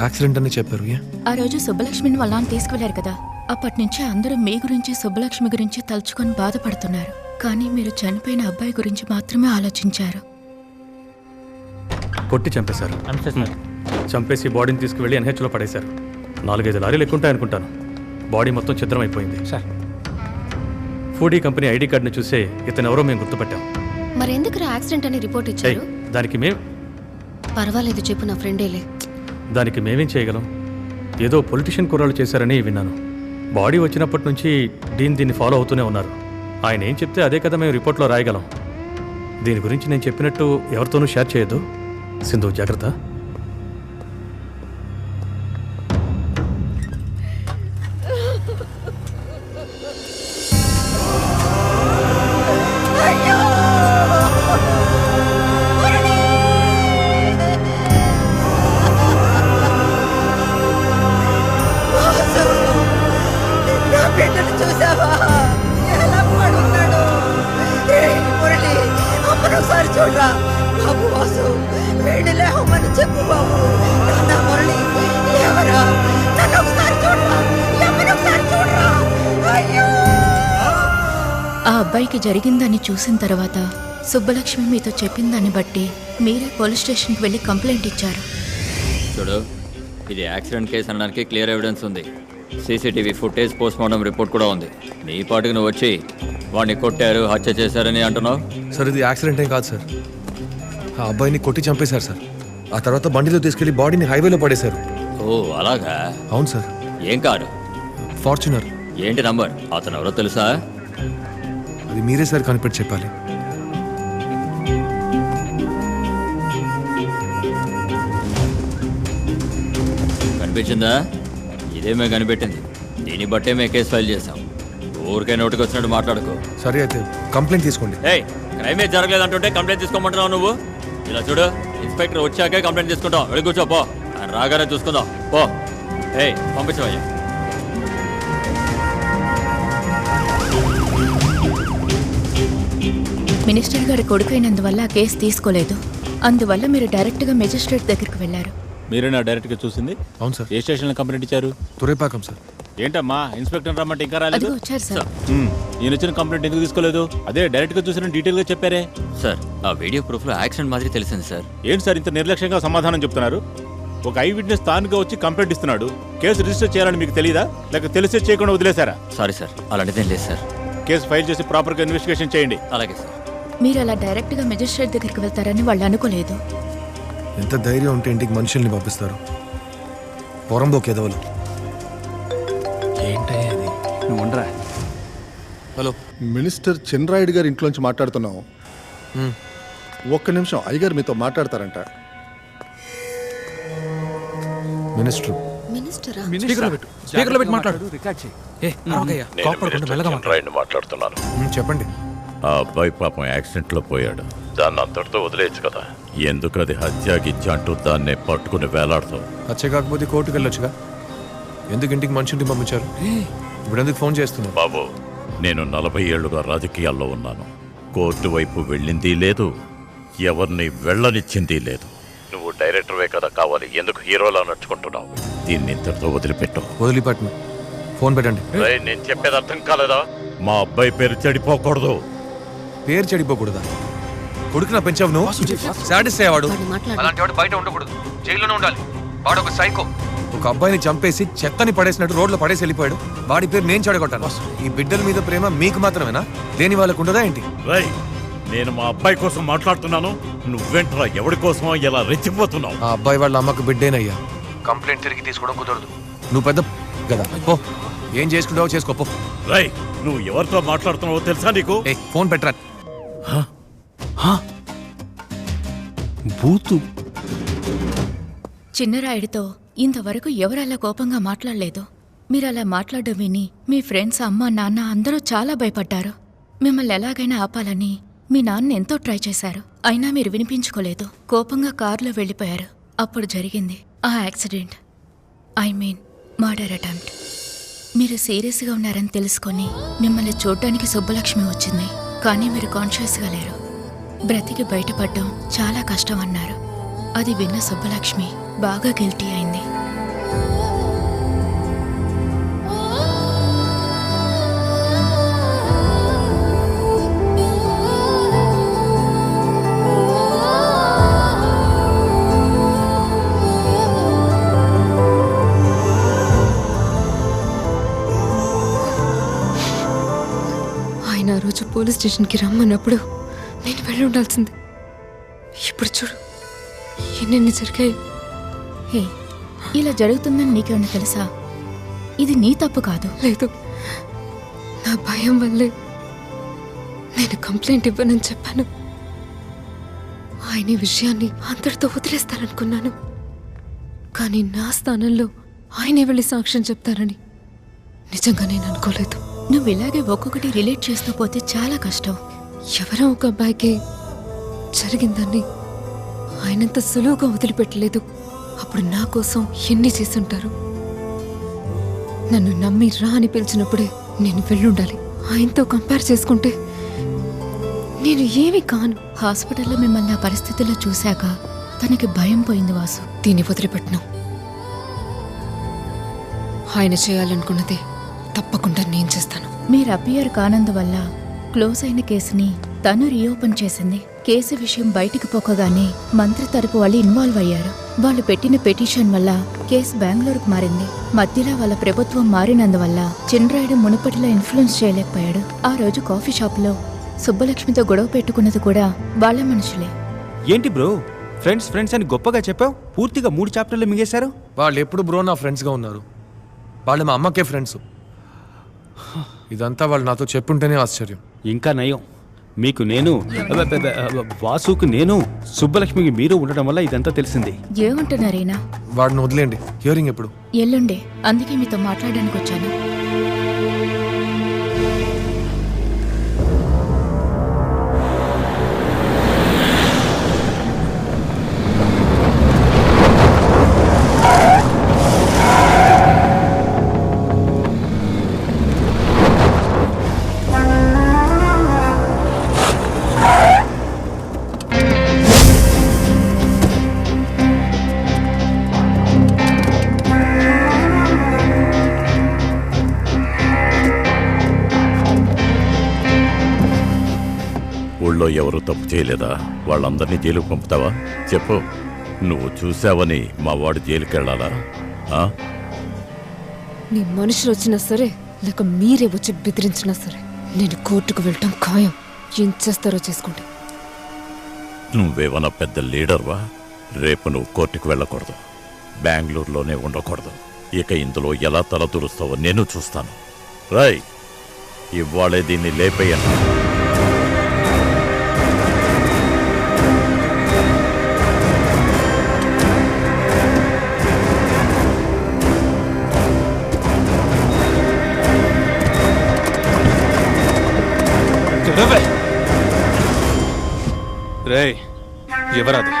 యాక్సిడెంట్ అని చెప్పారు. ఏ? ఆ రోజు సుబ్బలక్ష్మిని వాళ్ళ నాన్న తీసుకువెళ్లారు కదా, అప్పటి నుంచి అందరూ మీ గురించి సుబ్బలక్ష్మి గురించి తలుచుకొని బాధపడుతున్నారు. కానీ మీరు చనిపోయిన అబ్బాయి గురించి మాత్రమే ఆలోచించారు. కొట్టి చంపేశారు. చంపేసి బాడీని తీసుకువెళ్ళి ఎన్హెచ్లో పడేశారు. 4-5 లారీలు ఎక్కుంటాయి అనుకుంటాను. బాడీ మొత్తం ఛిద్రమైపోయింది. ఫుడీ కంపెనీ ఐడి కార్డుని చూసే ఇతను ఎవరో మేము గుర్తుపట్టాం. మరెందుకు యాక్సిడెంట్ అని రిపోర్ట్ ఇచ్చారు? దానికి పర్వాలేదు, చెప్పు, నా ఫ్రెండేలే. దానికి మేమేం చేయగలం? ఏదో పొలిటీషియన్ కుర్రాళ్ళు చేశారని విన్నాను. బాడీ వచ్చినప్పటి నుంచి దీన్ని ఫాలో అవుతూనే ఉన్నారు. ఆయన ఏం చెప్తే అదే కదా మేము రిపోర్ట్లో రాయగలం. దీని గురించి నేను చెప్పినట్టు ఎవరితోనూ షేర్ చేయొద్దు. సింధు, జాగ్రత్త. నా బిడ్డను చూసావా? ఎలా పడున్నాడు? మురళి, అమ్మను ఒకసారి చూడరా. బాబు వాసు, వేడి లేవమని చెప్పు బాబు. నా మురళి, ఎవరా? నన్ను ఒకసారి చూడరా. అమ్మను ఒకసారి చూడరా. అయ్యో! ఆ అబ్బాయికి జరిగిందని చూసిన తర్వాత సుబ్బలక్ష్మి మీతో చెప్పిన దాన్ని బట్టి మీరే పోలీస్ స్టేషన్కి వెళ్ళి కంప్లైంట్ ఇచ్చారు. చూడు, ఇది యాక్సిడెంట్ కేసు అనడానికి క్లియర్ ఎవిడెన్స్ ఉంది. సీసీటీవీ ఫుటేజ్, పోస్ట్మార్టం రిపోర్ట్ కూడా ఉంది. నీ పాటికి నువ్వు వచ్చి వాడిని కొట్టారు, హత్య చేశారని అంటున్నావు. సార్, ఇది యాక్సిడెంట్ ఏం కాదు సార్. ఆ అబ్బాయిని కొట్టి చంపేశారు సార్. ఆ తర్వాత బండిలో తీసుకెళ్లి బాడీని హైవేలో పడేశారు. ఓ అలాగా? అవును సార్. ఏం కారు? ఫార్చునర్. ఏంటి నంబర్? అతను ఎవరో తెలుసా? అది మీరే సార్ కనిపెట్టి చెప్పాలి. కనిపించిందా? ఇదేమే కనిపెట్టింది. దీన్ని బట్టే మేము కేసు ఫైల్ చేసాం. ఊరికే నోటికి వచ్చినట్టు మాట్లాడుకో. సరే అయితే కంప్లైంట్ తీసుకోండి. ఏయ్, క్రైమే జరగలేదంటుంటే కంప్లైంట్ తీసుకోమంటున్నావు నువ్వు? ఇలా చూడు, ఇన్స్పెక్టర్ వచ్చాకే కంప్లైంట్ తీసుకుంటాం. వెళ్ళి కూర్చో పో. ఆయన రాగానే చూసుకుందాం పో. ఏయ్, పంపించవయ్యా. మినిస్టర్ గారి కొడుకైనందువల్ల ఆ కేసు తీసుకోలేదు. అందువల్ల మీరు డైరెక్ట్గా మెజిస్ట్రేట్ దగ్గరికి వెళ్ళారు. మీరేనా డైరెక్ట్గా చూసింది? అవును సార్. ఏ స్టేషన్లో కంప్లైంట్ ఇచ్చారు? తురేపాకం సార్. ఏంటమ్మా, ఇన్స్పెక్టర్ రమ్మంటే ఇంకా రాలేదు? అదిగో వచ్చారు సార్. ఈయన వచ్చిన కంప్లైంట్ ఎందుకు తీసుకోలేదు? అదే డైరెక్ట్గా చూసిన డీటెయిల్గా చెప్పారే. సార్, ఆ వీడియో ప్రూఫ్లో యాక్సిడెంట్ మాదిరి తెలిసింది సార్. ఏంటి సార్ ఇంత నిర్లక్ష్యంగా సమాధానం చెప్తున్నారు? ఒక ఐ విట్నెస్ తానుగా వచ్చి కంప్లైంట్ ఇస్తున్నాడు. కేసు రిజిస్టర్ చేయాలని మీకు తెలియదా? లేక తెలిసే చేయకుండా వదిలేశారా? సారీ సార్, అలాంటిదేం లేదు సార్. కేసు ఫైల్ చేసి ప్రాపర్గా ఇన్వెస్టిగేషన్ చేయండి. అలాగే సార్. మీరు అలా డైరెక్ట్గా మెజిస్ట్రేట్ దగ్గరికి వెళ్తారని వాళ్ళు అనుకోలేదు. ఎంత ధైర్యం ఉంటే ఇంటికి మనుషుల్ని పంపిస్తారు? పొరంబోకి ఎదవలు. ఏంటయ్యా అది? నువ్వు ఉండరా. హలో, మినిస్టర్ చిన్రాయుడు గారి ఇంట్లోంచి మాట్లాడుతున్నాం. ఒక్క నిమిషం, అయ్యగారు మీతో మాట్లాడతారంట. మినిస్టర్. మినిస్టరా? స్పీకర్లో పెట్టు. స్పీకర్లో పెట్టి మాట్లాడు. రికార్డ్ చేయి. మాట్లాడుతున్నాను. చెప్పండి. ఆ అబ్బాయి పాపం యాక్సిడెంట్లో పోయాడు. దాన్ని అంతటితో వదిలేయచ్చు కదా. ఎందుకు అది హత్య గిత్య అంటూ దాన్నే పట్టుకుని వేలాడుతావు? హత్య కాకపోతే కోర్టుకు వెళ్ళొచ్చుగా. ఎందుకు ఇంటికి మనుషుల్ని పంపించారు? ఇప్పుడు ఎందుకు ఫోన్ చేస్తున్నావు? బాబు, నేను 40 ఏళ్లుగా రాజకీయాల్లో ఉన్నాను. కోర్టు వైపు వెళ్ళింది లేదు, ఎవరిని వెళ్ళనిచ్చింది లేదు. నువ్వు డైరెక్టర్వే కదా కావాలి, ఎందుకు హీరోలా నడుచుకుంటున్నావు? దీన్ని ఇంతటితో వదిలిపెట్టు. వదిలిపెట్టను. ఫోన్ పెట్టండి. నేను చెప్పేది అర్థం కాలేదా? మా అబ్బాయి పేరు చెడిపోకూడదు. పేరు చెడిపోకూడదా? కొడుకున పెంచావు నువ్వు సాటిస్ఫై అయ్యాడు. అలాంటి వాడు బయట ఉండకూడదు, జైల్లోనే ఉండాలి. వాడు ఒక సైకో. ఒక అబ్బాయిని చంపేసి చెత్తని పడేసినట్టు రోడ్లో పడేసి వెళ్ళిపోయాడు. వాడి పేరు నేను చెడగొట్టాను. ఈ బిడ్డల మీద ప్రేమ మీకు మాత్రమేనా? లేని వాళ్ళకు ఉండదా ఏంటి? నేను మా అబ్బాయి కోసం మాట్లాడుతున్నాను, నువ్వెంటరా ఎవరి కోసమో ఎలా రెచ్చిపోతున్నావు? ఆ అబ్బాయి వాళ్ళ అమ్మకు బిడ్డేనయ్యా. కంప్లైంట్ తిరిగి తీసుకోవడం కుదరదు. నువ్వు పెద్ద కదా, పో. ఏం చేసుకుంటావో చేసుకోపో. రై, నువ్వు ఎవరితో మాట్లాడుతున్నావో తెలుసా నీకు? ఫోన్ పెట్టరా. బూతు. చిన్నరాయుడితో ఇంతవరకు ఎవరలా కోపంగా మాట్లాడలేదు. మీరలా మాట్లాడడం విని మీ ఫ్రెండ్స్, అమ్మ, నాన్న అందరూ చాలా భయపడ్డారు. మిమ్మల్ని ఎలాగైనా ఆపాలని మీ నాన్న ఎంతో ట్రై చేశారు. అయినా మీరు వినిపించుకోలేదు. కోపంగా కారులో వెళ్ళిపోయారు. అప్పుడు జరిగింది ఆ accident. I mean murder attempt. మీరు సీరియస్గా ఉన్నారని తెలుసుకొని మిమ్మల్ని చూడ్డానికి సుబ్బలక్ష్మి వచ్చింది. కానీ మీరు కాన్షియస్గా లేరు. బ్రతికి బయటపడడం చాలా కష్టం అన్నారు. అది విన్న సుబ్బలక్ష్మి బాగా గిల్టీ అయింది. ఆయన ఆ రోజు పోలీస్ స్టేషన్కి రమ్మన్నప్పుడు నేను వెళ్ళి ఉండాల్సింది. ఇప్పుడు చూడు ఎన్నెన్ని జరిగాయి. హే, ఇలా జరుగుతుందని నీకేమన్నా తెలుసా? ఇది నీ తప్పు కాదు. లేదు, నా భయం వల్లే నేను కంప్లైంట్ ఇవ్వనని చెప్పాను. ఆయన ఈ విషయాన్ని అంతటితో వదిలేస్తారనుకున్నాను. కానీ నా స్థానంలో ఆయనే వెళ్ళి సాక్ష్యం చెప్తారని నిజంగా నేను అనుకోలేదు. నువ్వు ఇలాగే ఒక్కొక్కటి రిలేట్ చేస్తూ పోతే చాలా కష్టం. ఎవరో ఒక అబ్బాయికి జరిగిందని ఆయనంత సులువుగా వదిలిపెట్టలేదు. అప్పుడు నా కోసం ఎన్ని చేసుంటారు. నన్ను నమ్మి రా అని పిలిచినప్పుడే నేను వెళ్ళుండాలి. ఆయనతో కంపేర్ చేసుకుంటే నేను ఏమీ కాను. హాస్పిటల్లో మిమ్మల్ని ఆ పరిస్థితిలో చూశాక తనకి భయం పోయింది వాసు. దీన్ని వదిలిపెట్టినాం. ఆయన చేయాలనుకున్నది తప్పకుండా నేను చేస్తాను. మీరు అపియర్ కానందువల్ల క్లోజ్ అయిన కేసుని తను రీఓపెన్ చేసింది. కేసు విషయం బయటికి పోకగానే మంత్రి తరపు వాళ్ళు ఇన్వాల్వ్ అయ్యారు. వాళ్ళు పెట్టిన పిటిషన్ వల్ల కేసు బెంగళూరుకు మారింది. మధ్యలో వాళ్ళ ప్రభుత్వం మారినందువల్ల చిన్రాయుడు మునుపటిలో ఇన్ఫ్లుయెన్స్ చేయలేకపోయాడు. ఆ రోజు కాఫీ షాప్లో సుబ్బలక్ష్మితో గొడవ పెట్టుకున్నది కూడా వాళ్ళ మనుషులే. ఏంటి బ్రో, ఫ్రెండ్స్ ఫ్రెండ్స్ అని గొప్పగా చెప్పావు, పూర్తిగా 3 చాప్టర్లు మింగేశారు. వాళ్ళు ఎప్పుడు బ్రో నా ఫ్రెండ్స్గా ఉన్నారు. వాళ్ళు మా అమ్మకే ఫ్రెండ్స్. ఇదంతా వాళ్ళు నాతో చెప్పుంటేనే ఆశ్చర్యం. ఇంకా నయం, మీకు నేను, వాసుకు నేను, సుబ్బలక్ష్మికి మీరు ఉండడం వల్ల ఇదంతా తెలిసింది. ఏమంటున్నారేనా? వాడిని వదిలేండి. హియరింగ్ ఎప్పుడు? ఎల్లుండే. అందుకే మీతో మాట్లాడడానికి వచ్చాను. ఊళ్ళో ఎవరు తప్పు చేయలేదా? వాళ్ళందరినీ జైలుకు పంపుతావా? చెప్పు. నువ్వు చూసావని మా వాడు జైలుకి వెళ్ళాలా? నీ మనుషులు వచ్చినా సరే, లేక మీరే వచ్చి బెదిరించినా సరే, నేను కోర్టుకు వెళ్ళటం ఖాయం. ఏం చేస్తారో చేసుకోండి. నువ్వేమన్నా పెద్ద లీడర్వా? రేపు నువ్వు కోర్టుకు వెళ్ళకూడదు, బెంగళూరులోనే ఉండకూడదు. ఇక ఇందులో ఎలా తలదూరుస్తావో నేను చూస్తాను. రై, ఇవాళే దీన్ని లేపేయను. రే, ఎవరది?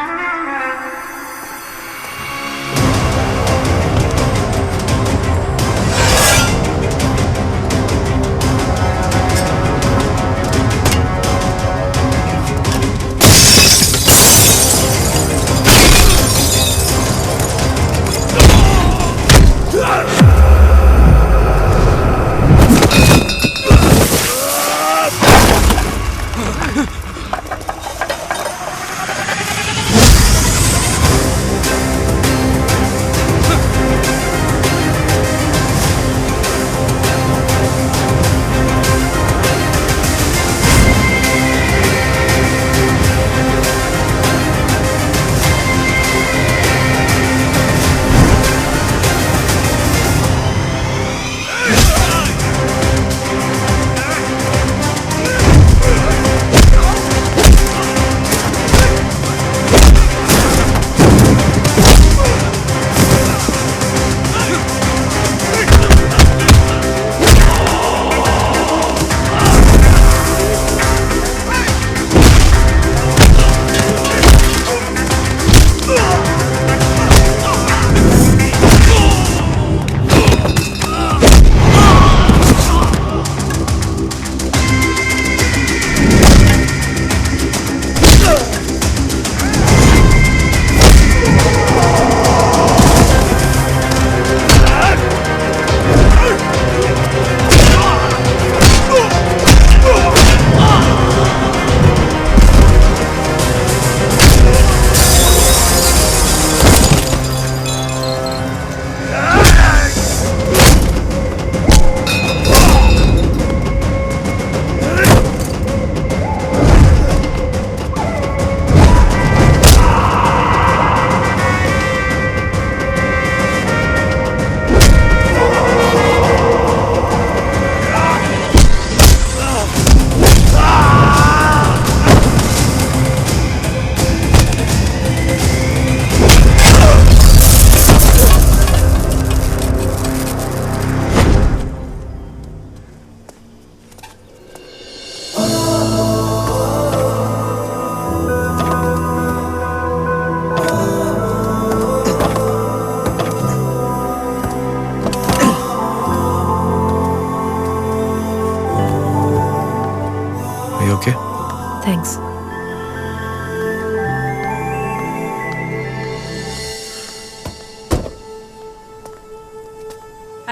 Thanks.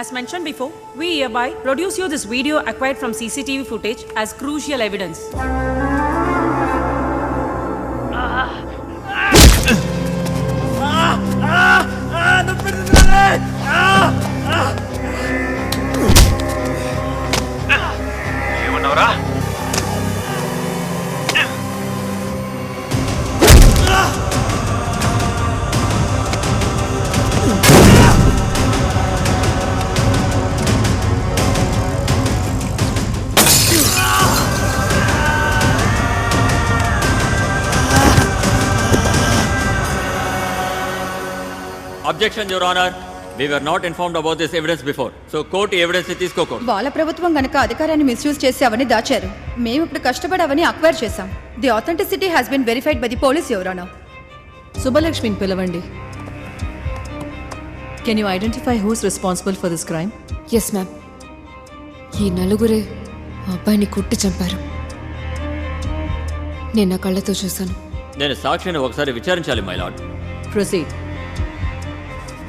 As mentioned before, we hereby produce you this video acquired from CCTV footage as crucial evidence. ఏమన్నావురా? Objection, Your Honor. We were not informed about this evidence before. So, court evidence తీసుకోకూడదు. వాళ్ళ ప్రభుత్వం గనక అధికారాన్ని మిస్యూజ్ చేసి అవన్నీ దాచారు. మేము ఇప్పుడు కష్టపడి అవన్నీ అక్వైర్ చేశాం. The authenticity has been verified by the police, your honour. సుబ్బలక్ష్మిని పిలవండి. Can you identify who's responsible for this crime? Yes ma'am. ఈ నలుగురే ఆ అబ్బాయిని కొట్టి చంపారు. నేను నా కళ్ళతో చూశాను. నేను సాక్షిని ఒకసారి విచారించాలి, మై లార్డ్. ప్రొసీడ్.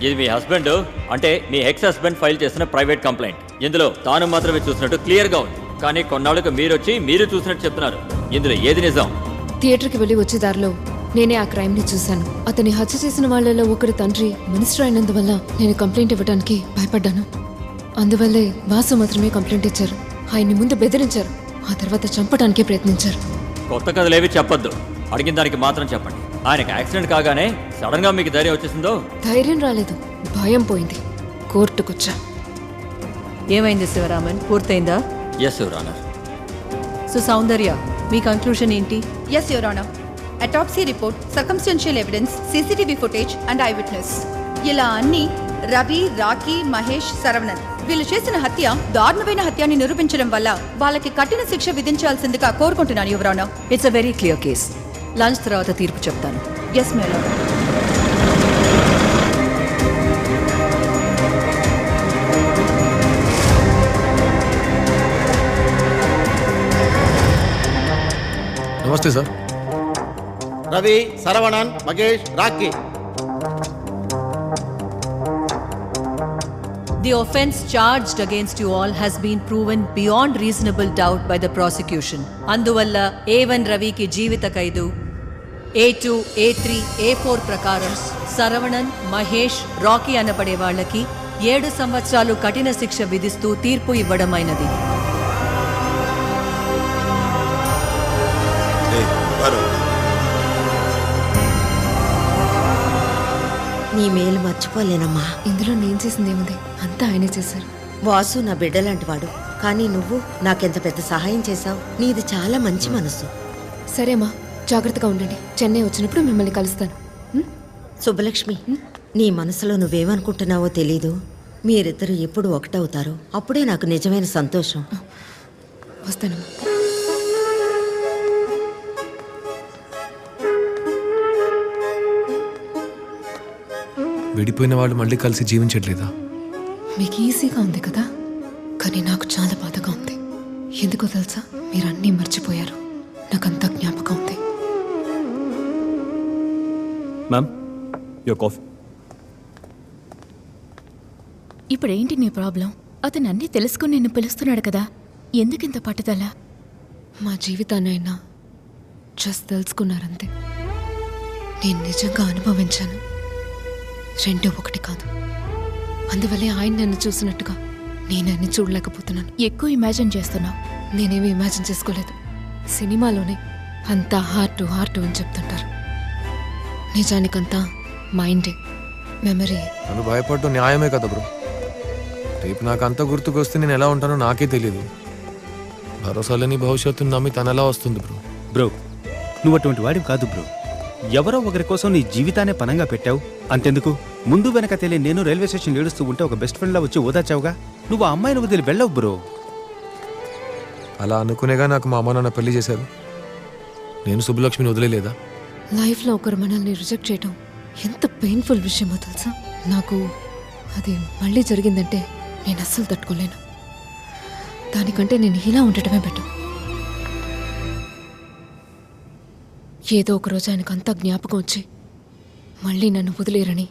ఇది మీ హస్బెండ్ అంటే మీ ఎక్స్ హస్బెండ్ ఫైల్ చేసిన ప్రైవేట్ కంప్లైంట్. ఇందులో తాను మాత్రమే చూసినట్టు క్లియర్గా ఉంది. కానీ కొన్నాళ్ళకు మీరు చూసినట్టు చెప్తున్నారు. ఇందులో ఏది నిజం? థియేటర్కి వెళ్ళి వచ్చే దారిలో నేనే ఆ క్రైమ్ని చూశాను. అతన్ని హత్య చేసిన వాళ్ళలో ఒకరి తండ్రి మినిస్టర్ అయినందువల్ల నేను కంప్లైంట్ ఇవ్వడానికి భయపడ్డాను. అందువల్లే వాసు మాత్రమే కంప్లైంట్ ఇచ్చారు. ఆయన్ని ముందు బెదిరించారు, ఆ తర్వాత చంపడానికి ప్రయత్నించారు. కొత్త కథలేవి చెప్పొద్దు, అడిగిన దానికి మాత్రం చెప్పండి. ఆయనకు యాక్సిడెంట్ కాగానే సడన్ గా మీకు ధైర్యం వచ్చేసిందో? ధైర్యం రాలేదు, భయం పోయింది. కోర్టుకొచ్చా. ఏమైంది శివరామన్? పూర్తయిందా? Yes your honour. So Soundarya, మీ కంక్లూషన్ ఏంటి? Yes your honour. Autopsy report, circumstantial evidence, CCTV footage and eyewitness, ఇలా అన్ని రవి, రాకీ, మహేష్, శరవణన్ వీళ్ళు చేసిన హత్య దారుణమైన హత్యాన్ని నిరూపించడం వల్ల వాళ్ళకి కఠిన శిక్ష విధించాల్సిందిగా కోరుకుంటున్నాను, your honour. It's a very clear case. Lunch తర్వాత తీర్పు చెప్తాను. Yes madam. నమస్తే sir. Ravi, Saravanan, Magesh, Rocky. The offence charged against you all has been proven beyond reasonable doubt by the prosecution. అందువల్ల A1 రవికి జీవిత ఖైదు, A2, A3, A4 ప్రకారం శరవణన్, మహేష్, రాకీ అనబడే వాళ్ళకి 7 సంవత్సరాలు కఠిన శిక్ష విధిస్తూ తీర్పు ఇవ్వడమైనది. నీ మేలు మర్చిపోలేనమ్మా. ఇందులో నేను చేసింది ఏముంది? అంతా ఆయనే చేశారు. వాసు నా బిడ్డలాంటి వాడు, కానీ నువ్వు నాకెంత పెద్ద సహాయం చేశావు. నీది చాలా మంచి మనసు. సరేమ్మా, జాగ్రత్తగా ఉండండి. చెన్నై వచ్చినప్పుడు మిమ్మల్ని కలుస్తాను. సుబ్బలక్ష్మి, నీ మనసులో నువ్వేమనుకుంటున్నావో తెలీదు. మీరిద్దరూ ఎప్పుడు ఒకటవుతారో అప్పుడే నాకు నిజమైన సంతోషం. వస్తానమ్మా. విడిపోయిన వాళ్ళు మళ్ళీ కలిసి జీవించట్లేదా? మీకు ఈజీగా ఉంది కదా, కానీ నాకు చాలా బాధగా ఉంది. ఎందుకో తెలుసా? మీరు అన్నీ మర్చిపోయారు. నాకంతా జ్ఞాపకం ఉంది. Ma'am, your coffee. ఇప్పుడేంటి నీ ప్రాబ్లం? అతను అన్నీ తెలుసుకుని నిన్ను పిలుస్తున్నాడు కదా, ఎందుకింత పట్టుదల? మా జీవితాన్నైనా జస్ట్ తెలుసుకున్నారంతే. నేను నిజంగా అనుభవించాను. రెండూ ఒకటి కాదు. అందువల్లే ఆయన నన్ను చూసినట్టుగా నేను ఆయన్ని చూడలేకపోతున్నాను. ఎక్కువ ఇమాజిన్ చేస్తున్నావు. నేనేమి ఇమాజిన్ చేసుకోలేదు. సినిమాలోనే అంతా హార్ట్ అని చెప్తుంటారు. నిజానికంతా మైండే, మెమరీ. నన్ను భయపడటం న్యాయమే కదా బ్రో. రేపు నాకు అంత గుర్తుకొస్తే నేను ఎలా ఉంటానో నాకే తెలియదు. భరోసాలని భవిష్యత్తుని నమ్మి తను ఎలా వస్తుంది బ్రో? బ్రో, నువ్వు అటువంటి వాడివి కాదు బ్రో. ఎవరో ఒకరి కోసం నీ జీవితాన్ని పనంగా పెట్టావు. అంతెందుకు, ముందు వెనక తెలియని నేను రైల్వే స్టేషన్ ఏడుస్తూ ఉంటే ఒక బెస్ట్ ఫ్రెండ్లా వచ్చి ఓదాచావుగా. నువ్వు ఆ అమ్మాయిని వదిలి వెళ్ళవు బ్రో. అలా అనుకునేగా నాకు మా అమ్మ నాన్న పెళ్లి చేశారు. నేను సుబ్బలక్ష్మిని వదిలేదా? లైఫ్లో ఒకరు మనల్ని రిజెక్ట్ చేయడం ఎంత పెయిన్ఫుల్ విషయమో తెలుసా? నాకు అది మళ్ళీ జరిగిందంటే నేను అస్సలు తట్టుకోలేను. దానికంటే నేను ఇలా ఉండటమే బెటర్. ఏదో ఒక రోజు ఆయనకంతా జ్ఞాపకం వచ్చి మళ్ళీ నన్ను వదిలేరని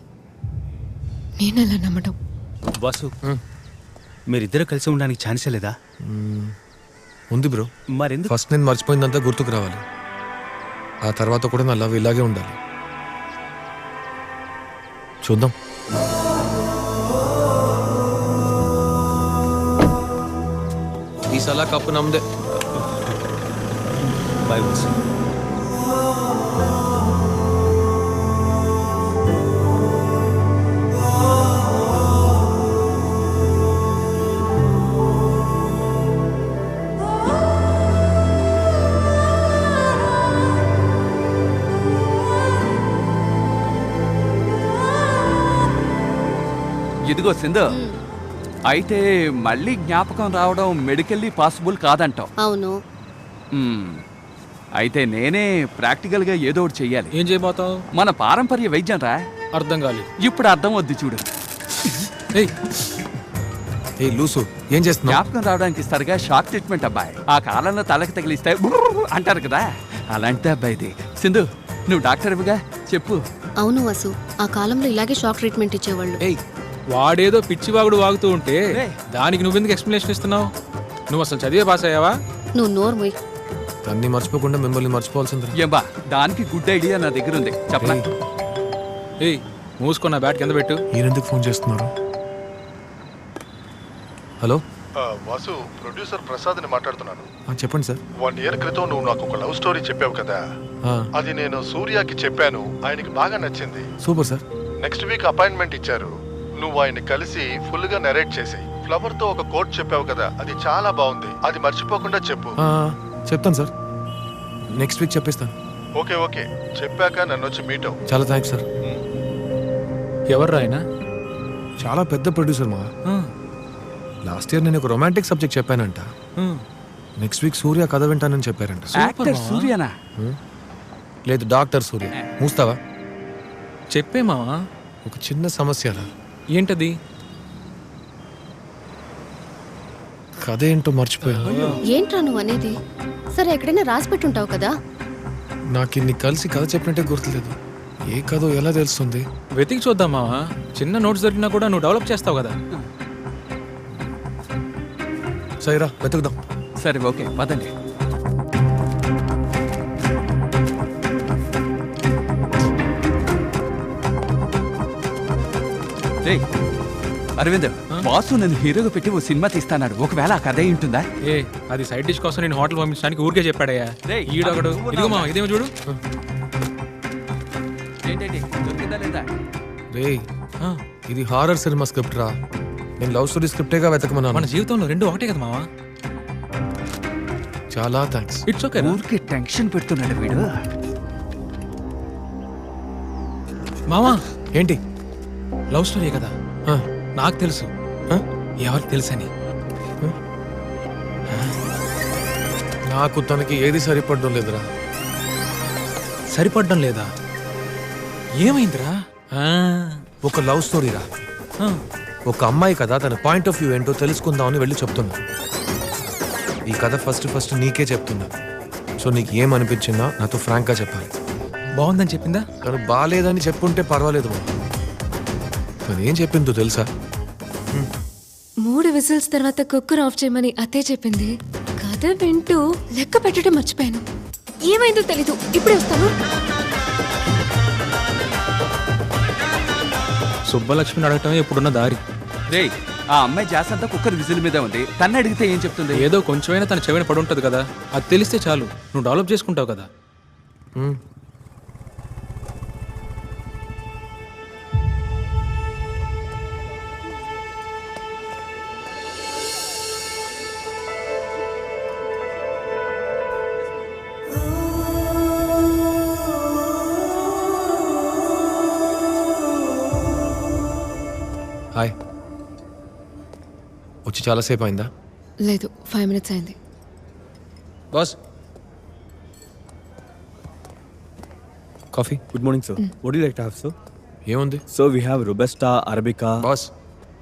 నేనెలా నమ్మడం? వాసు మీరిద్దరు కలిసి ఉండడానికి ఛాన్సే లేదా? ఉంది బ్రో. మరెందుకు? ఫస్ట్ నేను మర్చిపోయిందంతా గుర్తుకు రావాలి. ఆ తర్వాత కూడా నా లవ్ ఇలాగే ఉండాలి. చూద్దాం. ఈ సలా కప్పు నమ్మదే. బాయ్ వాసు. ఇదిగో సింధు, అయితే మళ్ళీ జ్ఞాపకం రావడం మెడికల్లీ పాసిబుల్ కాదంటావు. అవును. అయితే నేనే ప్రాక్టికల్ గా ఏదో ఒకటి చెయ్యాలి. ఏం చేయబోతావు? మన పారంపర్య వైద్యం రా. అర్థం కాలేదు. ఇప్పుడు అర్థం వద్దు చూడు. లూసు ఏం చేస్తున్నావు? జ్ఞాపకం రావడానికి ఇస్తారుగా షాక్ ట్రీట్మెంట్ అబ్బాయి. ఆ కాలంలో తలకి తగిలిస్తే బుర్ర్ అంటారు కదా, అలాంటి అబ్బాయిది. సింధు, నువ్వు డాక్టర్ ఇవ్వగా చెప్పు. అవును వాసు, ఆ కాలంలో ఇలాగే షాక్ ట్రీట్మెంట్ ఇచ్చేవాళ్ళు. వాడేదో పిచ్చివాగుడు వాగుతూ ఉంటే దానికి నువ్వెందుకు ఎక్స్ప్లెనేషన్ ఇస్తున్నావు? నువ్వు అసలు చదివే పాస్ అయ్యావా? నువ్వు నోరు మొయ్. దాన్ని మర్చిపోకుండా మిమ్మల్ని మర్చిపోవాల్సింది. ఏం దానికి గుడ్ ఐడియా నా దగ్గర ఉంది, చెప్పనా? మూసుకున్న బ్యాట్ కింద పెట్టు. మీరెందుకు ఫోన్ చేస్తున్నారు? హలో వాసు, ప్రొడ్యూసర్ ప్రసాద్ని మాట్లాడుతున్నాను. చెప్పండి సార్. 1 year క్రితం నువ్వు నాకు ఒక లవ్ స్టోరీ చెప్పావు కదా, అది నేను సూర్యకి చెప్పాను. ఆయనకి బాగా నచ్చింది. Super sir. Next week appointment ఇచ్చారు. నువ్వు ఆయన కలిసి ఫుల్ గా నెరేట్ చేసి ఫ్లవర్ తో ఒక కోట్ చెప్పావు కదా, అది చాలా బాగుంది. అది మర్చిపోకుండా చెప్పు. చెప్తాను సార్, నెక్స్ట్ వీక్ చెప్పేస్తాను. ఓకే ఓకే, చెప్పాక నన్ను వచ్చి మీట్ అవ్వు. చాలా థ్యాంక్స్ సార్. ఎవరు ఆయన? చాలా పెద్ద ప్రొడ్యూసర్ మా. లాస్ట్ ఇయర్ నేను ఒక రొమాంటిక్ సబ్జెక్ట్ చెప్పానంట. నెక్స్ట్ వీక్ సూర్య కథ వింటానని చెప్పారంట. సూర్యనా? లేదు, డాక్టర్ సూర్య. మూస్తావా? చెప్పే మావా. ఒక చిన్న సమస్య. ఏంటది? కథ ఏంటో మర్చిపోయా. ఏంట్రా నువ్వు అనేది? సరే, ఎక్కడైనా రాసి పెట్టుంటావు కదా. నాకు ఇన్ని కలిసి కథ చెప్పినట్టే గుర్తులేదు. ఏ కథో ఎలా తెలుస్తుంది? వెతికి చూద్దాం మావా. చిన్న నోట్స్ దొరికినా కూడా నువ్వు డెవలప్ చేస్తావు కదా. సరేరా, వెతుకుదాం. సరే ఓకే, పదండి. అరవింద్, బాసు నన్ను హీరోగా పెట్టి ఓ సినిమా తీస్తాడు. ఒకవేళ ఆ కథ ఉంటుందా? అది సైడ్ డిష్ కోసం నేను హోటల్ పంపించడానికి ఊరికే చెప్పాడయ్యా. ఈడొకడు. ఇదిగో మా, ఇదేమో చూడు. ఇది హారర్ సినిమా స్క్రిప్ట్ రా. నేను లవ్ స్టోరీ స్క్రిప్టేగా వెతకమన్నాను. మన జీవితంలో రెండు ఒకటే కదా మావా. చాలా థ్యాంక్స్. It's okay. ఊరికే టెన్షన్ పెడుతున్నాడు వీడు. మావా, ఏంటి? లవ్ స్టోరీ కదా. నాకు తెలుసు. ఎవరికి తెలుసని? నాకు తనకి ఏది సరిపడడం లేదురా. సరిపడడం లేదా? ఏమైందిరా? ఒక లవ్ స్టోరీ రా. ఒక అమ్మాయి కదా, తన పాయింట్ ఆఫ్ వ్యూ ఏంటో తెలుసుకుందామని వెళ్ళి చెప్తున్నా. ఈ కథ ఫస్ట్ నీకే చెప్తున్నా. సో నీకు ఏమనిపించిందా నాతో ఫ్రాంక్గా చెప్పాలి. బాగుందని చెప్పిందా? తను బాగాలేదని చెప్పుంటే పర్వాలేదు. తను ఏం చెప్పిందో తెలుసా? 3 విజిల్స్ తర్వాత కుక్కర్ ఆఫ్ చేయమని అత్తే చెప్పింది. కథ వింటూ లెక్క పెట్టడం మర్చిపోయాను. ఏమైందో తెలీదు. ఇప్పుడే వస్తాను. సుబ్బలక్ష్మిని అడగటమే ఇప్పుడున్న దారి. రే, ఆ అమ్మాయి జాస్ అంతా కుక్కర్ విజిల్ మీద ఉంది. తన్ను అడిగితే ఏం చెప్తుంది? ఏదో కొంచెమైనా తన చెవిన పడి ఉంటుంది కదా. అది తెలిస్తే చాలు, నువ్వు డెవలప్ చేసుకుంటావు కదా. హాయ్. వచ్చి చాలాసేపు అయిందా? లేదు, 5 minutes అయింది. Boss, coffee. Good morning sir. What do you like to have sir? ఏముంది? So we have robusta, arabica. Boss,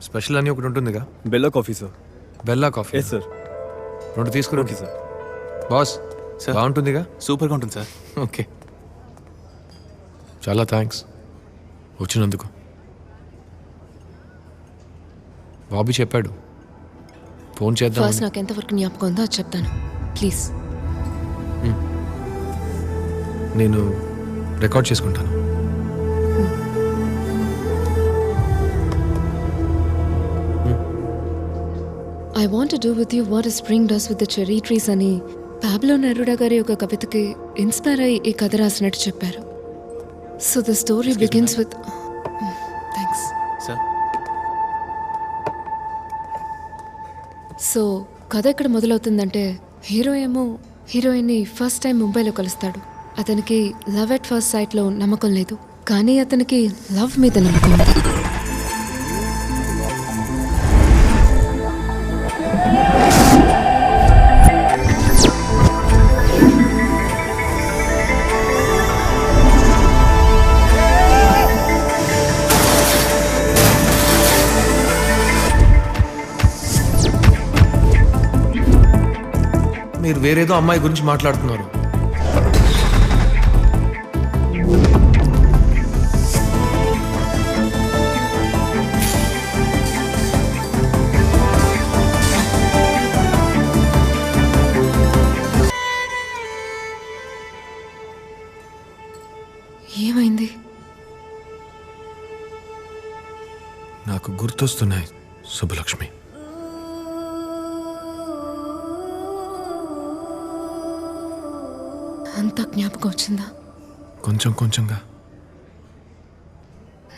special అని ఒకటి ఉంటుందిగా. Bella coffee sir. Bella coffee? Yes sir. 2 తీసుకురండి సార్. బాస్, బాగుంటుందిగా? సూపర్గా ఉంటుంది సార్. ఓకే. చాలా థ్యాంక్స్ వచ్చినందుకు. బాబీ చెప్పాడు ఫోన్ చేద్దాం. ఫస్ట్ నాకు ఎంతవరకు జ్ఞాపకం ఉందో అది చెప్తాను ప్లీజ్. నేను రికార్డ్ చేసుకుంటాను. I want to do with you what spring does with the cherry trees అని పాబ్లో నెరూడా గారి ఒక కవితకి ఇన్స్పైర్ అయ్యి ఈ కథ రాసినట్టు చెప్పారు. So the story begins with thanks. So కథ ఎక్కడ మొదలవుతుందంటే హీరో ఏమో హీరోయిన్ని ఫస్ట్ టైం ముంబైలో కలుస్తాడు. అతనికి లవ్ ఎట్ ఫస్ట్ సైట్లో నమ్మకం లేదు, కానీ అతనికి లవ్ మీద నమ్మకం ఉంది. మీరు వేరేదో అమ్మాయి గురించి మాట్లాడుతున్నారు. ఏమైంది? నాకు గుర్తొస్తున్నాయి సుబ్బలక్ష్మి. అంత జ్ఞాపకం వచ్చిందా? కొంచెం కొంచెంగా.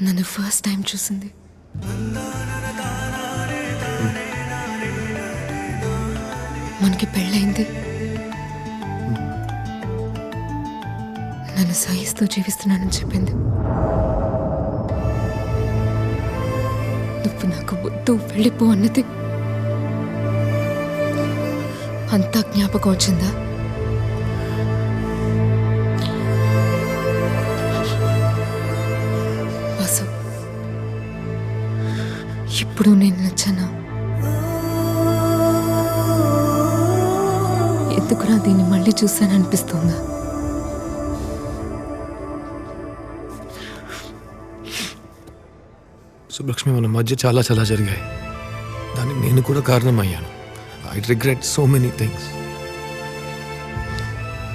నన్ను ఫస్ట్ టైం చూసింది, మనకి పెళ్ళైంది, నన్ను సహిస్తూ జీవిస్తున్నానని చెప్పింది. నువ్వు నాకు వద్దు వెళ్ళిపో అన్నది. అంతా జ్ఞాపకం వచ్చిందా? వాసు, ఇప్పుడు నేను నచ్చానా? ఎందుకురా దీన్ని మళ్ళీ చూశాననిపిస్తుందా? సుబ్బలక్ష్మి, మన మధ్య చాలా చాలా జరిగాయి. దానికి నేను కూడా కారణమయ్యాను. I regret so many things.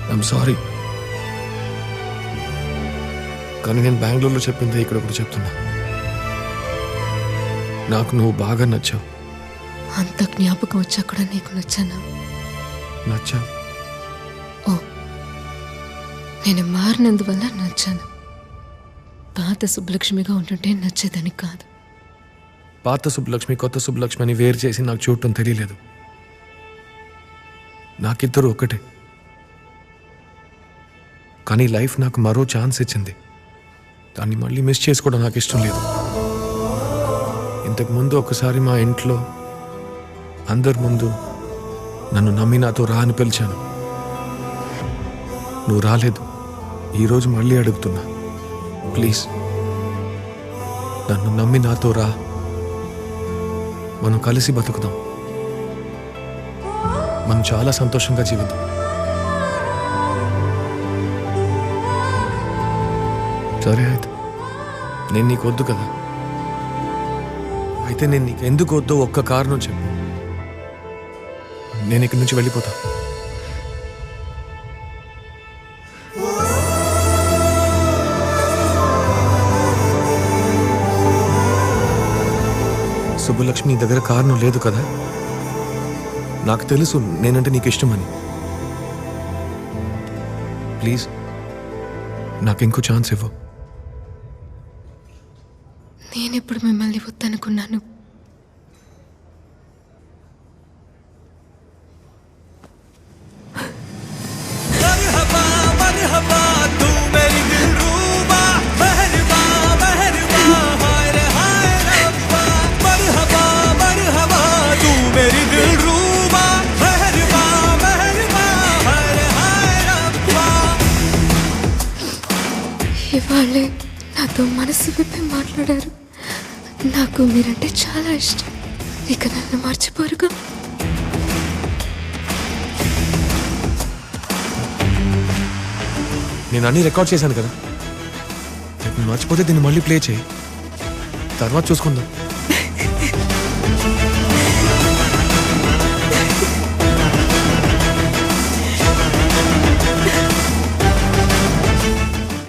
I'm sorry. కానీ నేను బెంగళూరులో చెప్పింది ఇక్కడ కూడా చెప్తున్నా. నాకు నువ్వు బాగా నచ్చావు. అంత జ్ఞాపకం వచ్చా కూడా నీకు నచ్చానా? నచ్చావు. ఓ, నేను మారినందువల్ల నచ్చాను. పాత సుబ్బలక్ష్మిగా ఉంటుంటే నచ్చేదని కాదు. పాత సుబ్బలక్ష్మి కొత్త సుబ్బలక్ష్మి అని వేరు చేసి నాకు చూడటం తెలియలేదు. నాకిద్దరు ఒక్కటే. కానీ లైఫ్ నాకు మరో ఛాన్స్ ఇచ్చింది. దాన్ని మళ్ళీ మిస్ చేసుకోవడం నాకు ఇష్టం లేదు. ఇంతకుముందు ఒకసారి మా ఇంట్లో అందరి ముందు నన్ను నమ్మి నాతో రా అని పిలిచాను. నువ్వు రాలేదు. ఈరోజు మళ్ళీ అడుగుతున్నా, ప్లీజ్ నన్ను నమ్మి నాతో రా. మనం కలిసి బతుకుదాం. మనం చాలా సంతోషంగా జీవిద్దాం. సరే అయితే, నేను నీకు వద్దు కదా. అయితే నేను నీకు ఎందుకు వద్దో ఒక్క కారణం చెప్పు. నేను ఇక్కడి నుంచి వెళ్ళిపోతా. సుబ్బలక్ష్మి, నీ దగ్గర కారణం లేదు కదా. నాకు తెలుసు నేనంటే నీకు ఇష్టమని. ప్లీజ్ నాకు ఇంకో ఛాన్స్ ఇవ్వు. నేనెప్పుడు మిమ్మల్ని వద్దనుకున్నాను? ఇవాళే నాతో మనసు విప్పి మాట్లాడారు. నాకు మీరంటే చాలా ఇష్టం. ఇక నన్ను మర్చిపోరుగా. నేను అన్ని రికార్డ్ చేశాను కదా. రేపు మర్చిపోతే దీన్ని మళ్ళీ ప్లే చేయి, తర్వాత చూసుకుందాం.